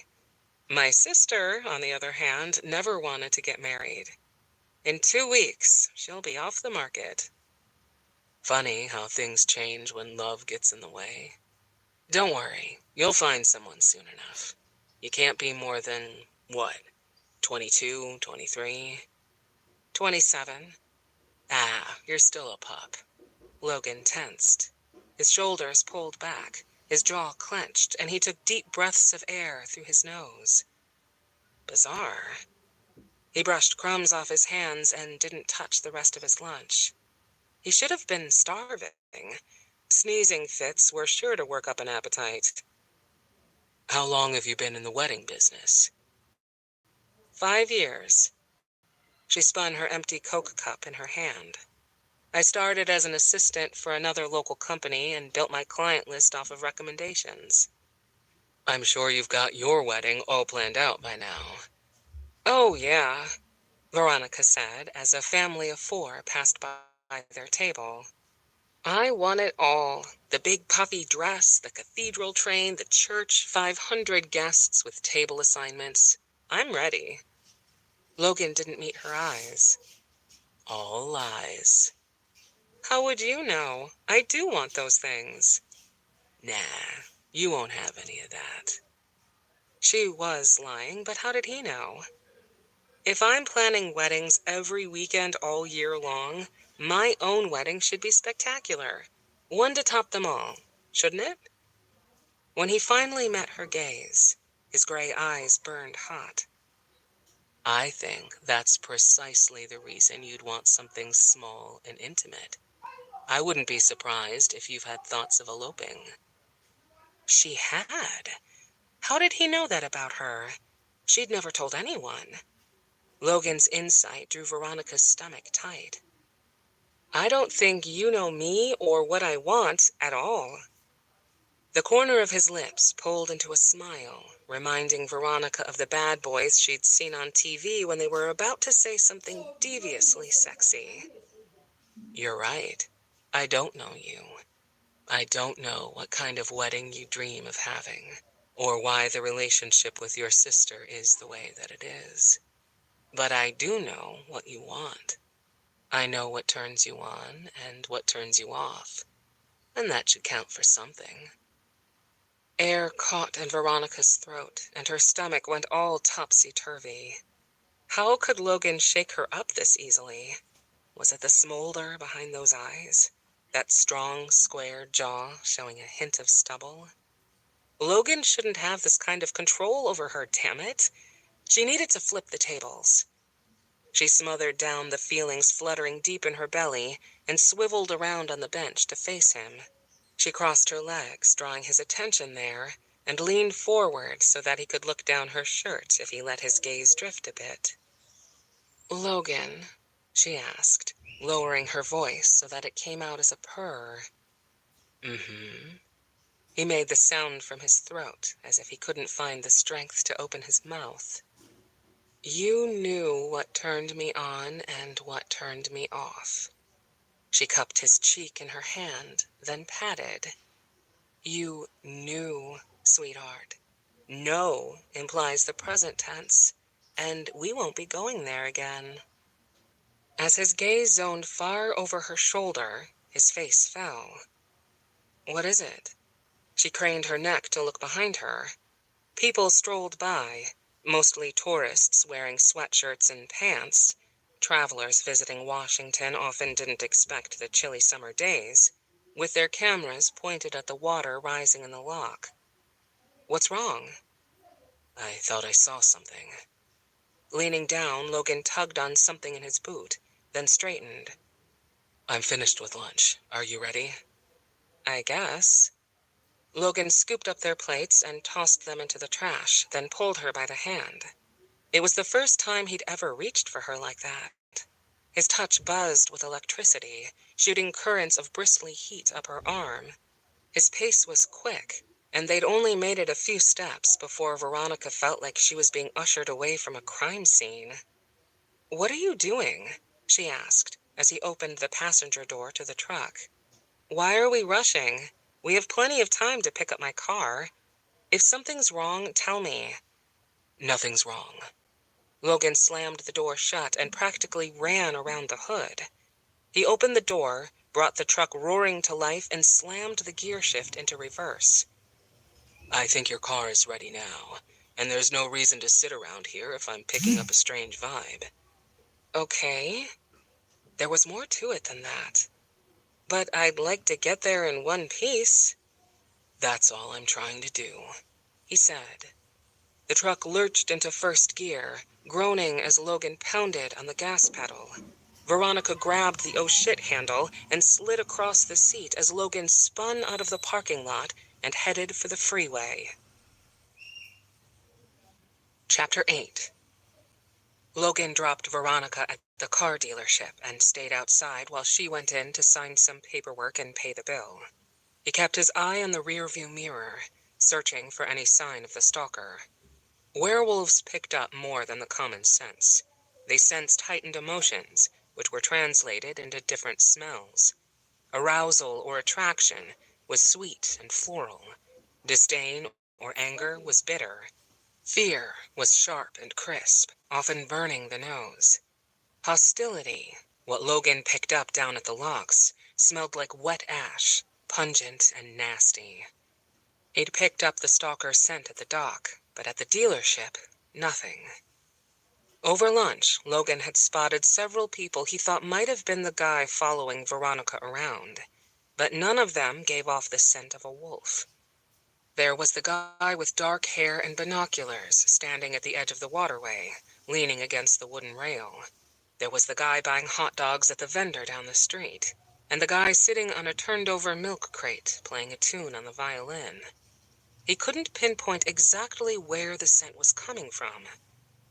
My sister, on the other hand, never wanted to get married. In 2 weeks, she'll be off the market. Funny how things change when love gets in the way. Don't worry, you'll find someone soon enough. You can't be more than, what, 22, 23, 27? Ah, you're still a pup. Logan tensed. His shoulders pulled back, his jaw clenched, and he took deep breaths of air through his nose. Bizarre. He brushed crumbs off his hands and didn't touch the rest of his lunch. He should have been starving. Sneezing fits were sure to work up an appetite. How long have you been in the wedding business? 5 years. She spun her empty Coke cup in her hand. I started as an assistant for another local company and built my client list off of recommendations. I'm sure you've got your wedding all planned out by now. Oh, yeah, Veronica said as a family of 4 passed by their table. I want it all. The big puffy dress, the cathedral train, the church, 500 guests with table assignments. I'm ready. Logan didn't meet her eyes. All lies. How would you know? I do want those things. Nah, you won't have any of that. She was lying, but how did he know? If I'm planning weddings every weekend all year long, my own wedding should be spectacular. One to top them all, shouldn't it? When he finally met her gaze, his gray eyes burned hot. I think that's precisely the reason you'd want something small and intimate. I wouldn't be surprised if you've had thoughts of eloping. She had. How did he know that about her? She'd never told anyone. Logan's insight drew Veronica's stomach tight. I don't think you know me or what I want at all. The corner of his lips pulled into a smile, reminding Veronica of the bad boys she'd seen on TV when they were about to say something deviously sexy. You're right. I don't know you. I don't know what kind of wedding you dream of having. or why the relationship with your sister is the way that it is. But I do know what you want. I know what turns you on and what turns you off, and that should count for something. Air caught in Veronica's throat, and her stomach went all topsy-turvy. How could Logan shake her up this easily? Was it the smolder behind those eyes? That strong, square jaw showing a hint of stubble? Logan shouldn't have this kind of control over her, damn it. She needed to flip the tables. She smothered down the feelings fluttering deep in her belly and swiveled around on the bench to face him. She crossed her legs, drawing his attention there, and leaned forward so that he could look down her shirt if he let his gaze drift a bit. "Logan," she asked, lowering her voice so that it came out as a purr. "Mm-hmm." He made the sound from his throat, as if he couldn't find the strength to open his mouth. "You knew what turned me on and what turned me off." She cupped his cheek in her hand, then patted. "You knew, sweetheart. Know implies the present tense, and we won't be going there again." As his gaze zoned far over her shoulder, his face fell. "What is it?" She craned her neck to look behind her. People strolled by, mostly tourists wearing sweatshirts and pants. Travelers visiting Washington often didn't expect the chilly summer days, with their cameras pointed at the water rising in the loch. "What's wrong?" "I thought I saw something." Leaning down, Logan tugged on something in his boot, then straightened. "I'm finished with lunch. Are you ready?" "I guess." Logan scooped up their plates and tossed them into the trash, then pulled her by the hand. It was the first time he'd ever reached for her like that. His touch buzzed with electricity, shooting currents of bristly heat up her arm. His pace was quick, and they'd only made it a few steps before Veronica felt like she was being ushered away from a crime scene. "What are you doing?" she asked, as he opened the passenger door to the truck. "Why are we rushing? We have plenty of time to pick up my car. If something's wrong, tell me." "Nothing's wrong." Logan slammed the door shut and practically ran around the hood. He opened the door, brought the truck roaring to life, and slammed the gear shift into reverse. "I think your car is ready now, and there's no reason to sit around here if I'm picking up a strange vibe." "Okay." There was more to it than that. "But I'd like to get there in one piece." "That's all I'm trying to do," he said. The truck lurched into first gear, groaning as Logan pounded on the gas pedal. Veronica grabbed the oh shit handle and slid across the seat as Logan spun out of the parking lot and headed for the freeway. Chapter 8. Logan dropped Veronica at the car dealership and stayed outside while she went in to sign some paperwork and pay the bill. He kept his eye on the rearview mirror, searching for any sign of the stalker. Werewolves picked up more than the common sense. They sensed heightened emotions, which were translated into different smells. Arousal or attraction was sweet and floral. Disdain or anger was bitter. Fear was sharp and crisp, often burning the nose. Hostility, what Logan picked up down at the locks, smelled like wet ash, pungent and nasty. He'd picked up the stalker's scent at the dock, but at the dealership, nothing. Over lunch, Logan had spotted several people he thought might have been the guy following Veronica around, but none of them gave off the scent of a wolf. There was the guy with dark hair and binoculars standing at the edge of the waterway, leaning against the wooden rail. There was the guy buying hot dogs at the vendor down the street, and the guy sitting on a turned-over milk crate playing a tune on the violin. He couldn't pinpoint exactly where the scent was coming from,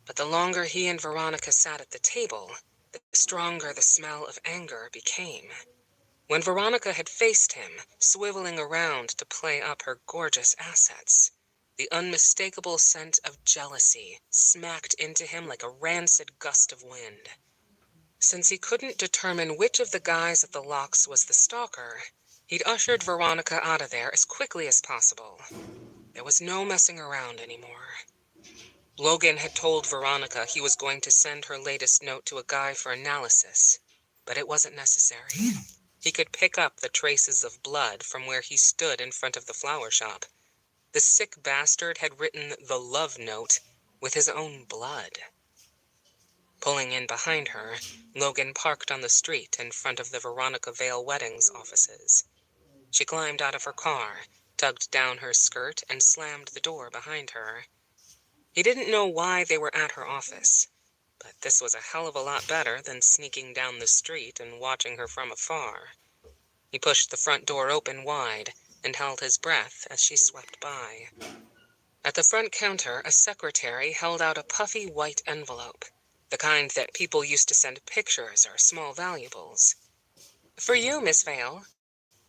but the longer he and Veronica sat at the table, the stronger the smell of anger became. When Veronica had faced him, swiveling around to play up her gorgeous assets, the unmistakable scent of jealousy smacked into him like a rancid gust of wind. Since he couldn't determine which of the guys at the locks was the stalker, he'd ushered Veronica out of there as quickly as possible. There was no messing around anymore. Logan had told Veronica he was going to send her latest note to a guy for analysis, but it wasn't necessary. He could pick up the traces of blood from where he stood in front of the flower shop. The sick bastard had written the love note with his own blood. Pulling in behind her, Logan parked on the street in front of the Veronica Vale weddings offices. She climbed out of her car, tugged down her skirt, and slammed the door behind her. He didn't know why they were at her office, but this was a hell of a lot better than sneaking down the street and watching her from afar. He pushed the front door open wide and held his breath as she swept by. At the front counter, a secretary held out a puffy white envelope, the kind that people used to send pictures or small valuables. "For you, Miss Vale,"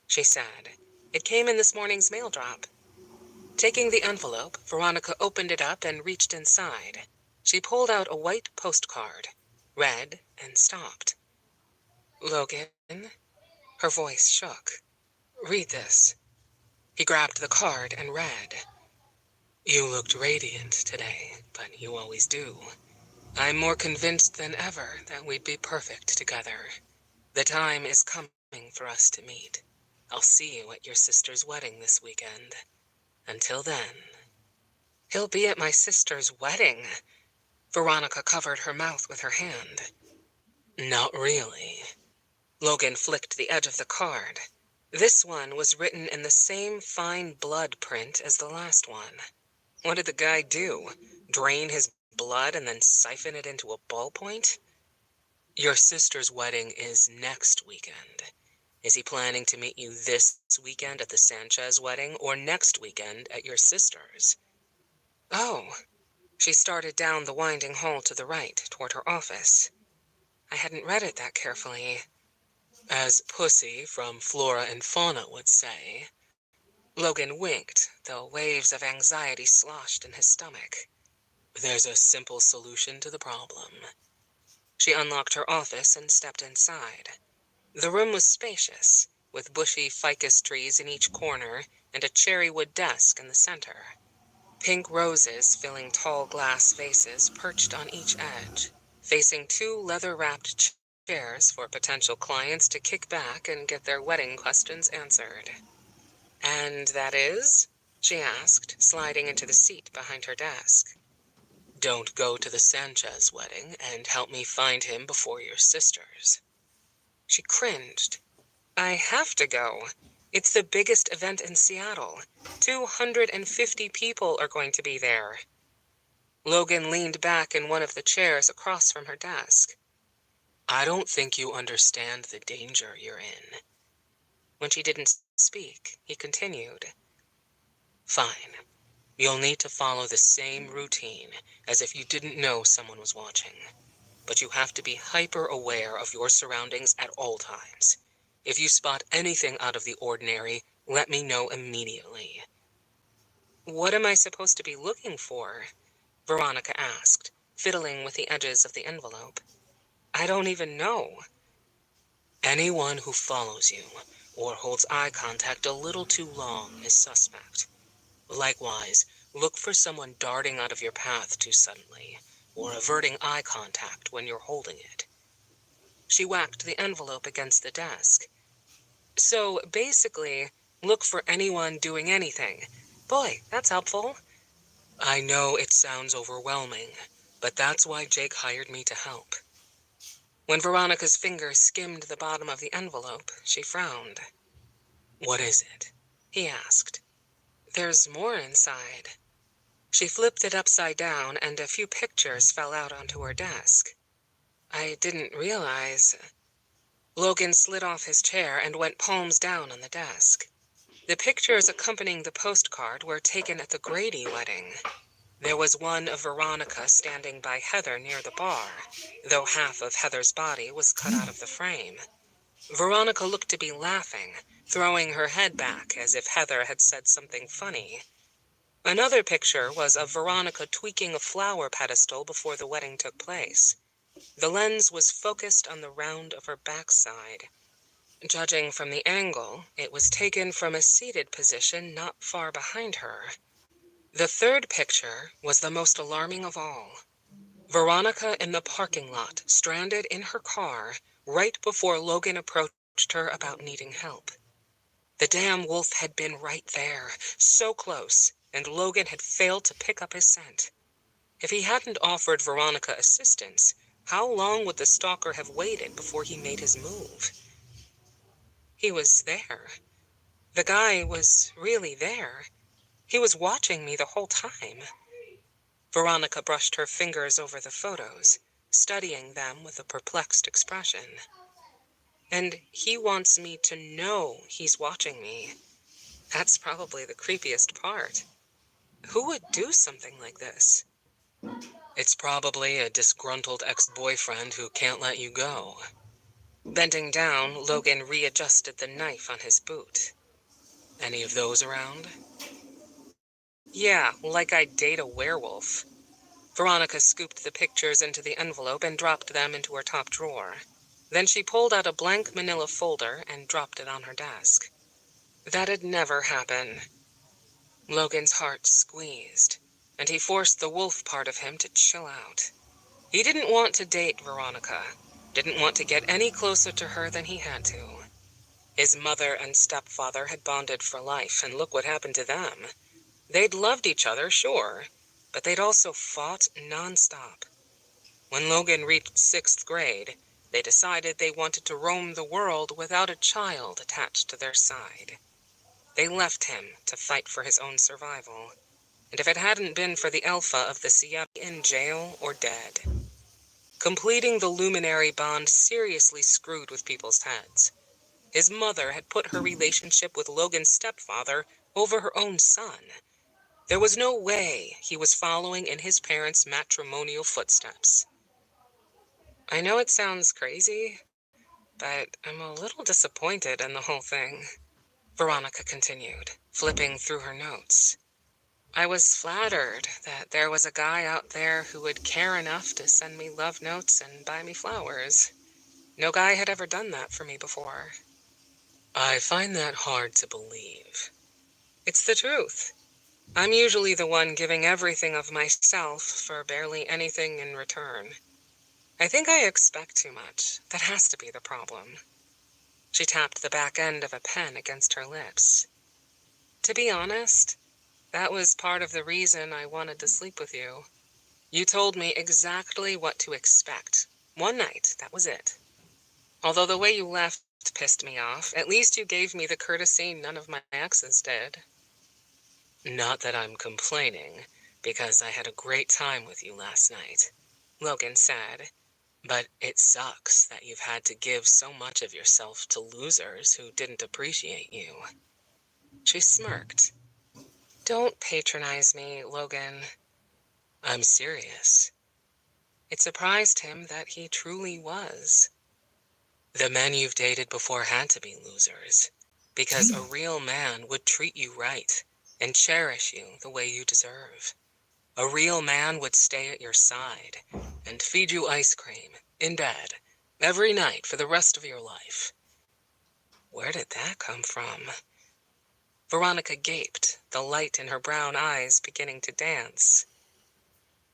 she said. "It came in this morning's mail drop." Taking the envelope, Veronica opened it up and reached inside. She pulled out a white postcard, read, and stopped. "Logan?" Her voice shook. "Read this." He grabbed the card and read. "You looked radiant today, but you always do. I'm more convinced than ever that we'd be perfect together. The time is coming for us to meet. I'll see you at your sister's wedding this weekend. Until then." "He'll be at my sister's wedding." Veronica covered her mouth with her hand. "Not really." Logan flicked the edge of the card. This one was written in the same fine blood print as the last one. What did the guy do? Drain his blood and then siphon it into a ballpoint? "Your sister's wedding is next weekend. Is he planning to meet you this weekend at the Sanchez wedding or next weekend at your sister's?" "Oh." She started down the winding hall to the right, toward her office. I hadn't read it that carefully. "As Pussy from Flora and Fauna would say." Logan winked, though waves of anxiety sloshed in his stomach. "There's a simple solution to the problem." She unlocked her office and stepped inside. The room was spacious, with bushy ficus trees in each corner and a cherrywood desk in the center. Pink roses filling tall glass vases perched on each edge, facing two leather-wrapped chairs for potential clients to kick back and get their wedding questions answered. "And that is?" she asked, sliding into the seat behind her desk. "Don't go to the Sanchez wedding and help me find him before your sister's." She cringed. "I have to go. It's the biggest event in Seattle. 250 people are going to be there." Logan leaned back in one of the chairs across from her desk. "I don't think you understand the danger you're in." When she didn't speak, he continued. "Fine. You'll need to follow the same routine as if you didn't know someone was watching. But you have to be hyper-aware of your surroundings at all times. If you spot anything out of the ordinary, let me know immediately." "What am I supposed to be looking for?" Veronica asked, fiddling with the edges of the envelope. "I don't even know." "Anyone who follows you or holds eye contact a little too long is suspect. Likewise, look for someone darting out of your path too suddenly, or averting eye contact when you're holding it." She whacked the envelope against the desk. "So, basically, look for anyone doing anything. Boy, that's helpful." "I know it sounds overwhelming, but that's why Jake hired me to help." When Veronica's fingers skimmed the bottom of the envelope, she frowned. "What is it?" he asked. "There's more inside." She flipped it upside down, and a few pictures fell out onto her desk. "I didn't realize." Logan slid off his chair and went palms down on the desk. The pictures accompanying the postcard were taken at the Grady wedding. There was one of Veronica standing by Heather near the bar, though half of Heather's body was cut out of the frame. Veronica looked to be laughing, throwing her head back as if Heather had said something funny. Another picture was of Veronica tweaking a flower pedestal before the wedding took place. The lens was focused on the round of her backside. Judging from the angle, it was taken from a seated position not far behind her. The third picture was the most alarming of all. Veronica in the parking lot, stranded in her car, right before Logan approached her about needing help. The damn wolf had been right there, so close, and Logan had failed to pick up his scent. If he hadn't offered Veronica assistance, how long would the stalker have waited before he made his move? He was there. The guy was really there. He was watching me the whole time. Veronica brushed her fingers over the photos, studying them with a perplexed expression. And he wants me to know he's watching me. That's probably the creepiest part. Who would do something like this? It's probably a disgruntled ex-boyfriend who can't let you go. Bending down, Logan readjusted the knife on his boot. Any of those around? Yeah, like I'd date a werewolf. Veronica scooped the pictures into the envelope and dropped them into her top drawer. Then she pulled out a blank manila folder and dropped it on her desk. That'd never happen. Logan's heart squeezed, and he forced the wolf part of him to chill out. He didn't want to date Veronica, didn't want to get any closer to her than he had to. His mother and stepfather had bonded for life, and look what happened to them. They'd loved each other, sure, but they'd also fought nonstop. When Logan reached 6th grade, they decided they wanted to roam the world without a child attached to their side. They left him to fight for his own survival, and if it hadn't been for the alpha of the Sierra in jail or dead. Completing the luminary bond seriously screwed with people's heads. His mother had put her relationship with Logan's stepfather over her own son. There was no way he was following in his parents' matrimonial footsteps. I know it sounds crazy, but I'm a little disappointed in the whole thing, Veronica continued, flipping through her notes. I was flattered that there was a guy out there who would care enough to send me love notes and buy me flowers. No guy had ever done that for me before. I find that hard to believe. It's the truth. I'm usually the one giving everything of myself for barely anything in return. I think I expect too much. That has to be the problem. She tapped the back end of a pen against her lips. To be honest, that was part of the reason I wanted to sleep with you. You told me exactly what to expect. One night, that was it. Although the way you left pissed me off, at least you gave me the courtesy none of my exes did. Not that I'm complaining, because I had a great time with you last night, Logan said. But it sucks that you've had to give so much of yourself to losers who didn't appreciate you. She smirked. Don't patronize me, Logan. I'm serious. It surprised him that he truly was. The men you've dated before had to be losers, because a real man would treat you right and cherish you the way you deserve. A real man would stay at your side and feed you ice cream in bed every night for the rest of your life. Where did that come from? Veronica gaped, the light in her brown eyes beginning to dance.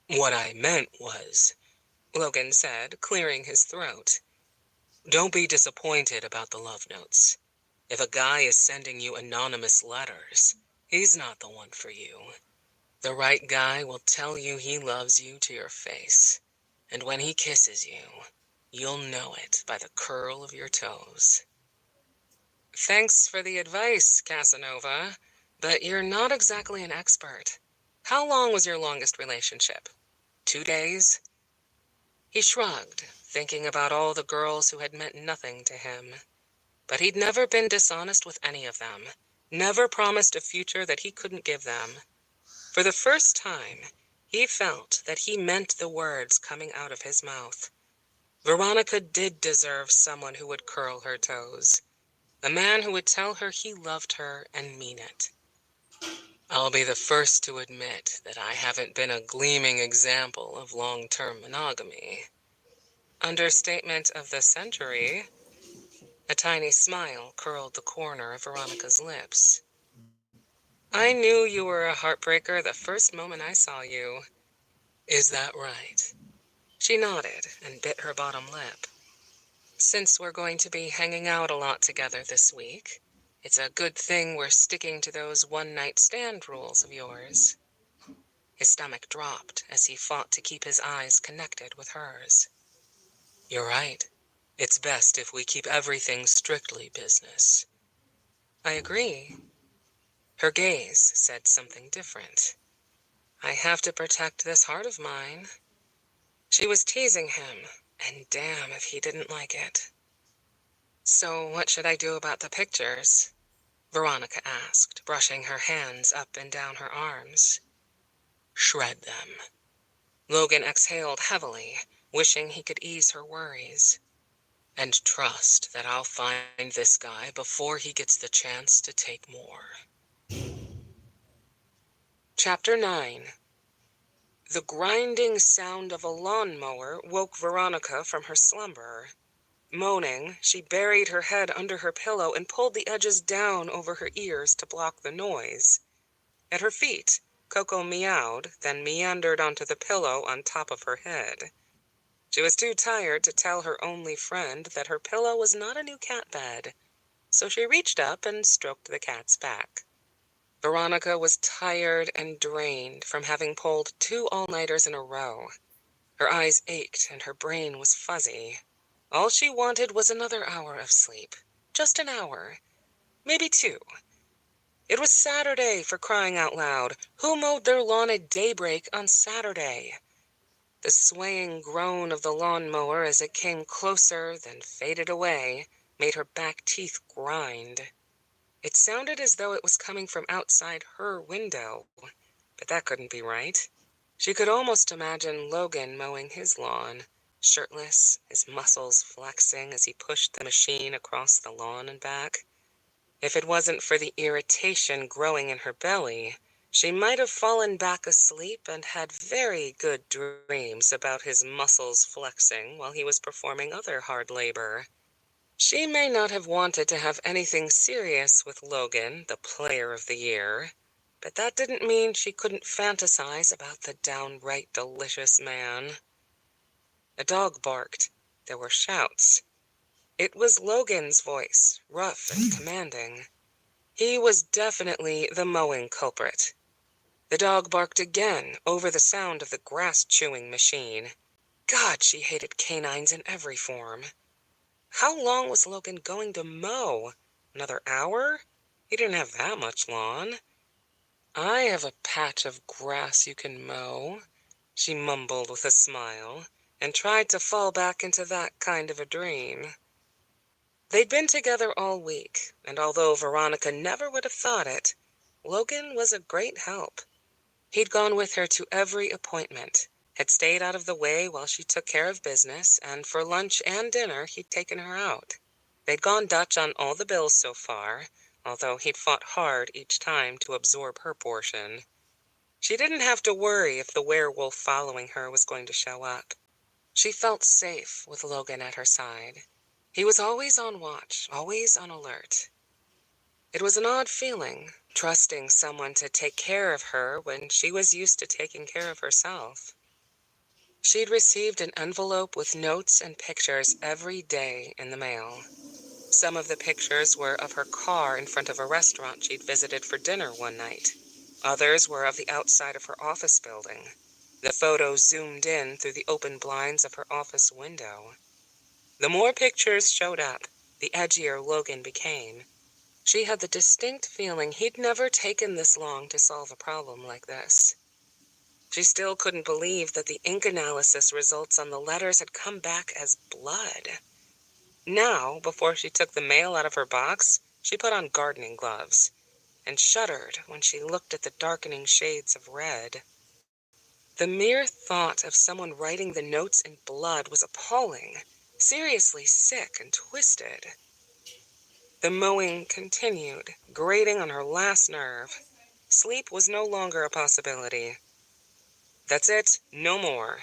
What I meant was, Logan said, clearing his throat, don't be disappointed about the love notes. If a guy is sending you anonymous letters, he's not the one for you. The right guy will tell you he loves you to your face, and when he kisses you, you'll know it by the curl of your toes. Thanks for the advice, Casanova, but you're not exactly an expert. How long was your longest relationship? 2 days? He shrugged, thinking about all the girls who had meant nothing to him. But he'd never been dishonest with any of them, never promised a future that he couldn't give them. For the first time, he felt that he meant the words coming out of his mouth. Veronica did deserve someone who would curl her toes, a man who would tell her he loved her and mean it. I'll be the first to admit that I haven't been a gleaming example of long-term monogamy. Understatement of the century. A tiny smile curled the corner of Veronica's lips. I knew you were a heartbreaker the first moment I saw you. Is that right? She nodded and bit her bottom lip. Since we're going to be hanging out a lot together this week, it's a good thing we're sticking to those one-night stand rules of yours. His stomach dropped as he fought to keep his eyes connected with hers. You're right. It's best if we keep everything strictly business. I agree. Her gaze said something different. I have to protect this heart of mine. She was teasing him, and damn if he didn't like it. So what should I do about the pictures? Veronica asked, brushing her hands up and down her arms. Shred them. Logan exhaled heavily, wishing he could ease her worries. And trust that I'll find this guy before he gets the chance to take more. Chapter 9. The grinding sound of a lawnmower woke Veronica from her slumber. Moaning, she buried her head under her pillow and pulled the edges down over her ears to block the noise. At her feet, Coco meowed, then meandered onto the pillow on top of her head. She was too tired to tell her only friend that her pillow was not a new cat bed, so she reached up and stroked the cat's back. Veronica was tired and drained from having pulled 2 all-nighters in a row. Her eyes ached and her brain was fuzzy. All she wanted was another hour of sleep. Just an hour. Maybe 2. It was Saturday, for crying out loud. Who mowed their lawn at daybreak on Saturday? The swaying groan of the lawnmower as it came closer, then faded away, made her back teeth grind. It sounded as though it was coming from outside her window, but that couldn't be right. She could almost imagine Logan mowing his lawn, shirtless, his muscles flexing as he pushed the machine across the lawn and back. If it wasn't for the irritation growing in her belly, she might have fallen back asleep and had very good dreams about his muscles flexing while he was performing other hard labor. She may not have wanted to have anything serious with Logan, the player of the year, but that didn't mean she couldn't fantasize about the downright delicious man. A dog barked. There were shouts. It was Logan's voice, rough and commanding. He was definitely the mowing culprit. The dog barked again over the sound of the grass-chewing machine. God, she hated canines in every form. How long was Logan going to mow? Another hour? He didn't have that much lawn. I have a patch of grass you can mow, she mumbled with a smile, and tried to fall back into that kind of a dream. They'd been together all week, and although Veronica never would have thought it, Logan was a great help. He'd gone with her to every appointment, had stayed out of the way while she took care of business, and for lunch and dinner he'd taken her out. They'd gone Dutch on all the bills so far, although he'd fought hard each time to absorb her portion. She didn't have to worry if the werewolf following her was going to show up. She felt safe with Logan at her side. He was always on watch, always on alert. It was an odd feeling, trusting someone to take care of her when she was used to taking care of herself. She'd received an envelope with notes and pictures every day in the mail. Some of the pictures were of her car in front of a restaurant she'd visited for dinner one night. Others were of the outside of her office building. The photos zoomed in through the open blinds of her office window. The more pictures showed up, the edgier Logan became. She had the distinct feeling he'd never taken this long to solve a problem like this. She still couldn't believe that the ink analysis results on the letters had come back as blood. Now, before she took the mail out of her box, she put on gardening gloves and shuddered when she looked at the darkening shades of red. The mere thought of someone writing the notes in blood was appalling, seriously sick and twisted. The mowing continued, grating on her last nerve. Sleep was no longer a possibility. That's it, no more.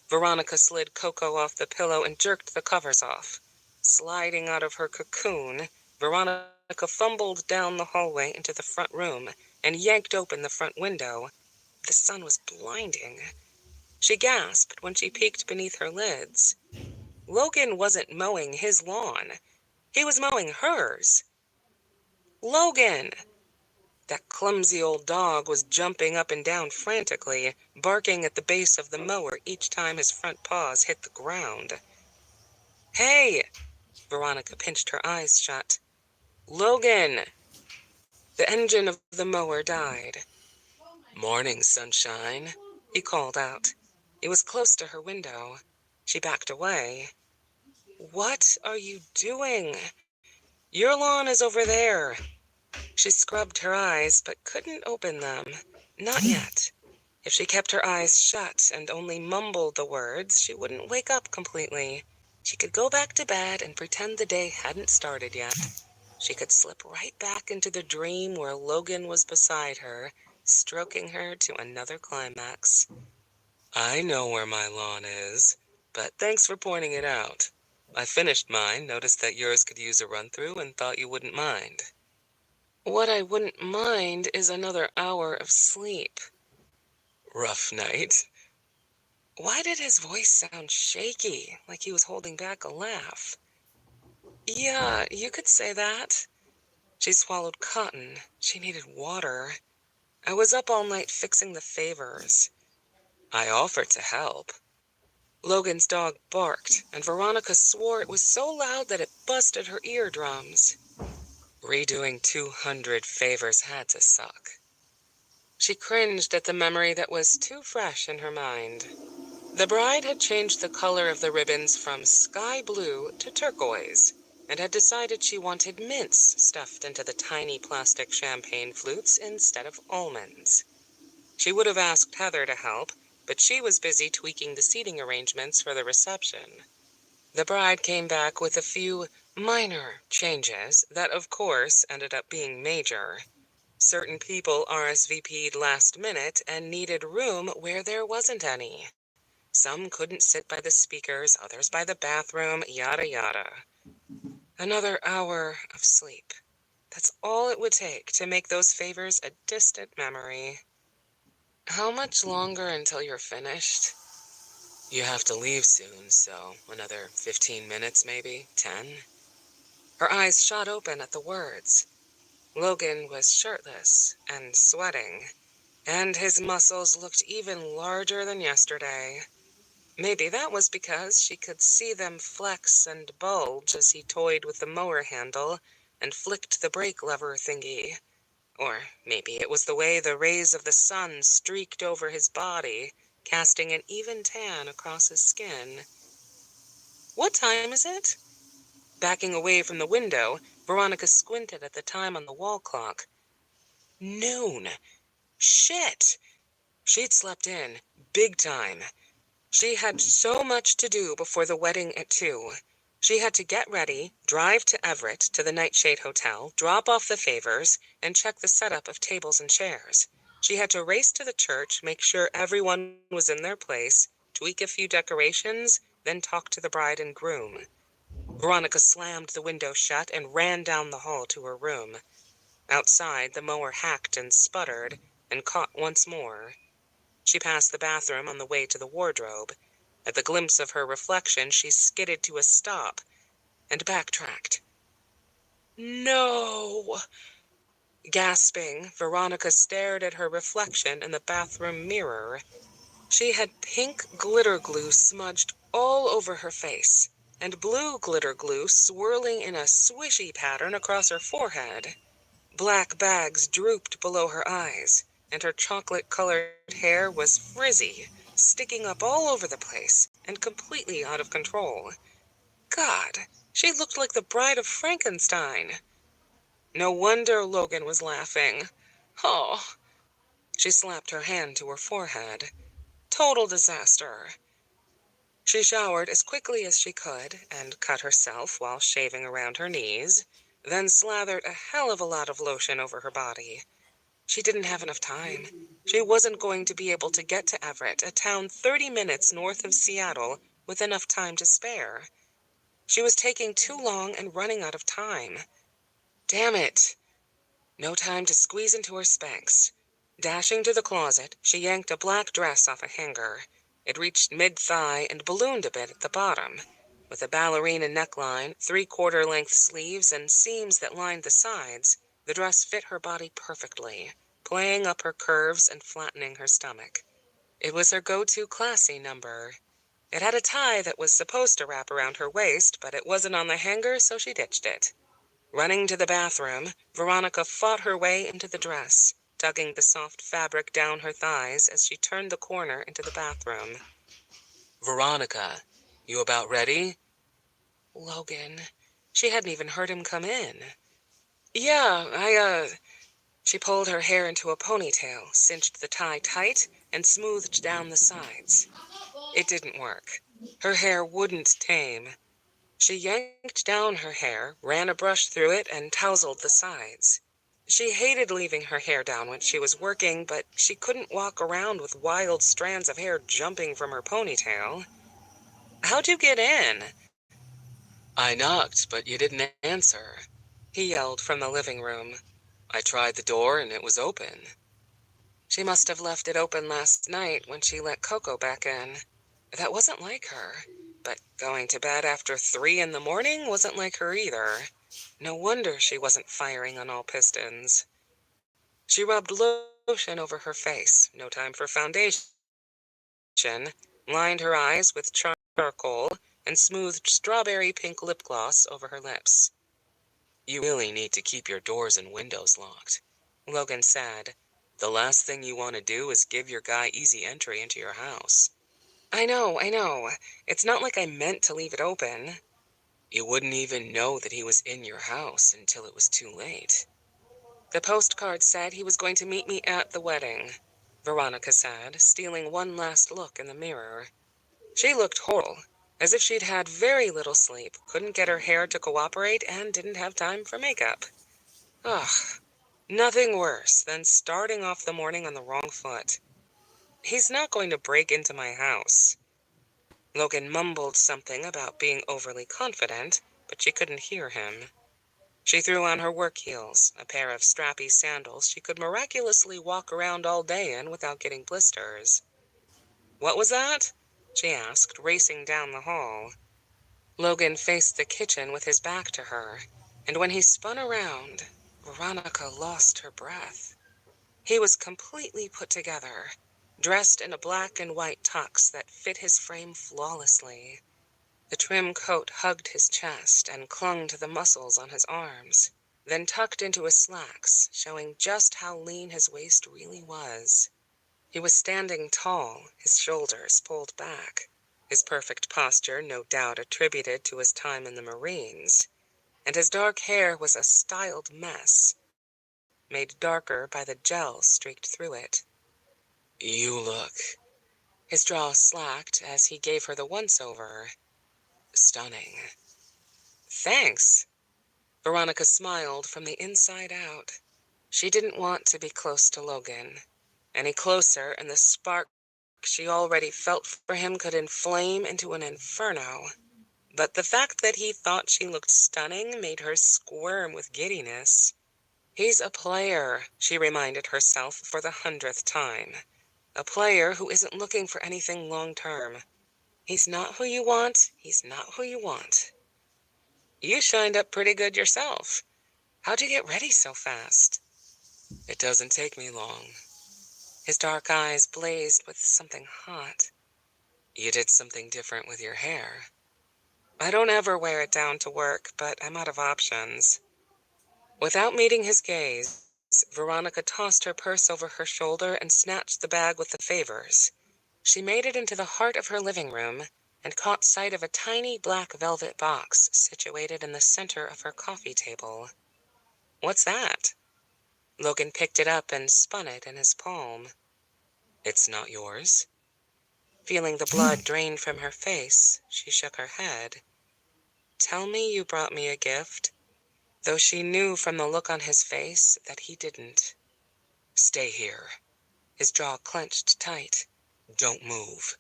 Veronica slid Coco off the pillow and jerked the covers off. Sliding out of her cocoon, Veronica fumbled down the hallway into the front room, and yanked open the front window. The sun was blinding. She gasped when she peeked beneath her lids. Logan wasn't mowing his lawn. He was mowing hers. Logan! That clumsy old dog was jumping up and down frantically, barking at the base of the mower each time his front paws hit the ground. "Hey!" Veronica pinched her eyes shut. "Logan!" The engine of the mower died. "Morning, sunshine," he called out. He was close to her window. She backed away. "What are you doing? Your lawn is over there." She scrubbed her eyes, but couldn't open them. Not yet. If she kept her eyes shut and only mumbled the words, she wouldn't wake up completely. She could go back to bed and pretend the day hadn't started yet. She could slip right back into the dream where Logan was beside her, stroking her to another climax. "I know where my lawn is, but thanks for pointing it out. I finished mine, noticed that yours could use a run-through, and thought you wouldn't mind." "What I wouldn't mind is another hour of sleep." "Rough night?" Why did his voice sound shaky, like he was holding back a laugh? "Yeah, you could say that." She swallowed cotton. She needed water. "I was up all night fixing the favors." "I offered to help." Logan's dog barked, and Veronica swore it was so loud that it busted her eardrums. Redoing 200 favors had to suck. She cringed at the memory that was too fresh in her mind. The bride had changed the color of the ribbons from sky blue to turquoise, and had decided she wanted mints stuffed into the tiny plastic champagne flutes instead of almonds. She would have asked Heather to help, but she was busy tweaking the seating arrangements for the reception. The bride came back with a few minor changes that, of course, ended up being major. Certain people RSVP'd last minute and needed room where there wasn't any. Some couldn't sit by the speakers, others by the bathroom, yada yada. Another hour of sleep. That's all it would take to make those favors a distant memory. "How much longer until you're finished?" "You have to leave soon, so another 15 minutes maybe, 10. Her eyes shot open at the words. Logan was shirtless and sweating, and his muscles looked even larger than yesterday. Maybe that was because she could see them flex and bulge as he toyed with the mower handle and flicked the brake lever thingy. Or maybe it was the way the rays of the sun streaked over his body, casting an even tan across his skin. "What time is it?" Backing away from the window, Veronica squinted at the time on the wall clock. Noon. Shit! She'd slept in, big time. She had so much to do before the wedding at 2. She had to get ready, drive to Everett to the Nightshade Hotel, drop off the favors, and check the setup of tables and chairs. She had to race to the church, make sure everyone was in their place, tweak a few decorations, then talk to the bride and groom. Veronica slammed the window shut and ran down the hall to her room. Outside, the mower hacked and sputtered, and caught once more. She passed the bathroom on the way to the wardrobe. At the glimpse of her reflection, she skidded to a stop and backtracked. "No!" Gasping, Veronica stared at her reflection in the bathroom mirror. She had pink glitter glue smudged all over her face, and blue glitter glue swirling in a swishy pattern across her forehead. Black bags drooped below her eyes, and her chocolate-colored hair was frizzy, sticking up all over the place, and completely out of control. God, she looked like the Bride of Frankenstein. No wonder Logan was laughing. Oh! She slapped her hand to her forehead. Total disaster. She showered as quickly as she could and cut herself while shaving around her knees, then slathered a hell of a lot of lotion over her body. She didn't have enough time. She wasn't going to be able to get to Everett, a town 30 minutes north of Seattle, with enough time to spare. She was taking too long and running out of time. Damn it! No time to squeeze into her Spanx. Dashing to the closet, she yanked a black dress off a hanger. It reached mid-thigh and ballooned a bit at the bottom. With a ballerina neckline, three-quarter-length sleeves, and seams that lined the sides, the dress fit her body perfectly, playing up her curves and flattening her stomach. It was her go-to classy number. It had a tie that was supposed to wrap around her waist, but it wasn't on the hanger, so she ditched it. Running to the bathroom, Veronica fought her way into the dress, tugging the soft fabric down her thighs as she turned the corner into the bathroom. "Veronica, you about ready?" Logan. She hadn't even heard him come in. "Yeah, She pulled her hair into a ponytail, cinched the tie tight, and smoothed down the sides. It didn't work. Her hair wouldn't tame. She yanked down her hair, ran a brush through it, and tousled the sides. She hated leaving her hair down when she was working, but she couldn't walk around with wild strands of hair jumping from her ponytail. "How'd you get in?" "I knocked, but you didn't answer," he yelled from the living room. "I tried the door and it was open." She must have left it open last night when she let Coco back in. That wasn't like her. But going to bed after 3 in the morning wasn't like her either. No wonder she wasn't firing on all pistons. She rubbed lotion over her face, no time for foundation, lined her eyes with charcoal, and smoothed strawberry pink lip gloss over her lips. "You really need to keep your doors and windows locked," Logan said. "The last thing you want to do is give your guy easy entry into your house." I know. It's not like I meant to leave it open." "You wouldn't even know that he was in your house until it was too late." "The postcard said he was going to meet me at the wedding," Veronica said, stealing one last look in the mirror. She looked horrible, as if she'd had very little sleep, couldn't get her hair to cooperate, and didn't have time for makeup. Ugh, nothing worse than starting off the morning on the wrong foot. "He's not going to break into my house." Logan mumbled something about being overly confident, but she couldn't hear him. She threw on her work heels, a pair of strappy sandals she could miraculously walk around all day in without getting blisters. "What was that?" she asked, racing down the hall. Logan faced the kitchen with his back to her, and when he spun around, Veronica lost her breath. He was completely put together, dressed in a black and white tux that fit his frame flawlessly. The trim coat hugged his chest and clung to the muscles on his arms, then tucked into his slacks, showing just how lean his waist really was. He was standing tall, his shoulders pulled back, his perfect posture no doubt attributed to his time in the Marines, and his dark hair was a styled mess, made darker by the gel streaked through it. "You look..." His jaw slacked as he gave her the once-over. "Stunning." "Thanks." Veronica smiled from the inside out. She didn't want to be close to Logan. Any closer, and the spark she already felt for him could inflame into an inferno. But the fact that he thought she looked stunning made her squirm with giddiness. He's a player, she reminded herself for the 100th time. A player who isn't looking for anything long-term. He's not who you want. He's not who you want. "You shined up pretty good yourself. How'd you get ready so fast?" "It doesn't take me long." His dark eyes blazed with something hot. "You did something different with your hair." "I don't ever wear it down to work, but I'm out of options." Without meeting his gaze, Veronica tossed her purse over her shoulder and snatched the bag with the favors. She made it into the heart of her living room and caught sight of a tiny black velvet box situated in the center of her coffee table. "What's that?" Logan picked it up and spun it in his palm. "It's not yours?" Feeling the blood drain from her face, she shook her head. "Tell me you brought me a gift," though she knew from the look on his face that he didn't. "Stay here." His jaw clenched tight. "Don't move."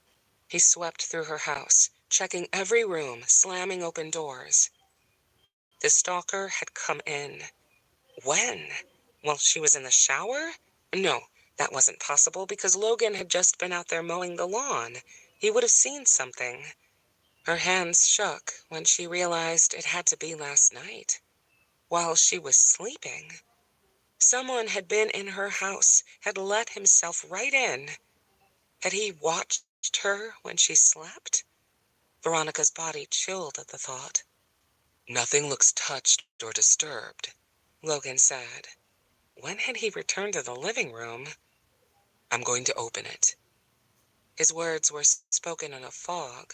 He swept through her house, checking every room, slamming open doors. The stalker had come in. When? While she was in the shower? No, that wasn't possible because Logan had just been out there mowing the lawn. He would have seen something. Her hands shook when she realized it had to be last night, while she was sleeping. Someone had been in her house, had let himself right in. Had he watched her when she slept? Veronica's body chilled at the thought. Nothing looks touched or disturbed, Logan said. When had he returned to the living room? I'm going to open it. His words were spoken in a fog.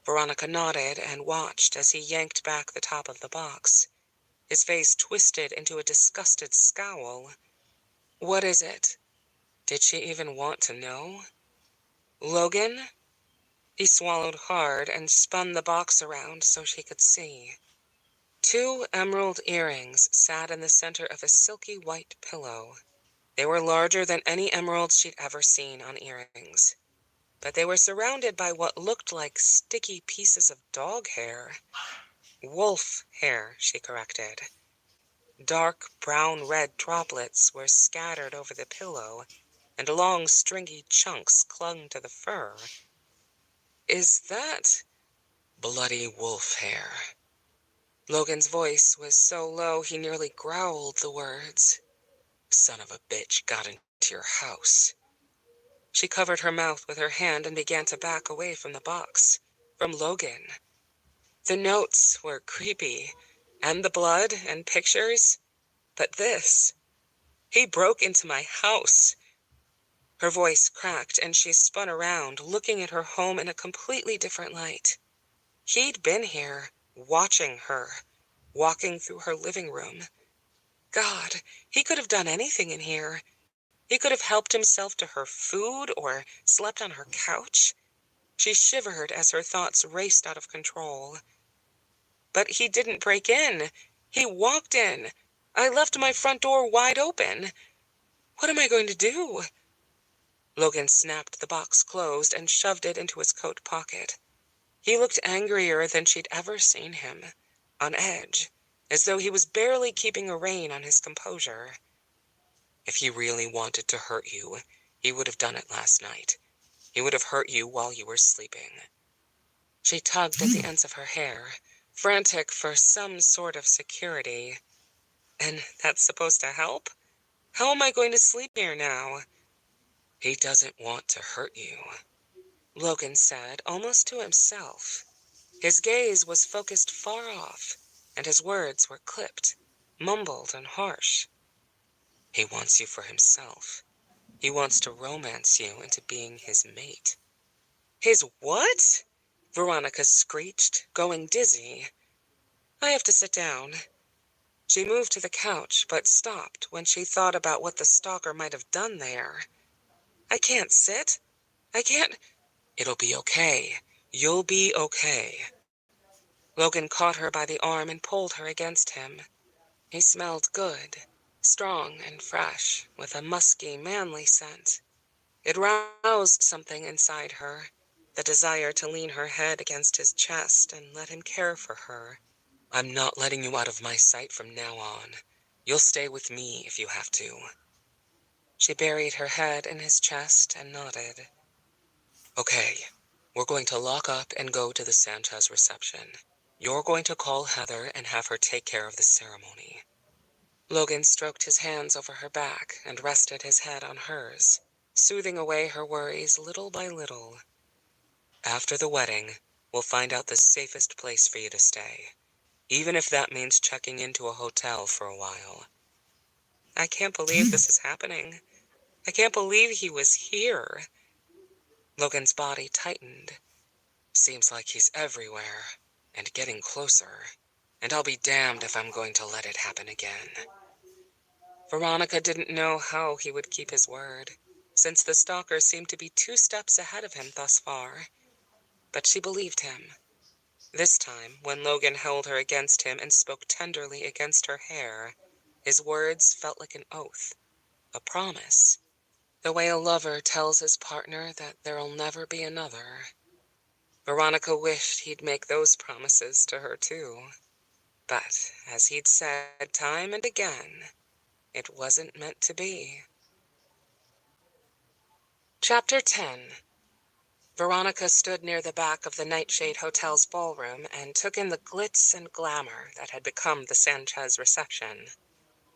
Veronica nodded and watched as he yanked back the top of the box. His face twisted into a disgusted scowl. What is it? Did she even want to know? Logan? He swallowed hard and spun the box around so she could see. 2 emerald earrings sat in the center of a silky white pillow. They were larger than any emeralds she'd ever seen on earrings, but they were surrounded by what looked like sticky pieces of dog hair. Wolf hair, she corrected. Dark brown-red droplets were scattered over the pillow, and long stringy chunks clung to the fur. Is that bloody wolf hair? Logan's voice was so low he nearly growled the words. Son of a bitch got into your house. She covered her mouth with her hand and began to back away from the box, from Logan. The notes were creepy, and the blood and pictures, but this, he broke into my house. Her voice cracked and she spun around, looking at her home in a completely different light. He'd been here, watching her, walking through her living room. God, he could have done anything in here. He could have helped himself to her food or slept on her couch. She shivered as her thoughts raced out of control. But he didn't break in. He walked in. I left my front door wide open. What am I going to do? Logan snapped the box closed and shoved it into his coat pocket. He looked angrier than she'd ever seen him, on edge, as though he was barely keeping a rein on his composure. If he really wanted to hurt you, he would have done it last night. He would have hurt you while you were sleeping. She tugged at the ends of her hair, frantic for some sort of security. And that's supposed to help? How am I going to sleep here now? He doesn't want to hurt you, Logan said, almost to himself. His gaze was focused far off, and his words were clipped, mumbled, and harsh. He wants you for himself. He wants to romance you into being his mate. His what? Veronica screeched, going dizzy. I have to sit down. She moved to the couch, but stopped when she thought about what the stalker might have done there. I can't sit. I can't. It'll be okay. You'll be okay. Logan caught her by the arm and pulled her against him. He smelled good, strong and fresh, with a musky, manly scent. It roused something inside her, the desire to lean her head against his chest and let him care for her. I'm not letting you out of my sight from now on. You'll stay with me if you have to. She buried her head in his chest and nodded. Okay, we're going to lock up and go to the Sanchez reception. You're going to call Heather and have her take care of the ceremony. Logan stroked his hands over her back and rested his head on hers, soothing away her worries little by little. After the wedding, we'll find out the safest place for you to stay, even if that means checking into a hotel for a while. I can't believe this is happening. I can't believe he was here. Logan's body tightened. Seems like he's everywhere, and getting closer, and I'll be damned if I'm going to let it happen again. Veronica didn't know how he would keep his word, since the stalker seemed to be 2 steps ahead of him thus far. But she believed him. This time, when Logan held her against him and spoke tenderly against her hair, his words felt like an oath, a promise, the way a lover tells his partner that there'll never be another. Veronica wished he'd make those promises to her too. But, as he'd said time and again, It wasn't meant to be. Chapter 10. Veronica stood near the back of the Nightshade Hotel's ballroom and took in the glitz and glamour that had become the Sanchez reception.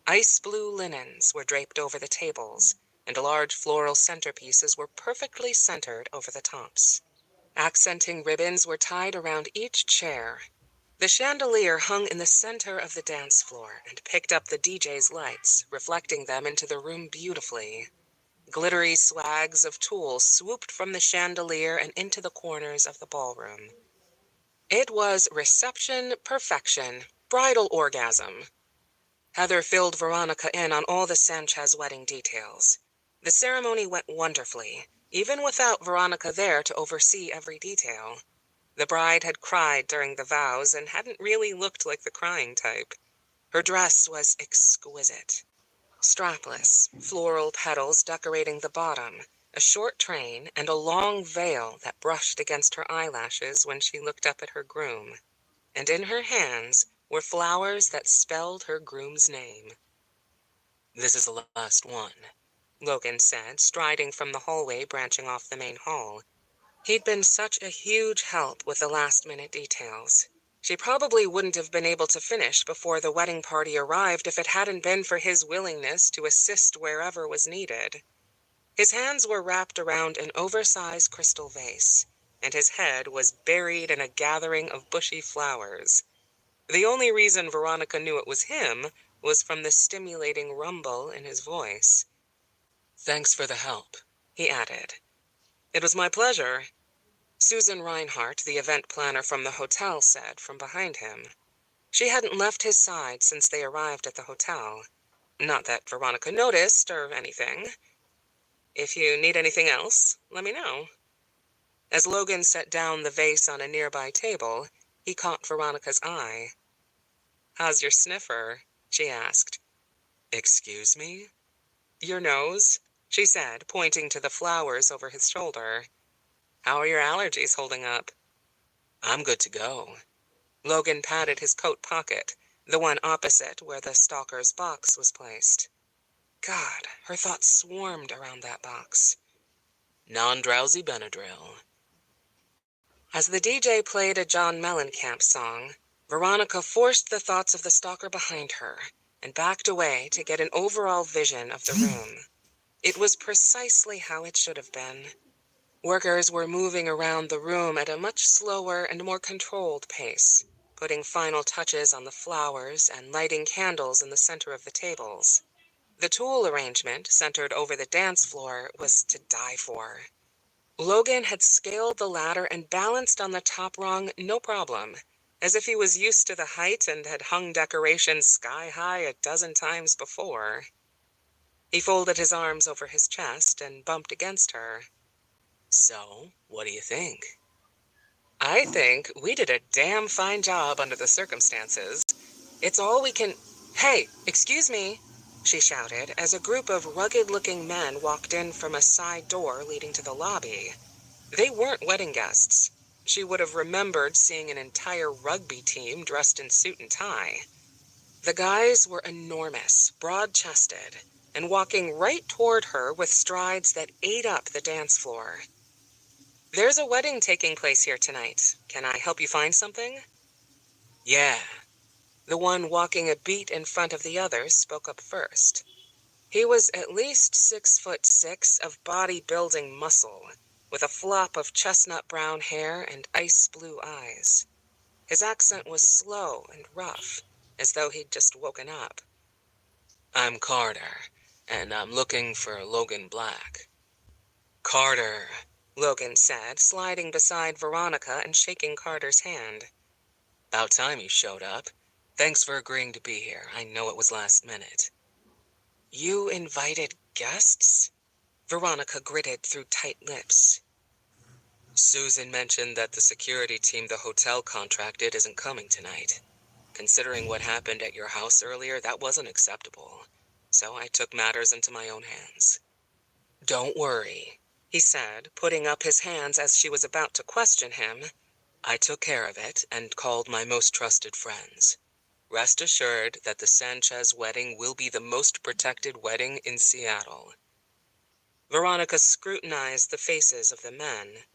Ice blue linens were draped over the tables, and large floral centerpieces were perfectly centered over the tops. Accenting ribbons were tied around each chair. The chandelier hung in the center of the dance floor and picked up the DJ's lights, reflecting them into the room beautifully. Glittery swags of tulle swooped from the chandelier and into the corners of the ballroom. It was reception perfection, bridal orgasm. Heather filled Veronica in on all the Sanchez wedding details. The ceremony went wonderfully, even without Veronica there to oversee every detail. The bride had cried during the vows and hadn't really looked like the crying type. Her dress was exquisite. Strapless, floral petals decorating the bottom, a short train, and a long veil that brushed against her eyelashes when she looked up at her groom. And in her hands were flowers that spelled her groom's name. "This is the last one," Logan said, striding from the hallway branching off the main hall. He'd been such a huge help with the last-minute details. She probably wouldn't have been able to finish before the wedding party arrived if it hadn't been for his willingness to assist wherever was needed. His hands were wrapped around an oversized crystal vase, and his head was buried in a gathering of bushy flowers. The only reason Veronica knew it was him was from the stimulating rumble in his voice. "Thanks for the help," he added. "It was my pleasure," Susan Reinhardt, the event planner from the hotel, said from behind him. She hadn't left his side since they arrived at the hotel. Not that Veronica noticed or anything. "If you need anything else, let me know." As Logan set down the vase on a nearby table, he caught Veronica's eye. "How's your sniffer?" she asked. "Excuse me?" "Your nose," she said, pointing to the flowers over his shoulder. "How are your allergies holding up?" "I'm good to go." Logan patted his coat pocket, the one opposite where the stalker's box was placed. God, her thoughts swarmed around that box. "Non-drowsy Benadryl." As the DJ played a John Mellencamp song, Veronica forced the thoughts of the stalker behind her and backed away to get an overall vision of the room. It was precisely how it should have been. Workers were moving around the room at a much slower and more controlled pace, putting final touches on the flowers and lighting candles in the center of the tables. The tulle arrangement, centered over the dance floor, was to die for. Logan had scaled the ladder and balanced on the top rung no problem, as if he was used to the height and had hung decorations sky-high a dozen times before. He folded his arms over his chest and bumped against her. "So, what do you think?" "I think we did a damn fine job under the circumstances. It's all we can—" "Hey, excuse me," she shouted as a group of rugged-looking men walked in from a side door leading to the lobby. They weren't wedding guests. She would have remembered seeing an entire rugby team dressed in suit and tie. The guys were enormous, broad-chested, and walking right toward her with strides that ate up the dance floor. "There's a wedding taking place here tonight. Can I help you find something?" "Yeah." The one walking a beat in front of the others spoke up first. He was at least 6'6" of bodybuilding muscle, with a flop of chestnut brown hair and ice blue eyes. His accent was slow and rough, as though he'd just woken up. "I'm Carter, and I'm looking for Logan Black." "Carter," Logan said, sliding beside Veronica and shaking Carter's hand. "About time you showed up. Thanks for agreeing to be here. I know it was last minute." "You invited guests?" Veronica gritted through tight lips. "Susan mentioned that the security team the hotel contracted isn't coming tonight. Considering what happened at your house earlier, that wasn't acceptable. So I took matters into my own hands." "Don't worry," he said, putting up his hands as she was about to question him. "I took care of it and called my most trusted friends. Rest assured that the Sanchez wedding will be the most protected wedding in Seattle." Veronica scrutinized the faces of the men.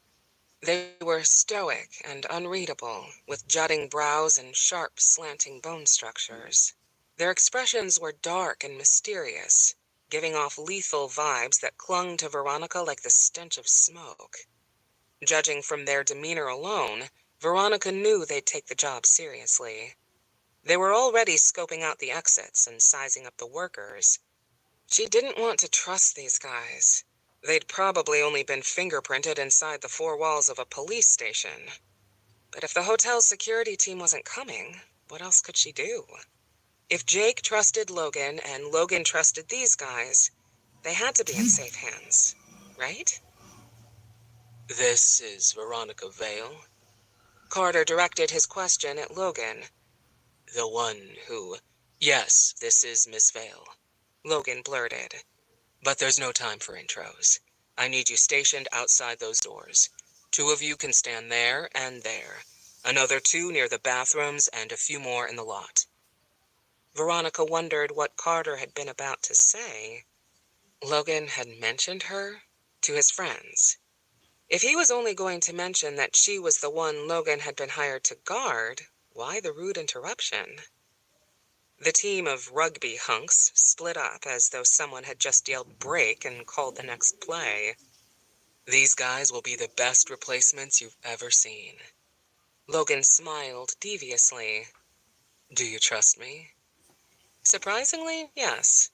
They were stoic and unreadable, with jutting brows and sharp, slanting bone structures. Their expressions were dark and mysterious, giving off lethal vibes that clung to Veronica like the stench of smoke. Judging from their demeanor alone, Veronica knew they'd take the job seriously. They were already scoping out the exits and sizing up the workers. She didn't want to trust these guys. They'd probably only been fingerprinted inside the four walls of a police station. But if the hotel's security team wasn't coming, what else could she do? If Jake trusted Logan and Logan trusted these guys, they had to be in safe hands, right? "This is Veronica Vale?" Carter directed his question at Logan. "The one who—" "Yes, this is Miss Vale," Logan blurted. "But there's no time for intros. I need you stationed outside those doors. 2 of you can stand there and there. Another 2 near the bathrooms and a few more in the lot." Veronica wondered what Carter had been about to say. Logan had mentioned her to his friends. If he was only going to mention that she was the one Logan had been hired to guard, why the rude interruption? The team of rugby hunks split up as though someone had just yelled break and called the next play. "These guys will be the best replacements you've ever seen." Logan smiled deviously. "Do you trust me?" "Surprisingly, yes."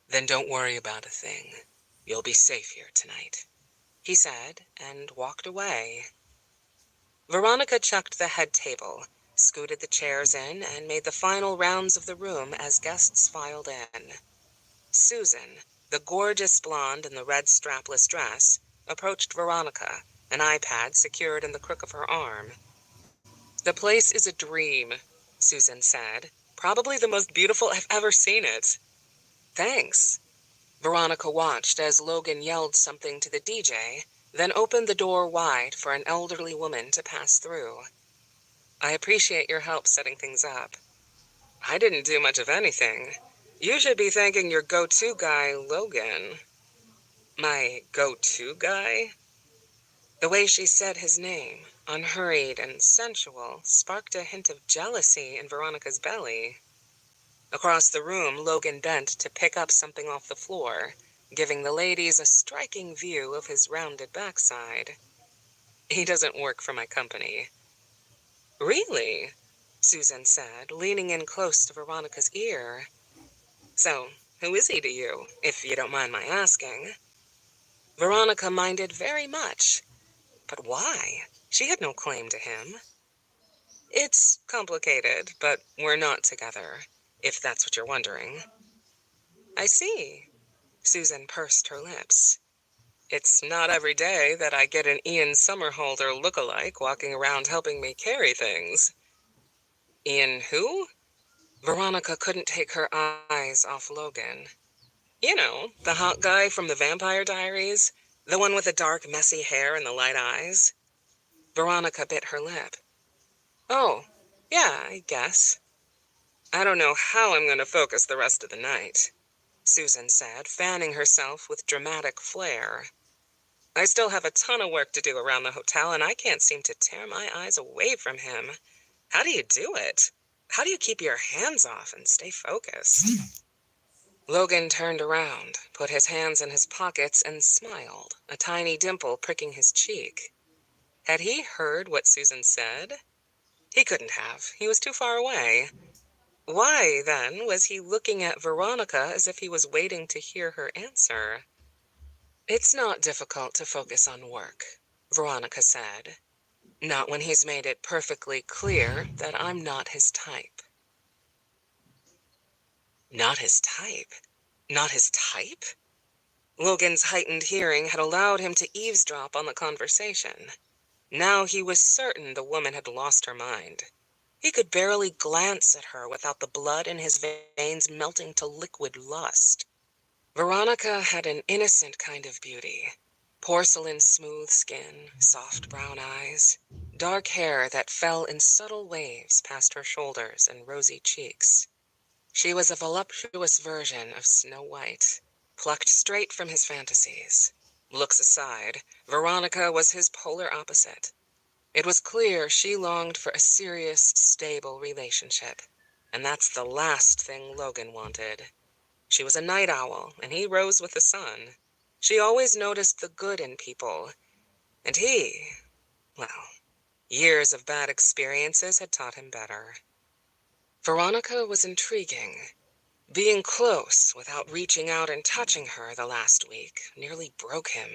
"Then don't worry about a thing. You'll be safe here tonight," he said, and walked away. Veronica chucked the head table, scooted the chairs in, and made the final rounds of the room as guests filed in. Susan, the gorgeous blonde in the red strapless dress, approached Veronica, an iPad secured in the crook of her arm. "The place is a dream," Susan said. "Probably the most beautiful I've ever seen it." "Thanks." Veronica watched as Logan yelled something to the DJ, then opened the door wide for an elderly woman to pass through. "I appreciate your help setting things up." "I didn't do much of anything. You should be thanking your go-to guy, Logan." "My go-to guy?" The way she said his name, unhurried and sensual, sparked a hint of jealousy in Veronica's belly. Across the room, Logan bent to pick up something off the floor, giving the ladies a striking view of his rounded backside. "He doesn't work for my company." "Really?" Susan said, leaning in close to Veronica's ear. "So, who is he to you, if you don't mind my asking?" Veronica minded very much. But why? She had no claim to him. "It's complicated, but we're not together, if that's what you're wondering." "I see." Susan pursed her lips. "It's not every day that I get an Ian Somerhalder look-alike walking around helping me carry things." "Ian who?" Veronica couldn't take her eyes off Logan. "You know, the hot guy from the Vampire Diaries, the one with the dark, messy hair and the light eyes." Veronica bit her lip. "Oh, yeah, I guess." "I don't know how I'm going to focus the rest of the night," Susan said, fanning herself with dramatic flair. "I still have a ton of work to do around the hotel, and I can't seem to tear my eyes away from him. How do you do it? How do you keep your hands off and stay focused?" Logan turned around, put his hands in his pockets, and smiled, a tiny dimple pricking his cheek. Had he heard what Susan said? He couldn't have. He was too far away. Why, then, was he looking at Veronica as if he was waiting to hear her answer? "It's not difficult to focus on work," Veronica said. "Not when he's made it perfectly clear that I'm not his type." Not his type? Not his type? Logan's heightened hearing had allowed him to eavesdrop on the conversation. Now he was certain the woman had lost her mind. He could barely glance at her without the blood in his veins melting to liquid lust. Veronica had an innocent kind of beauty, Porcelain smooth skin, soft brown eyes, dark hair that fell in subtle waves past her shoulders and rosy cheeks. She was a voluptuous version of Snow White, plucked straight from his fantasies. Looks aside, Veronica was his polar opposite. It was clear she longed for a serious, stable relationship, and that's the last thing Logan wanted. She was a night owl, and he rose with the sun. She always noticed the good in people, and well, years of bad experiences had taught him better. Veronica was intriguing. Being close without reaching out and touching her the last week nearly broke him.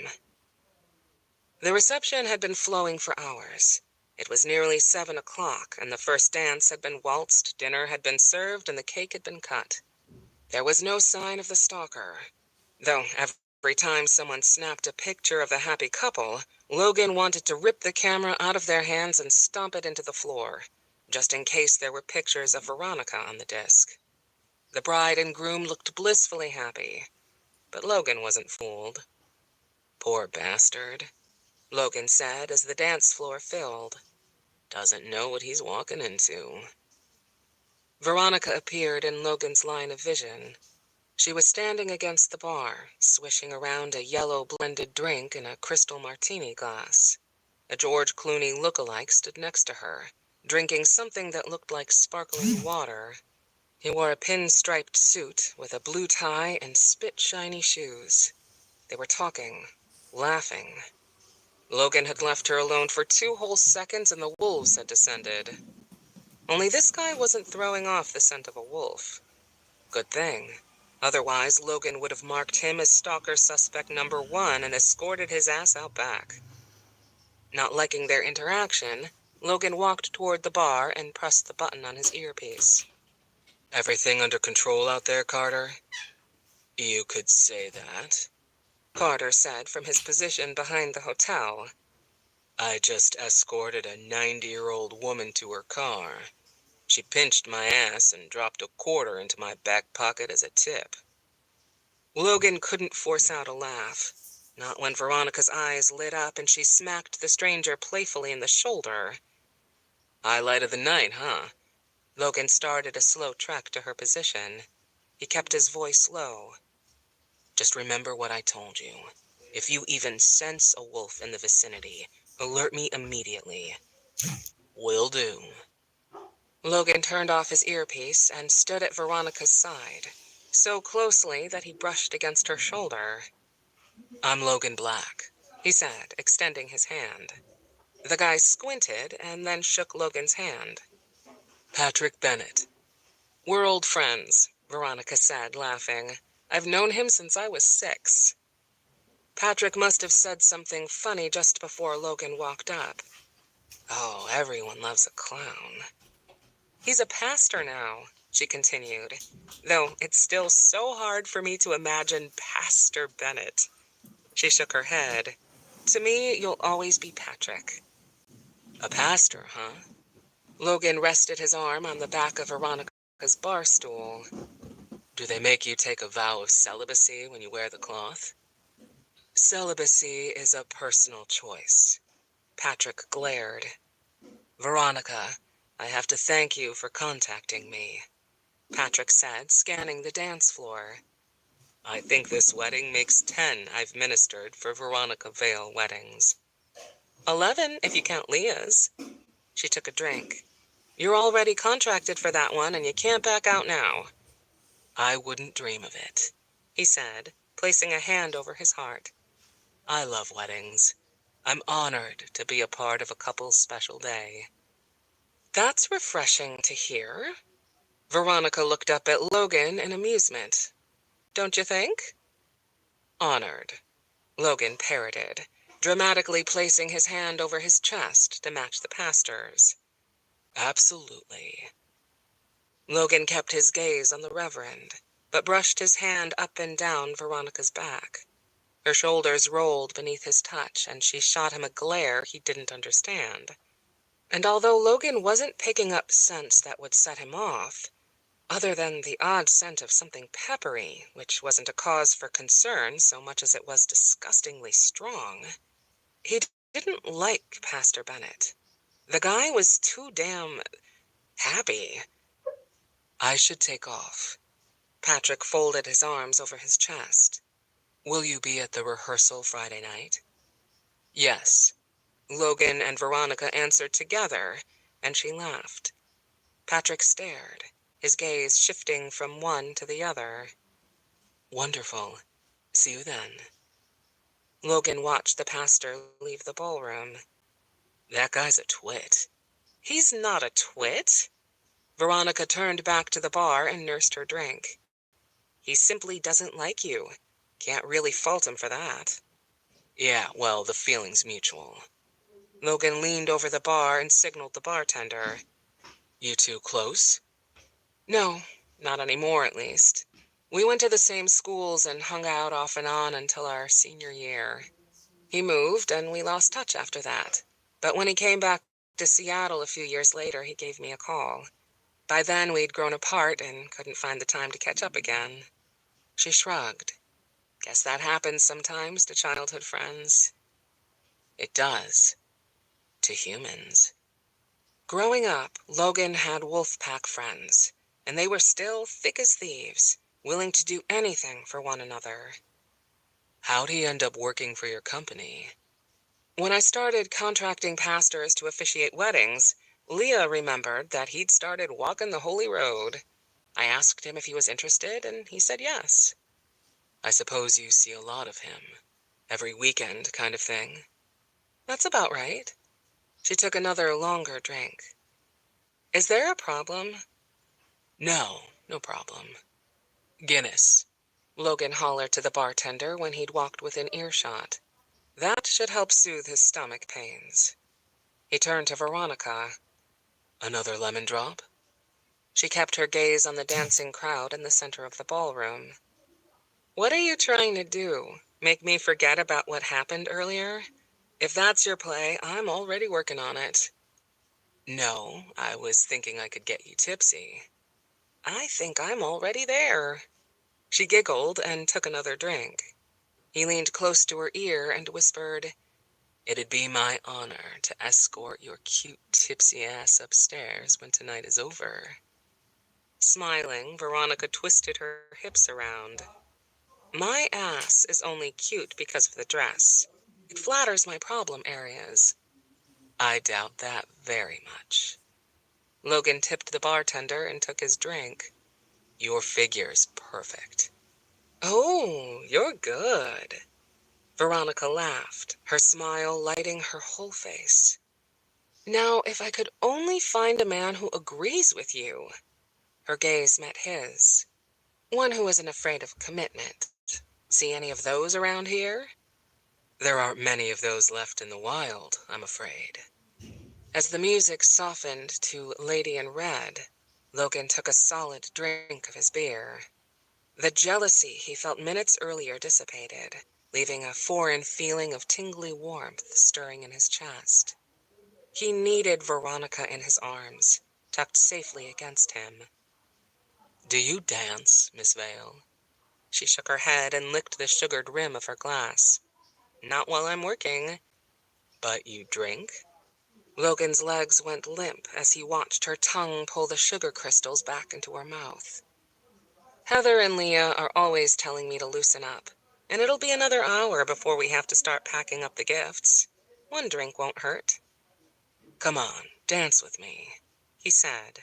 The reception had been flowing for hours. It was nearly 7 o'clock, and the first dance had been waltzed, dinner had been served, and the cake had been cut. There was no sign of the stalker, though every time someone snapped a picture of the happy couple, Logan wanted to rip the camera out of their hands and stomp it into the floor, just in case there were pictures of Veronica on the disc. The bride and groom looked blissfully happy, but Logan wasn't fooled. "Poor bastard," Logan said as the dance floor filled. "Doesn't know what he's walking into." Veronica appeared in Logan's line of vision. She was standing against the bar, swishing around a yellow blended drink in a crystal martini glass. A George Clooney look-alike stood next to her, drinking something that looked like sparkling water. He wore a pinstriped suit with a blue tie and spit-shiny shoes. They were talking, laughing. Logan had left her alone for 2 whole seconds and the wolves had descended. Only this guy wasn't throwing off the scent of a wolf. Good thing. Otherwise, Logan would have marked him as stalker suspect number 1 and escorted his ass out back. Not liking their interaction, Logan walked toward the bar and pressed the button on his earpiece. "Everything under control out there, Carter?" "You could say that," Carter said from his position behind the hotel. "I just escorted a 90-year-old woman to her car. She pinched my ass and dropped a quarter into my back pocket as a tip." Logan couldn't force out a laugh, not when Veronica's eyes lit up and she smacked the stranger playfully in the shoulder. "Highlight of the night, huh?" Logan started a slow trek to her position. He kept his voice low. "Just remember what I told you. If you even sense a wolf in the vicinity, alert me immediately." "Will do." Logan turned off his earpiece and stood at Veronica's side, so closely that he brushed against her shoulder. "I'm Logan Black," he said, extending his hand. The guy squinted and then shook Logan's hand. "Patrick Bennett." "We're old friends," Veronica said, laughing. "I've known him since I was 6. Patrick must have said something funny just before Logan walked up. Oh, everyone loves a clown. "He's a pastor now," she continued, "though it's still so hard for me to imagine Pastor Bennett." She shook her head. "To me, you'll always be Patrick." "A pastor, huh?" Logan rested his arm on the back of Veronica's bar stool. "Do they make you take a vow of celibacy when you wear the cloth?" "Celibacy is a personal choice." Patrick glared. "Veronica, I have to thank you for contacting me," Patrick said, scanning the dance floor. "I think this wedding makes 10 I've ministered for Veronica Vale weddings." 11, if you count Leah's. She took a drink. "You're already contracted for that one, and you can't back out now." "I wouldn't dream of it," he said, placing a hand over his heart. "I love weddings. I'm honored to be a part of a couple's special day." "That's refreshing to hear." Veronica looked up at Logan in amusement. "Don't you think?" "Honored," Logan parroted, dramatically placing his hand over his chest to match the pastor's. "Absolutely." Logan kept his gaze on the Reverend, but brushed his hand up and down Veronica's back. Her shoulders rolled beneath his touch, and she shot him a glare he didn't understand. And although Logan wasn't picking up scents that would set him off, other than the odd scent of something peppery, which wasn't a cause for concern so much as it was disgustingly strong. He didn't like Pastor Bennett. The guy was too damn happy. I should take off. Patrick folded his arms over his chest. Will you be at the rehearsal Friday night? Yes. Logan and Veronica answered together, and she laughed. Patrick stared, his gaze shifting from one to the other. Wonderful. See you then. Logan watched the pastor leave the ballroom. That guy's a twit. He's not a twit. Veronica turned back to the bar and nursed her drink. He simply doesn't like you. Can't really fault him for that. Yeah, well, the feeling's mutual. Logan leaned over the bar and signaled the bartender. You two close? No, not anymore at least. We went to the same schools and hung out off and on until our senior year. He moved and we lost touch after that. But when he came back to Seattle a few years later, he gave me a call. By then we'd grown apart and couldn't find the time to catch up again. She shrugged. Guess that happens sometimes to childhood friends. It does. To humans. Growing up, Logan had wolf pack friends, and they were still thick as thieves, willing to do anything for one another. How'd he end up working for your company? When I started contracting pastors to officiate weddings, Leah remembered that he'd started walking the holy road. I asked him if he was interested, and he said yes. I suppose you see a lot of him. Every weekend kind of thing. That's about right. She took another longer drink. Is there a problem? No, no problem. Guinness. Logan hollered to the bartender when he'd walked within earshot. That should help soothe his stomach pains. He turned to Veronica. Another lemon drop? She kept her gaze on the dancing crowd in the center of the ballroom. What are you trying to do? Make me forget about what happened earlier? If that's your play, I'm already working on it. No, I was thinking I could get you tipsy. I think I'm already there. She giggled and took another drink. He leaned close to her ear and whispered, It'd be my honor to escort your cute tipsy ass upstairs when tonight is over. Smiling, Veronica twisted her hips around. My ass is only cute because of the dress. It flatters my problem areas. I doubt that very much. Logan tipped the bartender and took his drink. Your figure's perfect. Oh, you're good. Veronica laughed, her smile lighting her whole face. Now, if I could only find a man who agrees with you. Her gaze met his. One who isn't afraid of commitment. See any of those around here? There aren't many of those left in the wild, I'm afraid. As the music softened to Lady in Red, Logan took a solid drink of his beer. The jealousy he felt minutes earlier dissipated, leaving a foreign feeling of tingly warmth stirring in his chest. He needed Veronica in his arms, tucked safely against him. Do you dance, Miss Vale? She shook her head and licked the sugared rim of her glass. Not while I'm working. But you drink? Logan's legs went limp as he watched her tongue pull the sugar crystals back into her mouth. Heather and Leah are always telling me to loosen up, and it'll be another hour before we have to start packing up the gifts. One drink won't hurt. Come on, dance with me, he said.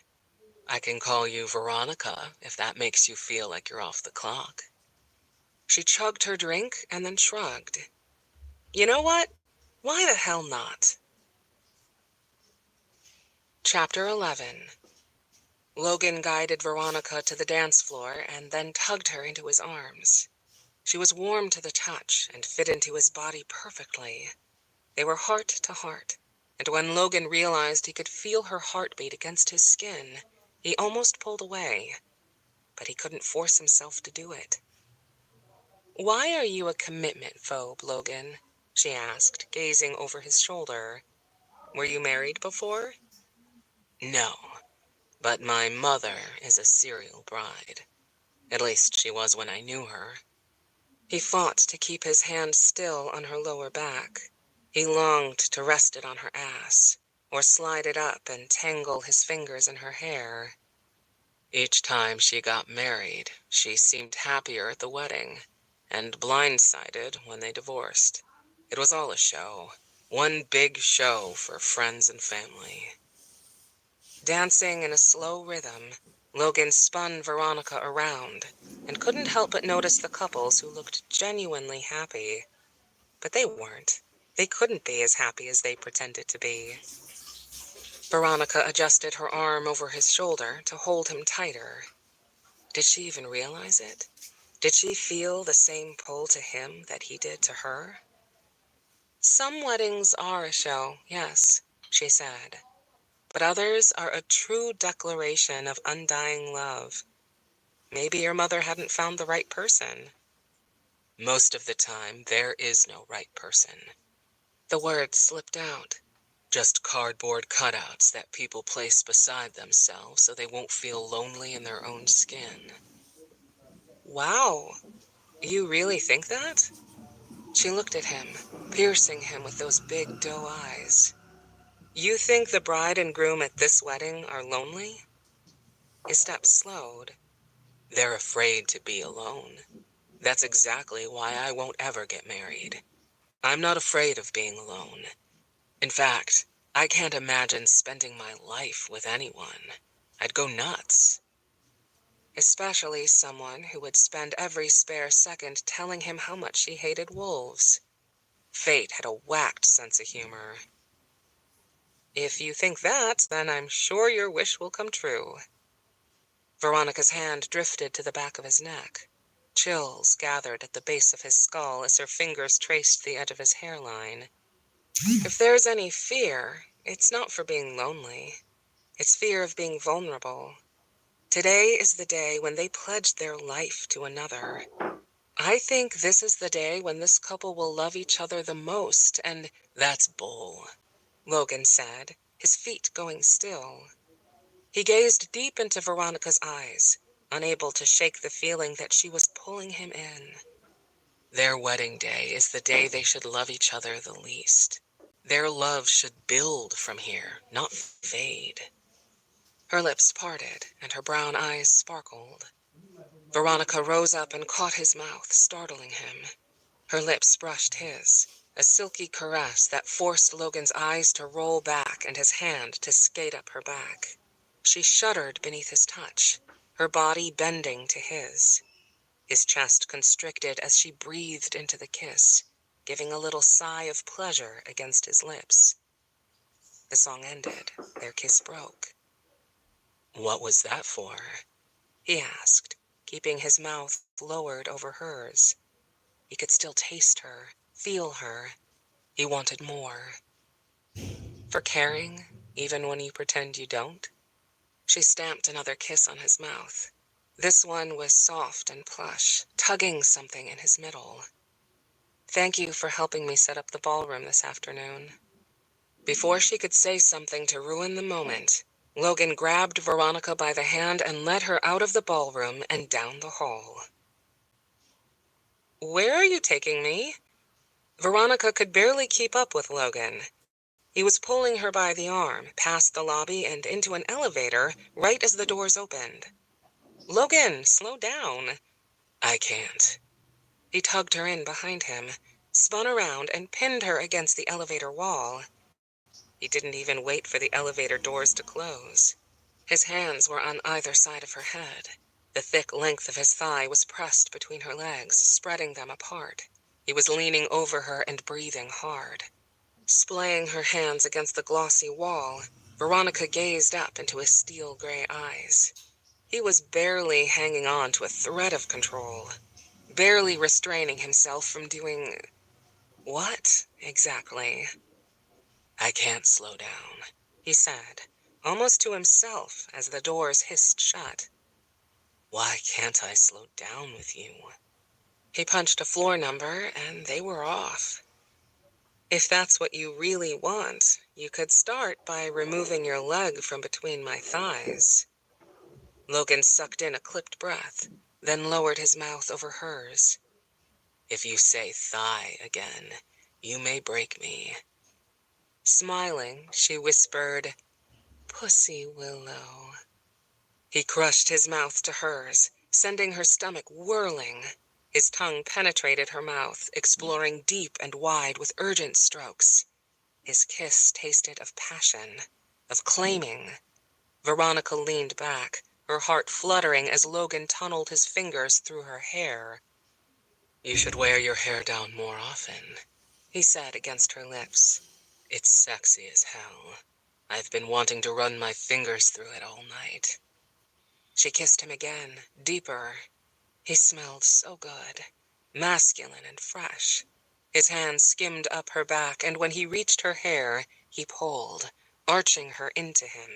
I can call you Veronica if that makes you feel like you're off the clock. She chugged her drink and then shrugged. You know what? Why the hell not? Chapter 11. Logan guided Veronica to the dance floor and then tugged her into his arms. She was warm to the touch and fit into his body perfectly. They were heart to heart, and when Logan realized he could feel her heartbeat against his skin, he almost pulled away, but he couldn't force himself to do it. Why are you a commitment phobe, Logan? She asked, gazing over his shoulder. Were you married before? No. But my mother is a serial bride. At least she was when I knew her. He fought to keep his hand still on her lower back. He longed to rest it on her ass, or slide it up and tangle his fingers in her hair. Each time she got married, she seemed happier at the wedding, and blindsided when they divorced. It was all a show. One big show for friends and family. Dancing in a slow rhythm, Logan spun Veronica around and couldn't help but notice the couples who looked genuinely happy. But they weren't. They couldn't be as happy as they pretended to be. Veronica adjusted her arm over his shoulder to hold him tighter. Did she even realize it? Did she feel the same pull to him that he did to her? Some weddings are a show, yes, she said. But others are a true declaration of undying love. Maybe your mother hadn't found the right person. Most of the time, there is no right person. The words slipped out. Just cardboard cutouts that people place beside themselves so they won't feel lonely in their own skin. Wow, you really think that? She looked at him, piercing him with those big doe eyes. You think the bride and groom at this wedding are lonely? His steps slowed. They're afraid to be alone. That's exactly why I won't ever get married. I'm not afraid of being alone. In fact, I can't imagine spending my life with anyone. I'd go nuts. Especially someone who would spend every spare second telling him how much she hated wolves. Fate had a whacked sense of humor. If you think that, then I'm sure your wish will come true. Veronica's hand drifted to the back of his neck. Chills gathered at the base of his skull as her fingers traced the edge of his hairline. If there's any fear, it's not for being lonely. It's fear of being vulnerable. Today is the day when they pledged their life to another. I think this is the day when this couple will love each other the most, and that's bull, Logan said, his feet going still. He gazed deep into Veronica's eyes, unable to shake the feeling that she was pulling him in. Their wedding day is the day they should love each other the least. Their love should build from here, not fade. Her lips parted, and her brown eyes sparkled. Veronica rose up and caught his mouth, startling him. Her lips brushed his, a silky caress that forced Logan's eyes to roll back and his hand to skate up her back. She shuddered beneath his touch, her body bending to his. His chest constricted as she breathed into the kiss, giving a little sigh of pleasure against his lips. The song ended. Their kiss broke. What was that for? He asked, keeping his mouth lowered over hers. He could still taste her, feel her. He wanted more. For caring, even when you pretend you don't? She stamped another kiss on his mouth. This one was soft and plush, tugging something in his middle. Thank you for helping me set up the ballroom this afternoon. Before she could say something to ruin the moment, Logan grabbed Veronica by the hand and led her out of the ballroom and down the hall. Where are you taking me? Veronica could barely keep up with Logan. He was pulling her by the arm, past the lobby and into an elevator right as the doors opened. Logan, slow down. I can't. He tugged her in behind him, spun around and pinned her against the elevator wall. He didn't even wait for the elevator doors to close. His hands were on either side of her head. The thick length of his thigh was pressed between her legs, spreading them apart. He was leaning over her and breathing hard. Splaying her hands against the glossy wall, Veronica gazed up into his steel-gray eyes. He was barely hanging on to a thread of control, barely restraining himself from doing... what, exactly? I can't slow down, he said, almost to himself as the doors hissed shut. Why can't I slow down with you? He punched a floor number, and they were off. If that's what you really want, you could start by removing your leg from between my thighs. Logan sucked in a clipped breath, then lowered his mouth over hers. If you say thigh again, you may break me. Smiling, she whispered, Pussy Willow. He crushed his mouth to hers, sending her stomach whirling. His tongue penetrated her mouth, exploring deep and wide with urgent strokes. His kiss tasted of passion, of claiming. Veronica leaned back, her heart fluttering as Logan tunneled his fingers through her hair. You should wear your hair down more often, he said against her lips. It's sexy as hell. I've been wanting to run my fingers through it all night. She kissed him again, deeper. He smelled so good, masculine and fresh. His hand skimmed up her back, and when he reached her hair, he pulled, arching her into him.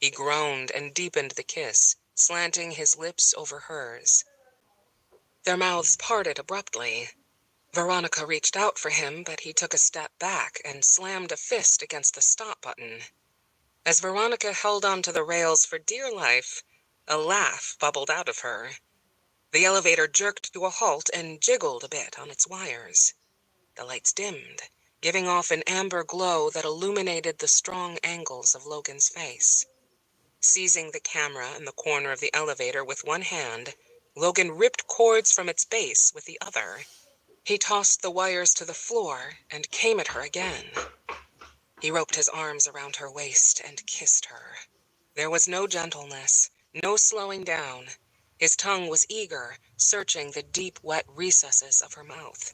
He groaned and deepened the kiss, slanting his lips over hers. Their mouths parted abruptly. Veronica reached out for him, but he took a step back and slammed a fist against the stop button. As Veronica held onto the rails for dear life, a laugh bubbled out of her. The elevator jerked to a halt and jiggled a bit on its wires. The lights dimmed, giving off an amber glow that illuminated the strong angles of Logan's face. Seizing the camera in the corner of the elevator with one hand, Logan ripped cords from its base with the other. He tossed the wires to the floor and came at her again. He roped his arms around her waist and kissed her. There was no gentleness, no slowing down. His tongue was eager, searching the deep, wet recesses of her mouth.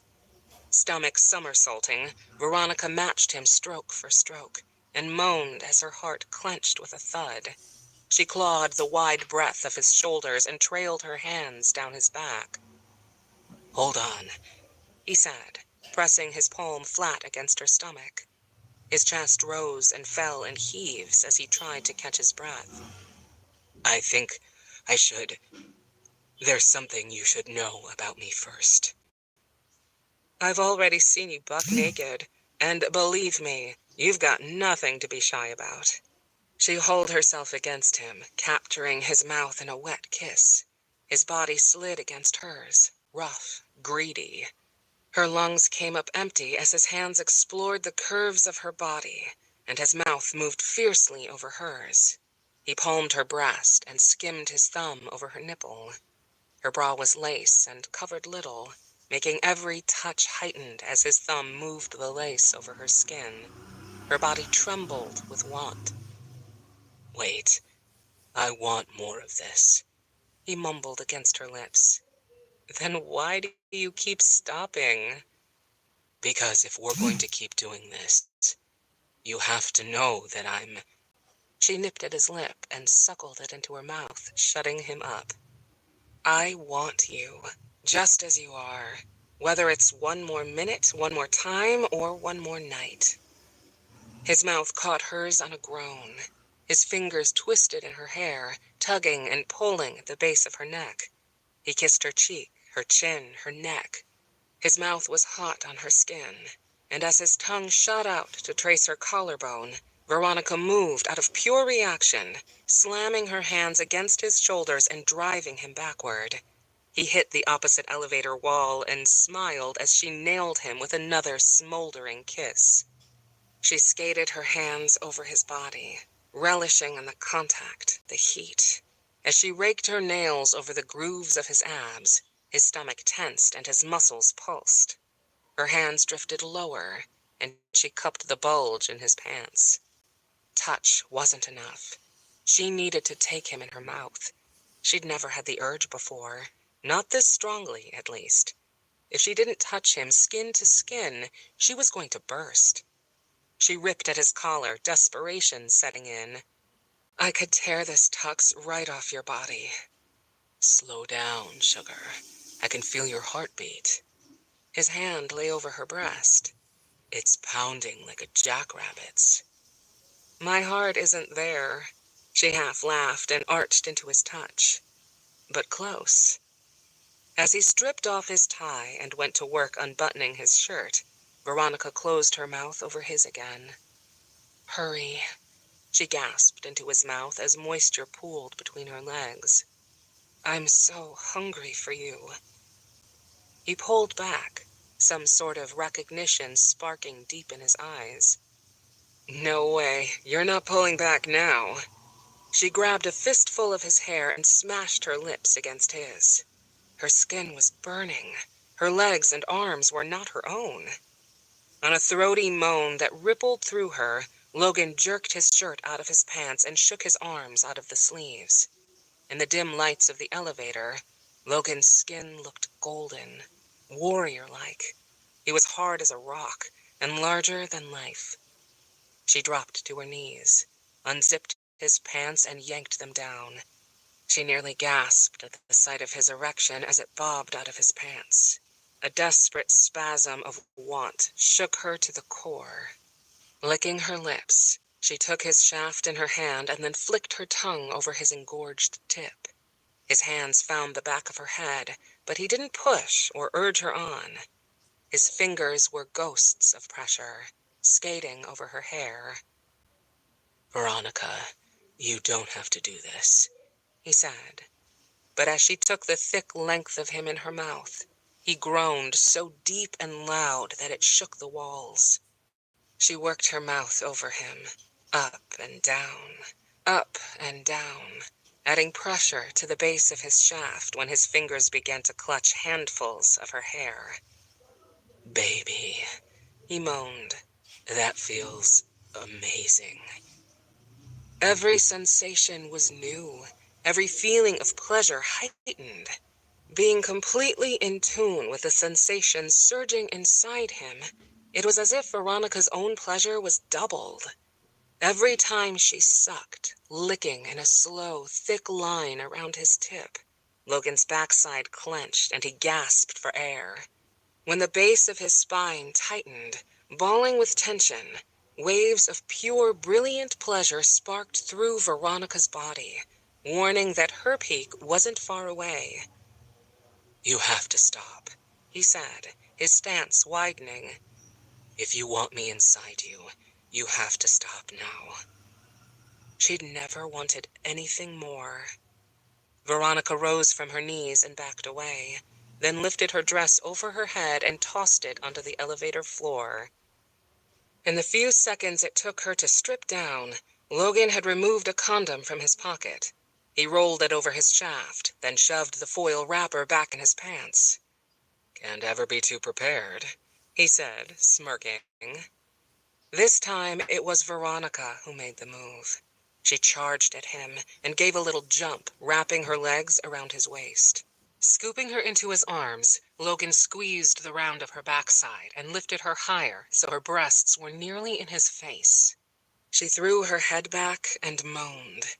Stomach somersaulting, Veronica matched him stroke for stroke, and moaned as her heart clenched with a thud. She clawed the wide breadth of his shoulders and trailed her hands down his back. Hold on, he said, pressing his palm flat against her stomach. His chest rose and fell in heaves as he tried to catch his breath. I think I should. There's something you should know about me first. I've already seen you buck naked, and believe me, you've got nothing to be shy about. She hauled herself against him, capturing his mouth in a wet kiss. His body slid against hers, rough, greedy. Her lungs came up empty as his hands explored the curves of her body, and his mouth moved fiercely over hers. He palmed her breast and skimmed his thumb over her nipple. Her bra was lace and covered little, making every touch heightened as his thumb moved the lace over her skin. Her body trembled with want. Wait, I want more of this, he mumbled against her lips. Then why do you keep stopping? Because if we're going to keep doing this, you have to know that I'm... She nipped at his lip and suckled it into her mouth, shutting him up. I want you, just as you are, whether it's one more minute, one more time, or one more night. His mouth caught hers on a groan. His fingers twisted in her hair, tugging and pulling at the base of her neck. He kissed her cheek, her chin, her neck. His mouth was hot on her skin, and as his tongue shot out to trace her collarbone, Veronica moved out of pure reaction, slamming her hands against his shoulders and driving him backward. He hit the opposite elevator wall and smiled as she nailed him with another smoldering kiss. She skated her hands over his body, relishing in the contact, the heat. As she raked her nails over the grooves of his abs, his stomach tensed and his muscles pulsed. Her hands drifted lower, and she cupped the bulge in his pants. Touch wasn't enough. She needed to take him in her mouth. She'd never had the urge before, not this strongly, at least. If she didn't touch him skin to skin, she was going to burst. She ripped at his collar, desperation setting in. I could tear this tux right off your body. Slow down, sugar. I can feel your heartbeat. His hand lay over her breast. It's pounding like a jackrabbit's. My heart isn't there. She half laughed and arched into his touch. But close. As he stripped off his tie and went to work unbuttoning his shirt, Veronica closed her mouth over his again. "Hurry," she gasped into his mouth as moisture pooled between her legs. "I'm so hungry for you." He pulled back, some sort of recognition sparking deep in his eyes. "No way, you're not pulling back now." She grabbed a fistful of his hair and smashed her lips against his. Her skin was burning. Her legs and arms were not her own. On a throaty moan that rippled through her, Logan jerked his shirt out of his pants and shook his arms out of the sleeves. In the dim lights of the elevator, Logan's skin looked golden, warrior-like. He was hard as a rock and larger than life. She dropped to her knees, unzipped his pants and yanked them down. She nearly gasped at the sight of his erection as it bobbed out of his pants. A desperate spasm of want shook her to the core. Licking her lips, she took his shaft in her hand and then flicked her tongue over his engorged tip. His hands found the back of her head, but he didn't push or urge her on. His fingers were ghosts of pressure, skating over her hair. "Veronica, you don't have to do this," he said. But as she took the thick length of him in her mouth, he groaned so deep and loud that it shook the walls. She worked her mouth over him, up and down, adding pressure to the base of his shaft when his fingers began to clutch handfuls of her hair. "Baby," he moaned, "that feels amazing." Every sensation was new, every feeling of pleasure heightened. Being completely in tune with the sensations surging inside him, it was as if Veronica's own pleasure was doubled. Every time she sucked, licking in a slow, thick line around his tip, Logan's backside clenched and he gasped for air. When the base of his spine tightened, balling with tension, waves of pure, brilliant pleasure sparked through Veronica's body, warning that her peak wasn't far away. "You have to stop," he said, his stance widening. "If you want me inside you, you have to stop now." She'd never wanted anything more. Veronica rose from her knees and backed away, then lifted her dress over her head and tossed it onto the elevator floor. In the few seconds it took her to strip down, Logan had removed a condom from his pocket. He rolled it over his shaft, then shoved the foil wrapper back in his pants. "Can't ever be too prepared," he said, smirking. This time it was Veronica who made the move. She charged at him and gave a little jump, wrapping her legs around his waist. Scooping her into his arms, Logan squeezed the round of her backside and lifted her higher so her breasts were nearly in his face. She threw her head back and moaned.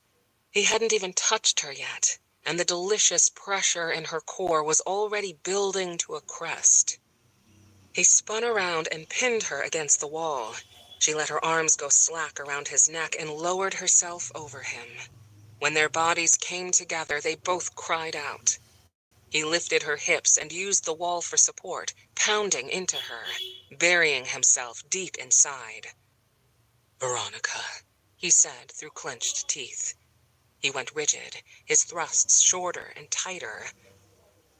He hadn't even touched her yet, and the delicious pressure in her core was already building to a crest. He spun around and pinned her against the wall. She let her arms go slack around his neck and lowered herself over him. When their bodies came together, they both cried out. He lifted her hips and used the wall for support, pounding into her, burying himself deep inside. "Veronica," he said through clenched teeth. He went rigid, his thrusts shorter and tighter.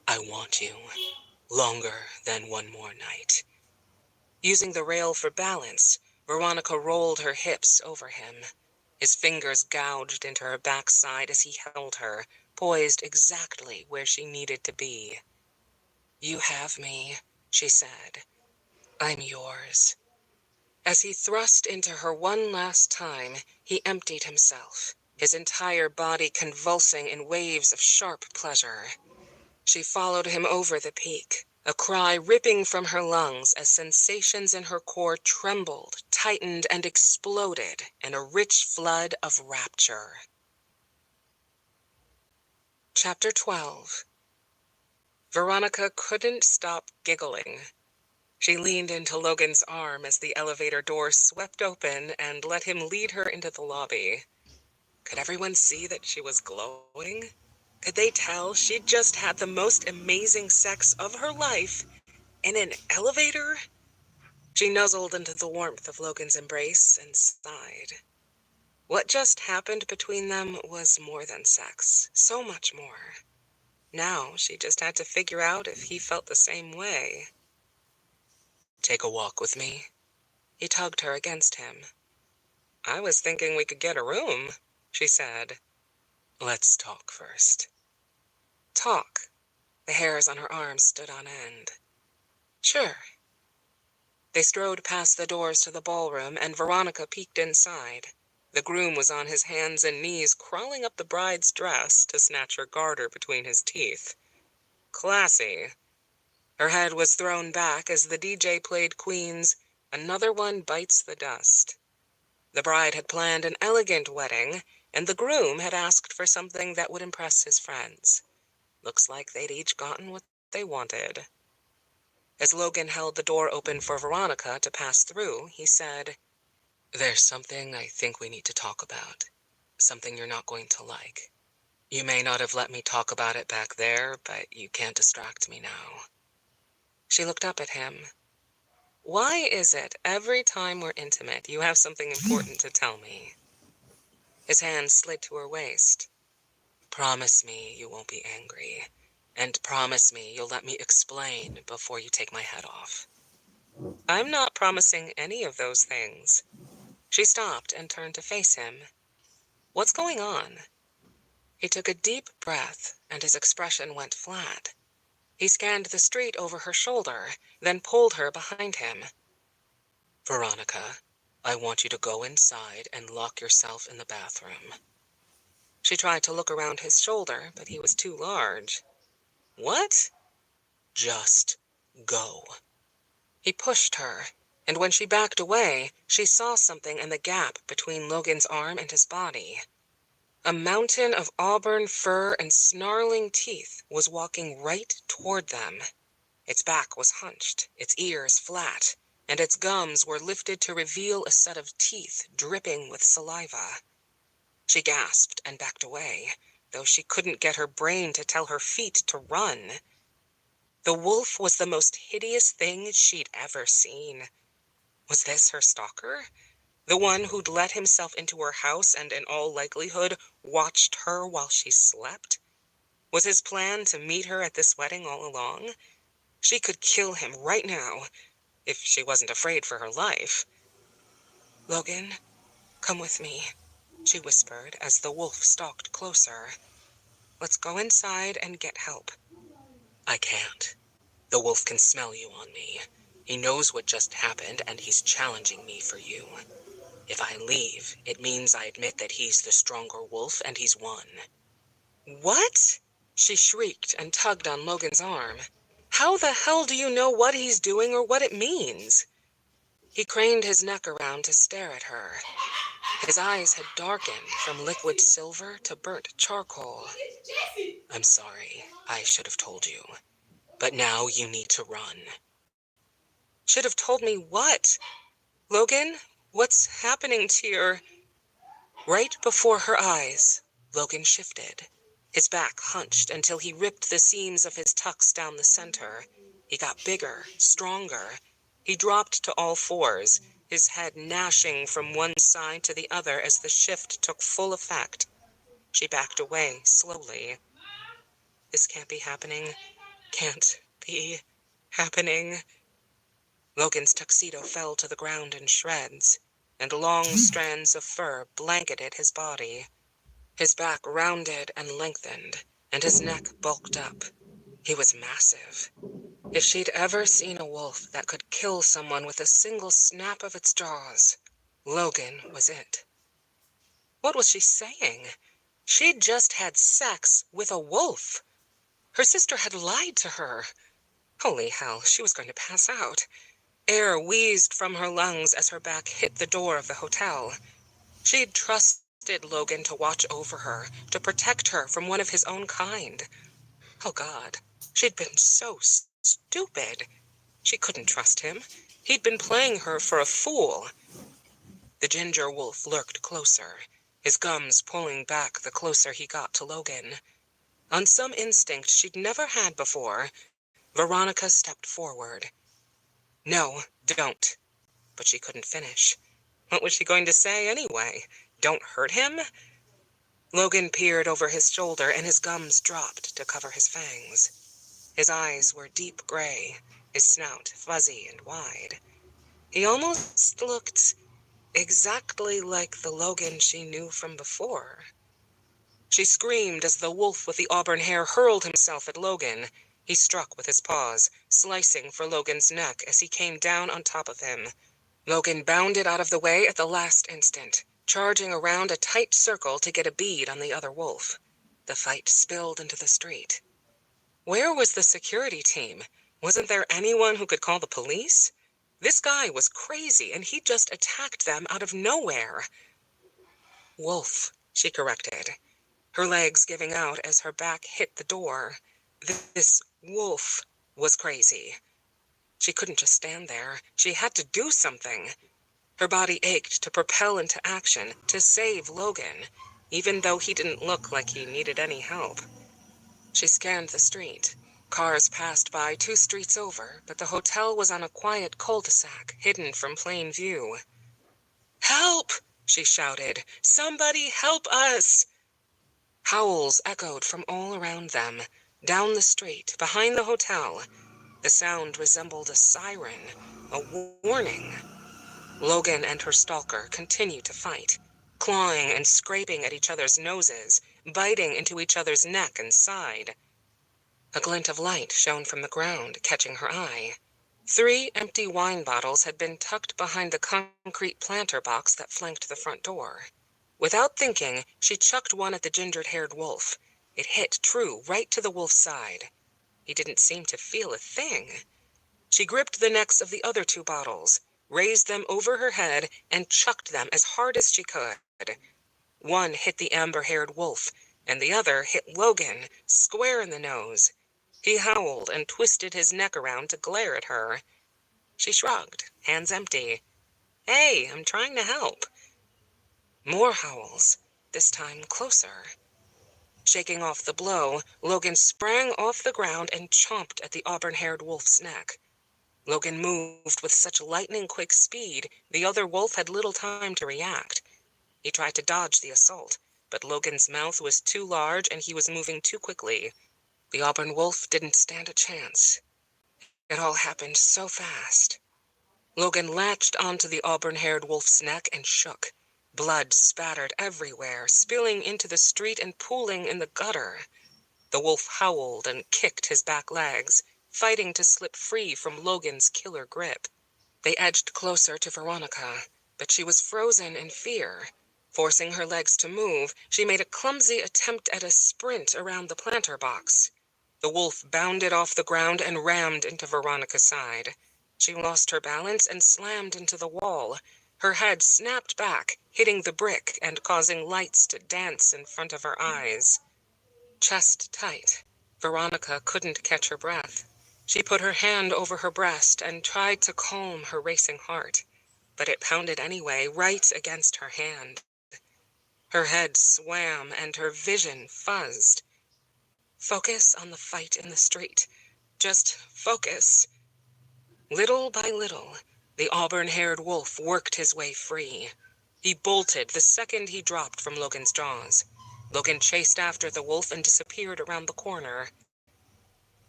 "I want you. Longer than one more night." Using the rail for balance, Veronica rolled her hips over him. His fingers gouged into her backside as he held her, poised exactly where she needed to be. "You have me," she said. "I'm yours." As he thrust into her one last time, he emptied himself, his entire body convulsing in waves of sharp pleasure. She followed him over the peak, a cry ripping from her lungs as sensations in her core trembled, tightened, and exploded in a rich flood of rapture. Chapter 12. Veronica couldn't stop giggling. She leaned into Logan's arm as the elevator door swept open and let him lead her into the lobby. Could everyone see that she was glowing? Could they tell she'd just had the most amazing sex of her life in an elevator? She nuzzled into the warmth of Logan's embrace and sighed. What just happened between them was more than sex, so much more. Now she just had to figure out if he felt the same way. "Take a walk with me?" He tugged her against him. "I was thinking we could get a room," she said. "Let's talk first." Talk. The hairs on her arms stood on end. "Sure." They strode past the doors to the ballroom, and Veronica peeked inside. The groom was on his hands and knees, crawling up the bride's dress to snatch her garter between his teeth. Classy. Her head was thrown back as the DJ played Queen's "Another One Bites the Dust." The bride had planned an elegant wedding, and the groom had asked for something that would impress his friends. Looks like they'd each gotten what they wanted. As Logan held the door open for Veronica to pass through, he said, "There's something I think we need to talk about. Something you're not going to like. You may not have let me talk about it back there, but you can't distract me now." She looked up at him. "Why is it every time we're intimate you have something important to tell me?" His hand slid to her waist. "Promise me you won't be angry. And promise me you'll let me explain before you take my head off." "I'm not promising any of those things." She stopped and turned to face him. "What's going on?" He took a deep breath, and his expression went flat. He scanned the street over her shoulder, then pulled her behind him. "Veronica, I want you to go inside and lock yourself in the bathroom." She tried to look around his shoulder, but he was too large. "What?" "Just go." He pushed her, and when she backed away, she saw something in the gap between Logan's arm and his body. A mountain of auburn fur and snarling teeth was walking right toward them. Its back was hunched, its ears flat, and its gums were lifted to reveal a set of teeth dripping with saliva. She gasped and backed away, though she couldn't get her brain to tell her feet to run. The wolf was the most hideous thing she'd ever seen. Was this her stalker? The one who'd let himself into her house and in all likelihood watched her while she slept? Was his plan to meet her at this wedding all along? She could kill him right now, if she wasn't afraid for her life. "Logan, come with me," she whispered as the wolf stalked closer. "Let's go inside and get help." "I can't. The wolf can smell you on me. He knows what just happened, and he's challenging me for you. If I leave, it means I admit that he's the stronger wolf, and he's won." "What?" She shrieked and tugged on Logan's arm. "How the hell do you know what he's doing or what it means?" He craned his neck around to stare at her. His eyes had darkened from liquid silver to burnt charcoal. "I'm sorry. I should have told you. But now you need to run." "Should have told me what? Logan, what's happening to your—" Right before her eyes, Logan shifted. His back hunched until he ripped the seams of his tux down the center. He got bigger, stronger. He dropped to all fours, his head gnashing from one side to the other as the shift took full effect. She backed away slowly. This can't be happening. Can't be happening. Logan's tuxedo fell to the ground in shreds, and long strands of fur blanketed his body. His back rounded and lengthened, and his neck bulked up. He was massive. If she'd ever seen a wolf that could kill someone with a single snap of its jaws, Logan was it. What was she saying? She'd just had sex with a wolf. Her sister had lied to her. Holy hell, she was going to pass out. Air wheezed from her lungs as her back hit the door of the hotel. She'd trusted Logan to watch over her, to protect her from one of his own kind. Oh God, she'd been so stupid. She couldn't trust him. He'd been playing her for a fool. The ginger wolf lurked closer, his gums pulling back the closer he got to Logan. On some instinct she'd never had before, Veronica stepped forward. "No, don't," but she couldn't finish. What was she going to say anyway? Don't hurt him? Logan peered over his shoulder and his gums dropped to cover his fangs. His eyes were deep gray, his snout fuzzy and wide. He almost looked exactly like the Logan she knew from before. She screamed as the wolf with the auburn hair hurled himself at Logan. He struck with his paws, slicing for Logan's neck as he came down on top of him. Logan bounded out of the way at the last instant, charging around a tight circle to get a bead on the other wolf. The fight spilled into the street. Where was the security team? Wasn't there anyone who could call the police? This guy was crazy, and he just attacked them out of nowhere. Wolf, she corrected, her legs giving out as her back hit the door. This wolf was crazy. She couldn't just stand there. She had to do something. Her body ached to propel into action, to save Logan, even though he didn't look like he needed any help. She scanned the street. Cars passed by 2 streets over, but the hotel was on a quiet cul-de-sac, hidden from plain view. "Help!" she shouted. "Somebody help us!" Howls echoed from all around them. Down the street, behind the hotel, the sound resembled a siren, a warning. Logan and her stalker continued to fight, clawing and scraping at each other's noses, biting into each other's neck and side. A glint of light shone from the ground, catching her eye. 3 empty wine bottles had been tucked behind the concrete planter box that flanked the front door. Without thinking, she chucked one at the ginger-haired wolf. It hit true right to the wolf's side. He didn't seem to feel a thing. She gripped the necks of the other 2 bottles, raised them over her head, and chucked them as hard as she could. One hit the amber-haired wolf, and the other hit Logan, square in the nose. He howled and twisted his neck around to glare at her. She shrugged, hands empty. "Hey, I'm trying to help." More howls, this time closer. Shaking off the blow, Logan sprang off the ground and chomped at the auburn-haired wolf's neck. Logan moved with such lightning-quick speed, the other wolf had little time to react. He tried to dodge the assault, but Logan's mouth was too large and he was moving too quickly. The auburn wolf didn't stand a chance. It all happened so fast. Logan latched onto the auburn-haired wolf's neck and shook. Blood spattered everywhere, spilling into the street and pooling in the gutter. The wolf howled and kicked his back legs, fighting to slip free from Logan's killer grip. They edged closer to Veronica, but she was frozen in fear. Forcing her legs to move, she made a clumsy attempt at a sprint around the planter box. The wolf bounded off the ground and rammed into Veronica's side. She lost her balance and slammed into the wall. Her head snapped back, hitting the brick and causing lights to dance in front of her eyes. Chest tight, Veronica couldn't catch her breath. She put her hand over her breast and tried to calm her racing heart, but it pounded anyway, right against her hand. Her head swam and her vision fuzzed. Focus on the fight in the street. Just focus. Little by little, the auburn-haired wolf worked his way free. He bolted the second he dropped from Logan's jaws. Logan chased after the wolf and disappeared around the corner.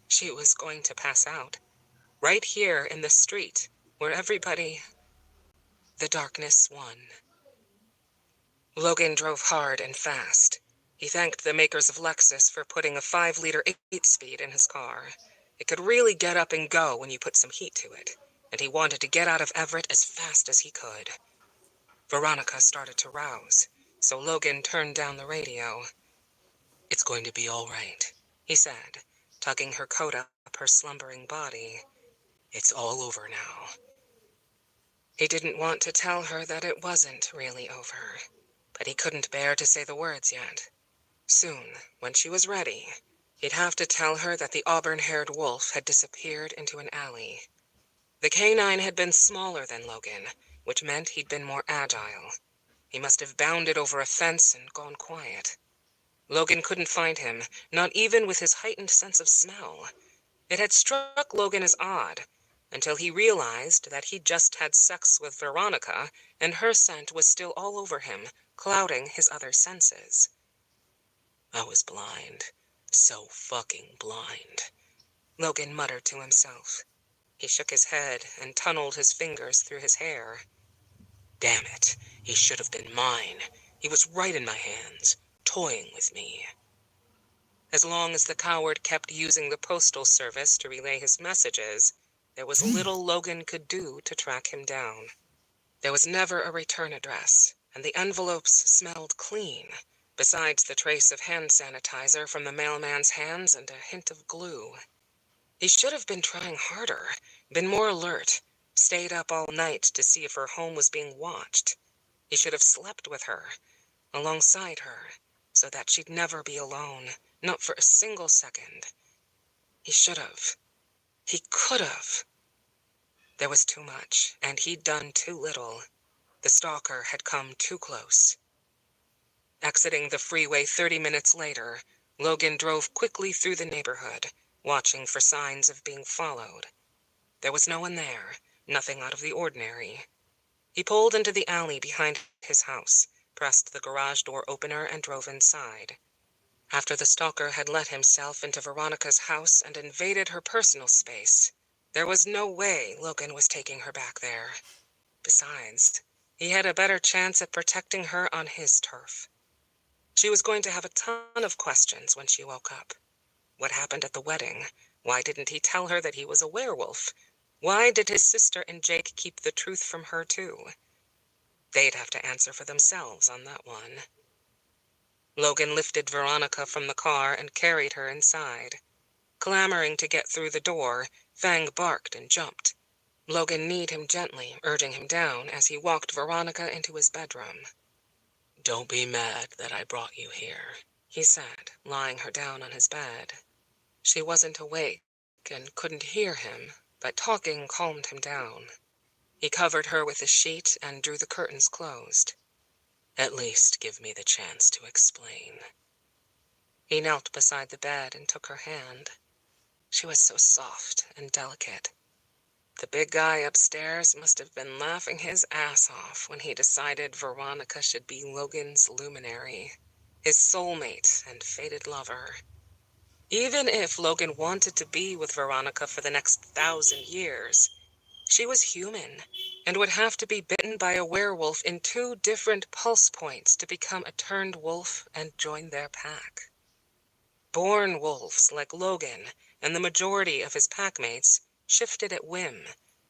She was going to pass out. Right here in the street, where everybody... The darkness won. Logan drove hard and fast. He thanked the makers of Lexus for putting a 5-liter 8-speed in his car. It could really get up and go when you put some heat to it, and he wanted to get out of Everett as fast as he could. Veronica started to rouse, so Logan turned down the radio. "It's going to be all right," he said, tugging her coat up her slumbering body. "It's all over now." He didn't want to tell her that it wasn't really over, but he couldn't bear to say the words yet. Soon, when she was ready, he'd have to tell her that the auburn-haired wolf had disappeared into an alley. The canine had been smaller than Logan, which meant he'd been more agile. He must have bounded over a fence and gone quiet. Logan couldn't find him, not even with his heightened sense of smell. It had struck Logan as odd, until he realized that he'd just had sex with Veronica, and her scent was still all over him, clouding his other senses. I was blind. So fucking blind, Logan muttered to himself. He shook his head and tunneled his fingers through his hair. Damn it, he should have been mine. He was right in my hands, toying with me. As long as the coward kept using the postal service to relay his messages, there was little Logan could do to track him down. There was never a return address, and the envelopes smelled clean, besides the trace of hand sanitizer from the mailman's hands and a hint of glue. He should have been trying harder, been more alert, stayed up all night to see if her home was being watched. He should have slept with her, alongside her, so that she'd never be alone, not for a single second. He should have. He could have. There was too much, and he'd done too little. The stalker had come too close. Exiting the freeway 30 minutes later, Logan drove quickly through the neighborhood, watching for signs of being followed. There was no one there, nothing out of the ordinary. He pulled into the alley behind his house, pressed the garage door opener, and drove inside. After the stalker had let himself into Veronica's house and invaded her personal space, there was no way Logan was taking her back there. Besides, he had a better chance at protecting her on his turf. She was going to have a ton of questions when she woke up. What happened at the wedding? Why didn't he tell her that he was a werewolf? Why did his sister and Jake keep the truth from her too? They'd have to answer for themselves on that one. Logan lifted Veronica from the car and carried her inside. Clamoring to get through the door, Fang barked and jumped. Logan kneed him gently, urging him down as he walked Veronica into his bedroom. Don't be mad that I brought you here, he said, lying her down on his bed. She wasn't awake and couldn't hear him, but talking calmed him down. He covered her with a sheet and drew the curtains closed. At least give me the chance to explain. He knelt beside the bed and took her hand. She was so soft and delicate. The big guy upstairs must have been laughing his ass off when he decided Veronica should be Logan's luminary, his soulmate and fated lover. Even if Logan wanted to be with Veronica for the next 1,000 years, she was human and would have to be bitten by a werewolf in 2 different pulse points to become a turned wolf and join their pack. Born wolves like Logan and the majority of his packmates shifted at whim,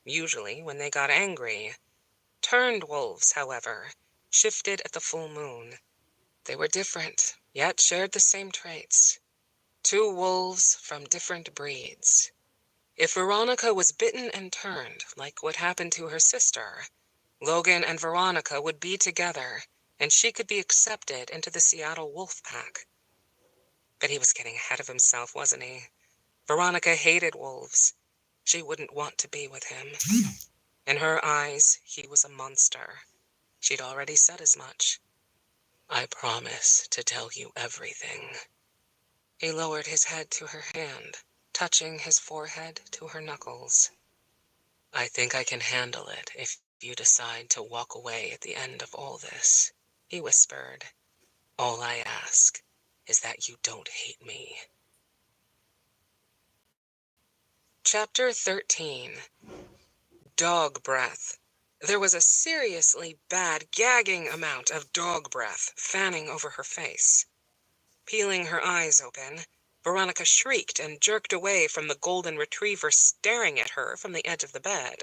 usually when they got angry. Turned wolves, however, shifted at the full moon. They were different, yet shared the same traits. 2 wolves from different breeds. If Veronica was bitten and turned, like what happened to her sister, Logan and Veronica would be together, and she could be accepted into the Seattle wolf pack. But he was getting ahead of himself, wasn't he? Veronica hated wolves. She wouldn't want to be with him. In her eyes, he was a monster. She'd already said as much. I promise to tell you everything. He lowered his head to her hand, touching his forehead to her knuckles. I think I can handle it if you decide to walk away at the end of all this, he whispered. All I ask is that you don't hate me. Chapter 13. Dog breath. There was a seriously bad, gagging amount of dog breath fanning over her face. Peeling her eyes open, Veronica shrieked and jerked away from the golden retriever staring at her from the edge of the bed.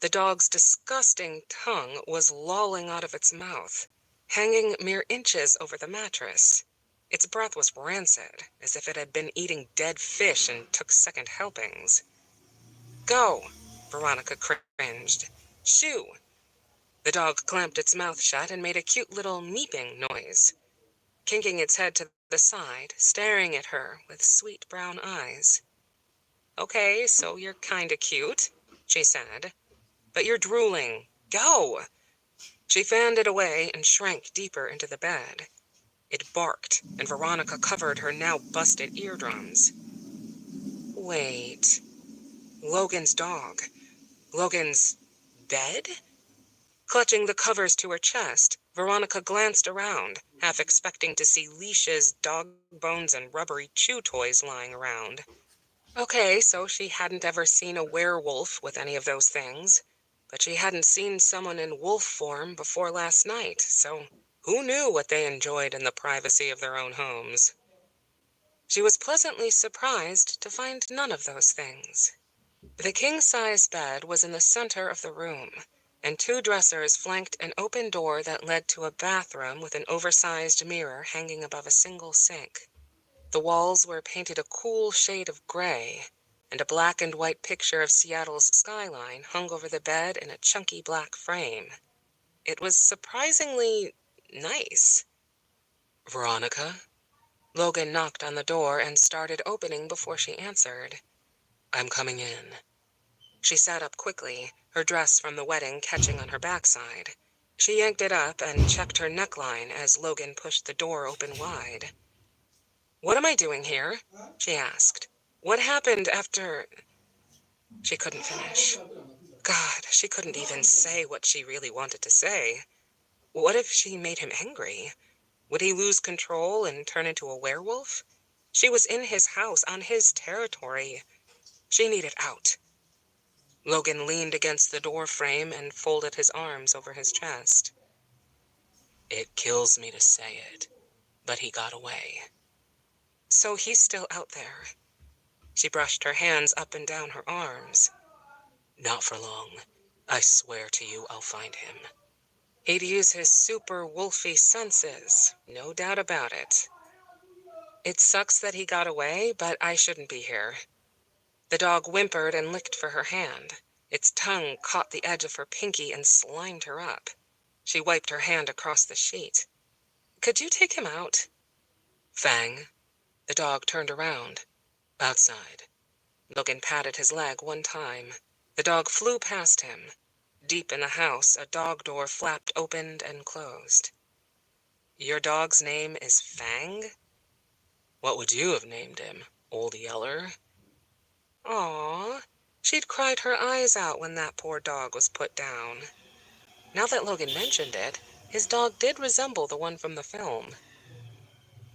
The dog's disgusting tongue was lolling out of its mouth, hanging mere inches over the mattress. Its breath was rancid, as if it had been eating dead fish and took second helpings. Go, Veronica cringed. Shoo! The dog clamped its mouth shut and made a cute little meeping noise, kinking its head to the side, staring at her with sweet brown eyes. Okay, so you're kinda cute, she said, but you're drooling. Go! She fanned it away and shrank deeper into the bed. It barked, and Veronica covered her now busted eardrums. Wait. Logan's dog. Logan's bed? Clutching the covers to her chest, Veronica glanced around, half expecting to see leashes, dog bones, and rubbery chew toys lying around. Okay, so she hadn't ever seen a werewolf with any of those things, but she hadn't seen someone in wolf form before last night, so who knew what they enjoyed in the privacy of their own homes? She was pleasantly surprised to find none of those things. The king-size bed was in the center of the room, and two dressers flanked an open door that led to a bathroom with an oversized mirror hanging above a single sink. The walls were painted a cool shade of gray, and a black and white picture of Seattle's skyline hung over the bed in a chunky black frame. It was surprisingly nice. "Veronica?" Logan knocked on the door and started opening before she answered. "I'm coming in." She sat up quickly, her dress from the wedding catching on her backside. She yanked it up and checked her neckline as Logan pushed the door open wide. "What am I doing here?" she asked. "What happened after—" She couldn't finish. God, she couldn't even say what she really wanted to say. What if she made him angry? Would he lose control and turn into a werewolf? She was in his house, on his territory. She needed out. Logan leaned against the door frame and folded his arms over his chest. "It kills me to say it, but he got away." So he's still out there. She brushed her hands up and down her arms. "Not for long. I swear to you I'll find him. He'd use his super wolfy senses, no doubt about it. It sucks that he got away, but I shouldn't be here." The dog whimpered and licked for her hand. Its tongue caught the edge of her pinky and slimed her up. She wiped her hand across the sheet. "Could you take him out?" "Fang." The dog turned around. "Outside." Logan patted his leg one time. The dog flew past him. Deep in the house, a dog door flapped open and closed. "Your dog's name is Fang?" "What would you have named him? Old Yeller?" Aw, she'd cried her eyes out when that poor dog was put down. Now that Logan mentioned it, his dog did resemble the one from the film.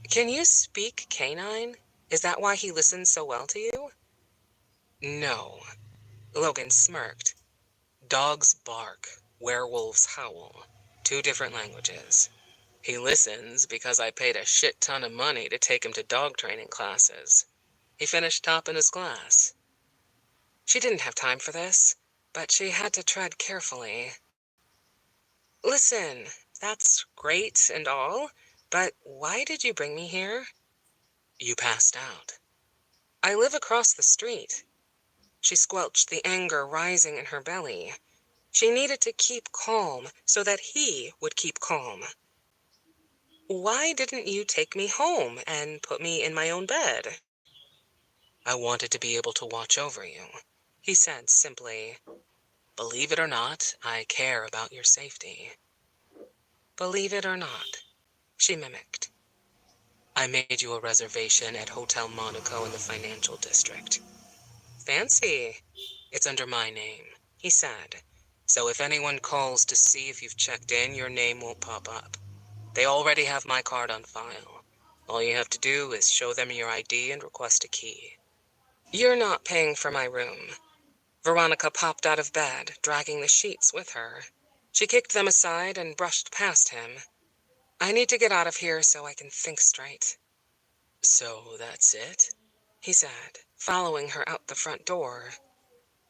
"Can you speak canine? Is that why he listens so well to you?" "No." Logan smirked. "Dogs bark, werewolves howl. Two different languages. He listens because I paid a shit ton of money to take him to dog training classes. He finished top in his class." She didn't have time for this, but she had to tread carefully. "Listen, that's great and all, but why did you bring me here?" "You passed out." "I live across the street." She squelched the anger rising in her belly. She needed to keep calm so that he would keep calm. "Why didn't you take me home and put me in my own bed?" "I wanted to be able to watch over you," he said simply. "Believe it or not, I care about your safety." "Believe it or not," she mimicked. "I made you a reservation at Hotel Monaco in the financial district." "Fancy." "It's under my name," he said. "So if anyone calls to see if you've checked in, your name won't pop up. They already have my card on file. All you have to do is show them your ID and request a key." "You're not paying for my room." Veronica popped out of bed, dragging the sheets with her. She kicked them aside and brushed past him. "I need to get out of here so I can think straight." "So that's it?" he said, following her out the front door.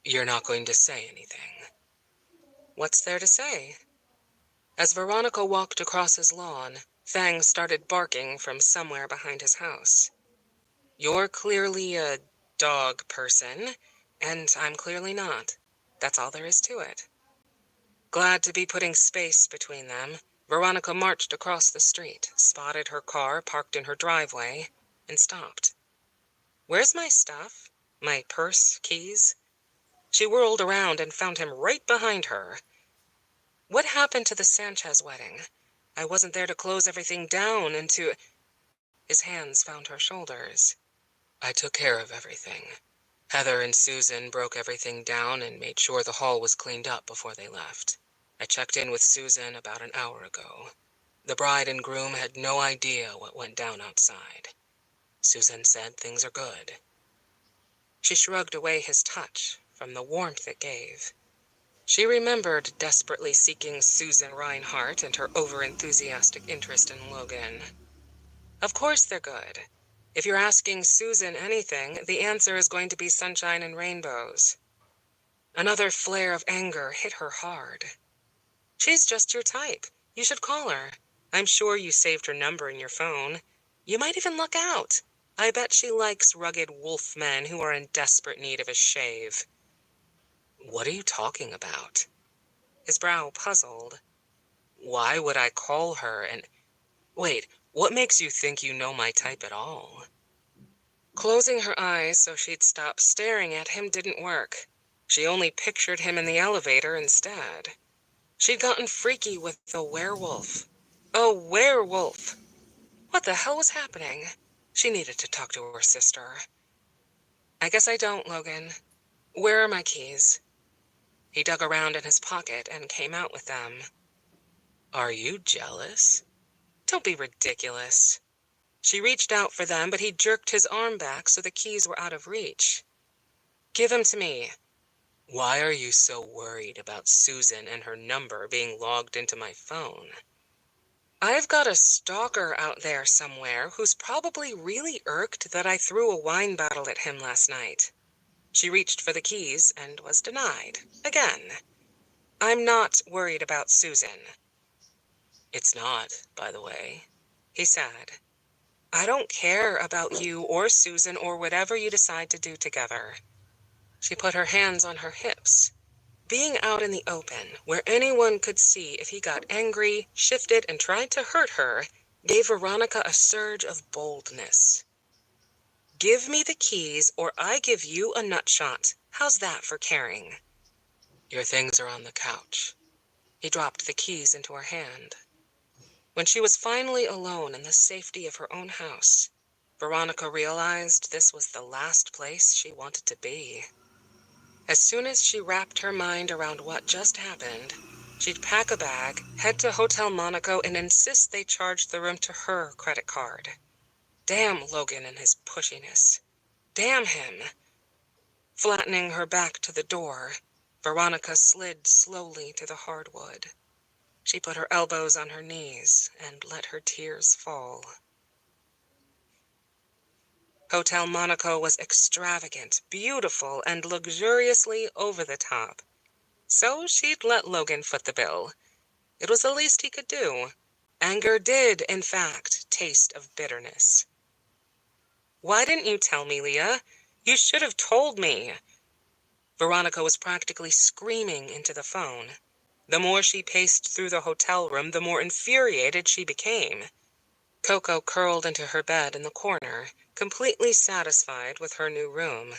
"You're not going to say anything?" "What's there to say?" As Veronica walked across his lawn, Fang started barking from somewhere behind his house. "You're clearly a dog person, and I'm clearly not. That's all there is to it." Glad to be putting space between them, Veronica marched across the street, spotted her car parked in her driveway, and stopped. "Where's my stuff? My purse, keys?" She whirled around and found him right behind her. "What happened to the Sanchez wedding? I wasn't there to close everything down and to—" His hands found her shoulders. "I took care of everything. Heather and Susan broke everything down and made sure the hall was cleaned up before they left. I checked in with Susan about an hour ago. The bride and groom had no idea what went down outside. Susan said things are good. She shrugged away his touch from the warmth it gave. She remembered desperately seeking Susan Reinhardt and her over-enthusiastic interest in Logan. Of course they're good. If you're asking Susan anything, the answer is going to be sunshine and rainbows. Another flare of anger hit her hard. She's just your type. You should call her. I'm sure you saved her number in your phone. You might even luck out. I bet she likes rugged wolf men who are in desperate need of a shave. What are you talking about? His brow puzzled. Why would I call her and... Wait, what makes you think you know my type at all? Closing her eyes so she'd stop staring at him didn't work. She only pictured him in the elevator instead. She'd gotten freaky with a werewolf. A werewolf! What the hell was happening? She needed to talk to her sister. I guess I don't, Logan. Where are my keys? He dug around in his pocket and came out with them. Are you jealous? Don't be ridiculous. She reached out for them, but he jerked his arm back so the keys were out of reach. Give them to me. Why are you so worried about Susan and her number being logged into my phone? I've got a stalker out there somewhere who's probably really irked that I threw a wine bottle at him last night. She reached for the keys and was denied. Again. I'm not worried about Susan. It's not, by the way, he said. I don't care about you or Susan or whatever you decide to do together. She put her hands on her hips. Being out in the open, where anyone could see if he got angry, shifted, and tried to hurt her, gave Veronica a surge of boldness. Give me the keys or I give you a nutshot. How's that for caring? Your things are on the couch. He dropped the keys into her hand. When she was finally alone in the safety of her own house, Veronica realized this was the last place she wanted to be. As soon as she wrapped her mind around what just happened, she'd pack a bag, head to Hotel Monaco, and insist they charge the room to her credit card. Damn Logan and his pushiness. Damn him. Flattening her back to the door, Veronica slid slowly to the hardwood. She put her elbows on her knees and let her tears fall. Hotel Monaco was extravagant, beautiful, and luxuriously over the top. So she'd let Logan foot the bill. It was the least he could do. Anger did, in fact, taste of bitterness. Why didn't you tell me, Leah? You should have told me. Veronica was practically screaming into the phone. The more she paced through the hotel room, the more infuriated she became. Coco curled into her bed in the corner, completely satisfied with her new room.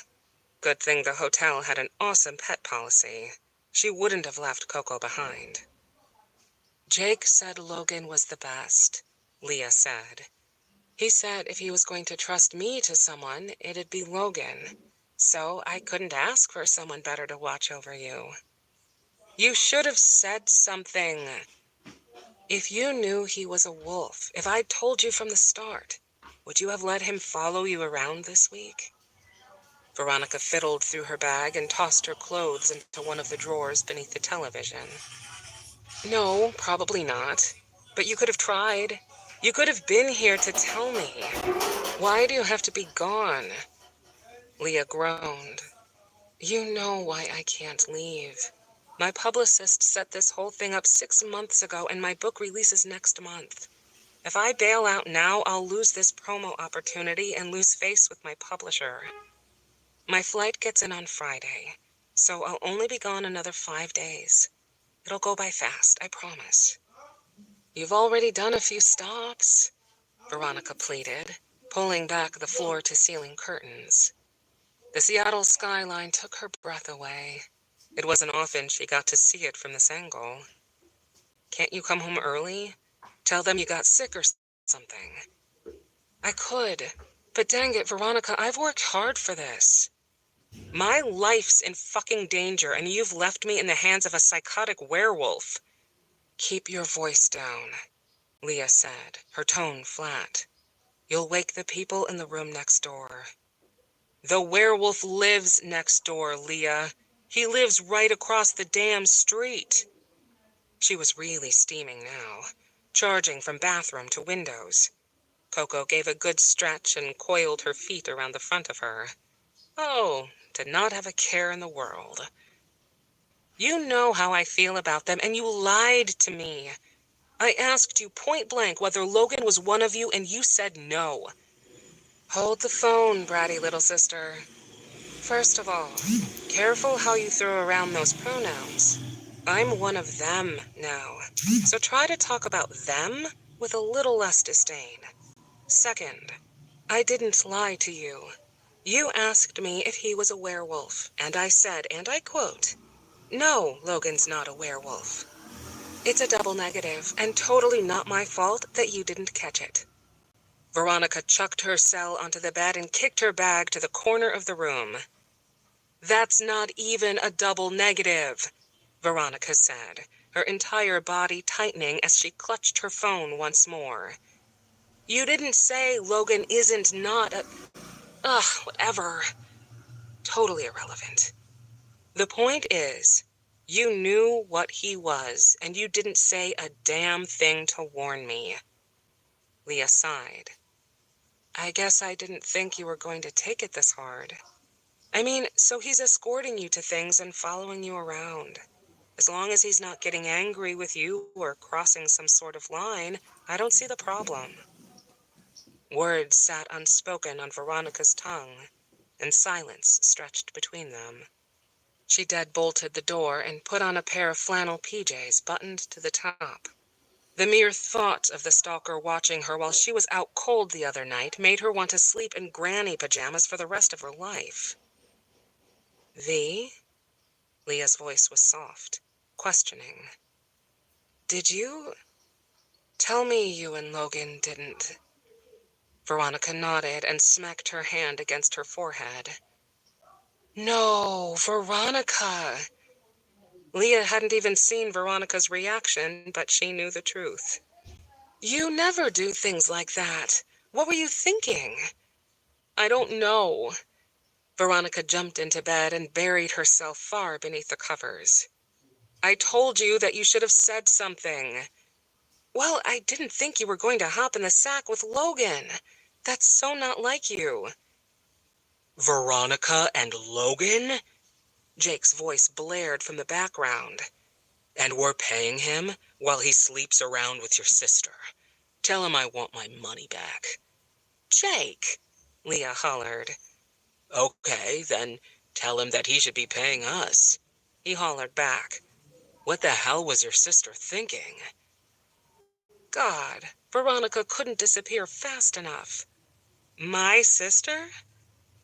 Good thing the hotel had an awesome pet policy. She wouldn't have left Coco behind. Jake said Logan was the best, Leah said. He said if he was going to trust me to someone, it'd be Logan. So I couldn't ask for someone better to watch over you. You should have said something. If you knew he was a wolf, if I'd told you from the start, would you have let him follow you around this week? Veronica fiddled through her bag and tossed her clothes into one of the drawers beneath the television. No, probably not. But you could have tried. You could have been here to tell me. Why do you have to be gone? Leah groaned. You know why I can't leave. My publicist set this whole thing up 6 months ago, and my book releases next month. If I bail out now, I'll lose this promo opportunity and lose face with my publisher. My flight gets in on Friday, so I'll only be gone another 5 days. It'll go by fast, I promise. You've already done a few stops, Veronica pleaded, pulling back the floor-to-ceiling curtains. The Seattle skyline took her breath away. It wasn't often she got to see it from this angle. Can't you come home early? Tell them you got sick or something. I could, but dang it, Veronica, I've worked hard for this. My life's in fucking danger, and you've left me in the hands of a psychotic werewolf. Keep your voice down, Leah said, her tone flat. You'll wake the people in the room next door. The werewolf lives next door, Leah. He lives right across the damn street. She was really steaming now, charging from bathroom to windows. Coco gave a good stretch and coiled her feet around the front of her. Oh, did not have a care in the world. You know how I feel about them, and you lied to me. I asked you point blank whether Logan was one of you, and you said no. Hold the phone, bratty little sister. First of all, careful how you throw around those pronouns. I'm one of them now, so try to talk about them with a little less disdain. Second, I didn't lie to you. You asked me if he was a werewolf, and I said, and I quote, "No, Logan's not a werewolf." It's a double negative, and totally not my fault that you didn't catch it. Veronica chucked her cell onto the bed and kicked her bag to the corner of the room. That's not even a double negative, Veronica said, her entire body tightening as she clutched her phone once more. You didn't say Logan isn't not a... Ugh, whatever. Totally irrelevant. The point is, you knew what he was, and you didn't say a damn thing to warn me. Leah sighed. I guess I didn't think you were going to take it this hard. I mean, so he's escorting you to things and following you around. As long as he's not getting angry with you or crossing some sort of line, I don't see the problem. Words sat unspoken on Veronica's tongue, and silence stretched between them. She dead-bolted the door and put on a pair of flannel PJs buttoned to the top. The mere thought of the stalker watching her while she was out cold the other night made her want to sleep in granny pajamas for the rest of her life. V? Leah's voice was soft, questioning. Did you... Tell me you and Logan didn't... Veronica nodded and smacked her hand against her forehead. No, Veronica! Leah hadn't even seen Veronica's reaction, but she knew the truth. You never do things like that. What were you thinking? I don't know. Veronica jumped into bed and buried herself far beneath the covers. I told you that you should have said something. Well, I didn't think you were going to hop in the sack with Logan. That's so not like you. Veronica and Logan? Jake's voice blared from the background. And we're paying him while he sleeps around with your sister. Tell him I want my money back. Jake, Leah hollered. Okay, then tell him that he should be paying us. He hollered back. What the hell was your sister thinking? God, Veronica couldn't disappear fast enough. My sister?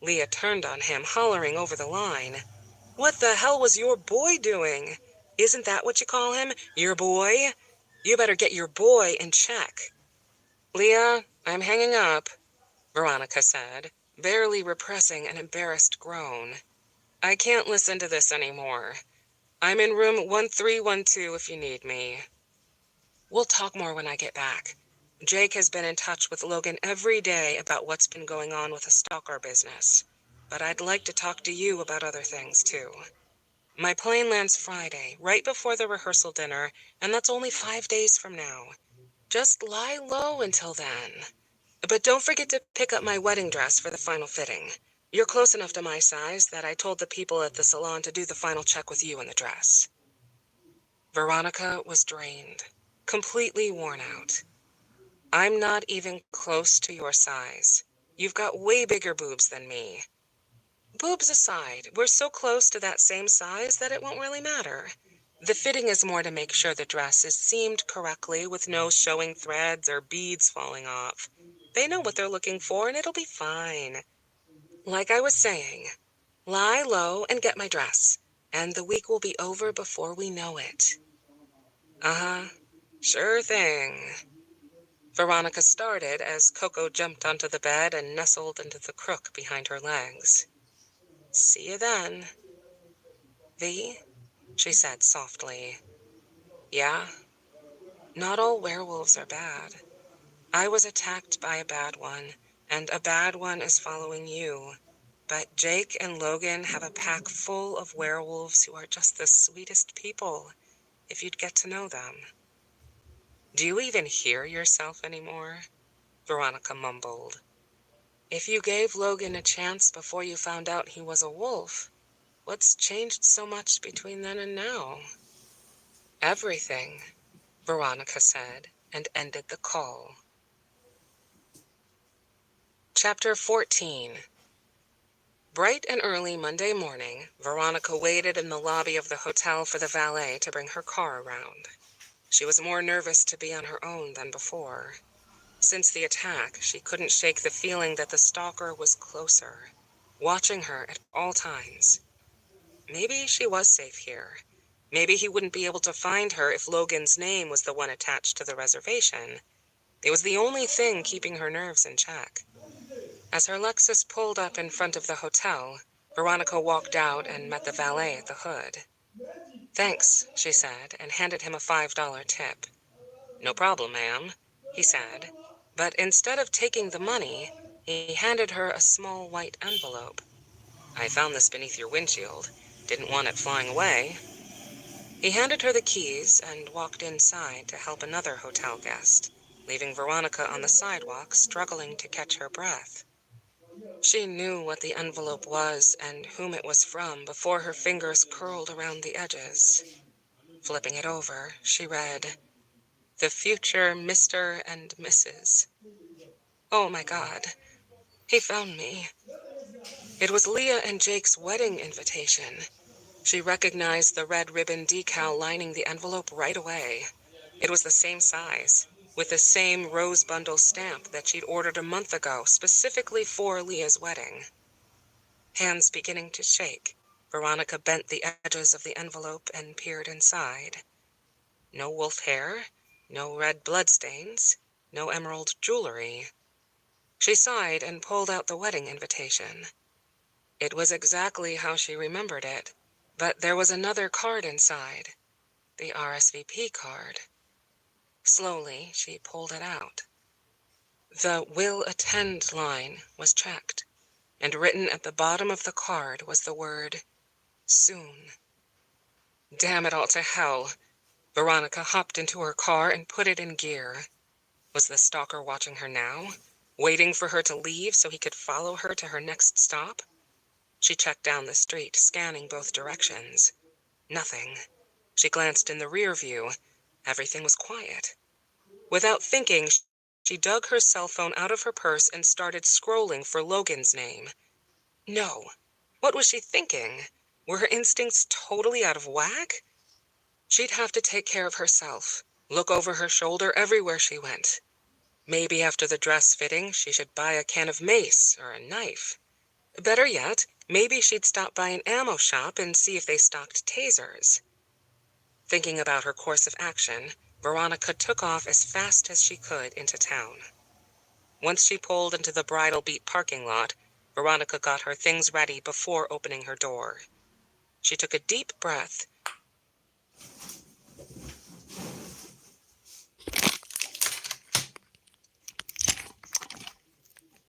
Leah turned on him, hollering over the line. What the hell was your boy doing? Isn't that what you call him? Your boy? You better get your boy in check. Leah, I'm hanging up, Veronica said, barely repressing an embarrassed groan. I can't listen to this anymore. I'm in room 1312 if you need me. We'll talk more when I get back. Jake has been in touch with Logan every day about what's been going on with the stalker business. But I'd like to talk to you about other things, too. My plane lands Friday, right before the rehearsal dinner, and that's only 5 days from now. Just lie low until then. But don't forget to pick up my wedding dress for the final fitting. You're close enough to my size that I told the people at the salon to do the final check with you in the dress. Veronica was drained, completely worn out. I'm not even close to your size. You've got way bigger boobs than me. Boobs aside, we're so close to that same size that it won't really matter. The fitting is more to make sure the dress is seamed correctly with no showing threads or beads falling off. They know what they're looking for and it'll be fine. Like I was saying, lie low and get my dress, and the week will be over before we know it. Uh-huh. Sure thing. Veronica started as Coco jumped onto the bed and nestled into the crook behind her legs. See you then. V, she said softly. Yeah, not all werewolves are bad. I was attacked by a bad one, and a bad one is following you. But Jake and Logan have a pack full of werewolves who are just the sweetest people, if you'd get to know them. Do you even hear yourself anymore? Veronica mumbled. If you gave Logan a chance before you found out he was a wolf, what's changed so much between then and now? Everything, Veronica said, and ended the call. Chapter 14. Bright and early Monday morning, Veronica waited in the lobby of the hotel for the valet to bring her car around. She was more nervous to be on her own than before. Since the attack, she couldn't shake the feeling that the stalker was closer, watching her at all times. Maybe she was safe here. Maybe he wouldn't be able to find her if Logan's name was the one attached to the reservation. It was the only thing keeping her nerves in check. As her Lexus pulled up in front of the hotel, Veronica walked out and met the valet at the hood. Thanks, she said, and handed him a $5 tip. No problem, ma'am, he said. But instead of taking the money, he handed her a small white envelope. I found this beneath your windshield. Didn't want it flying away. He handed her the keys and walked inside to help another hotel guest, leaving Veronica on the sidewalk struggling to catch her breath. She knew what the envelope was and whom it was from before her fingers curled around the edges. Flipping it over, she read, "The future Mr. and Mrs." Oh my God, he found me. It was Leah and Jake's wedding invitation. She recognized the red ribbon decal lining the envelope right away. It was the same size, with the same rose bundle stamp that she'd ordered a month ago specifically for Leah's wedding. Hands beginning to shake, Veronica bent the edges of the envelope and peered inside. No wolf hair, no red bloodstains, no emerald jewelry. She sighed and pulled out the wedding invitation. It was exactly how she remembered it, but there was another card inside, the RSVP card. Slowly, she pulled it out. The "will attend" line was checked, and written at the bottom of the card was the word, soon. Damn it all to hell. Veronica hopped into her car and put it in gear. Was the stalker watching her now, waiting for her to leave so he could follow her to her next stop? She checked down the street, scanning both directions. Nothing. She glanced in the rear view. Everything was quiet. Without thinking, she dug her cell phone out of her purse and started scrolling for Logan's name. No. What was she thinking? Were her instincts totally out of whack? She'd have to take care of herself, look over her shoulder everywhere she went. Maybe after the dress fitting, she should buy a can of mace or a knife. Better yet, maybe she'd stop by an ammo shop and see if they stocked tasers. Thinking about her course of action, Veronica took off as fast as she could into town. Once she pulled into the Bridal Beat parking lot, Veronica got her things ready before opening her door. She took a deep breath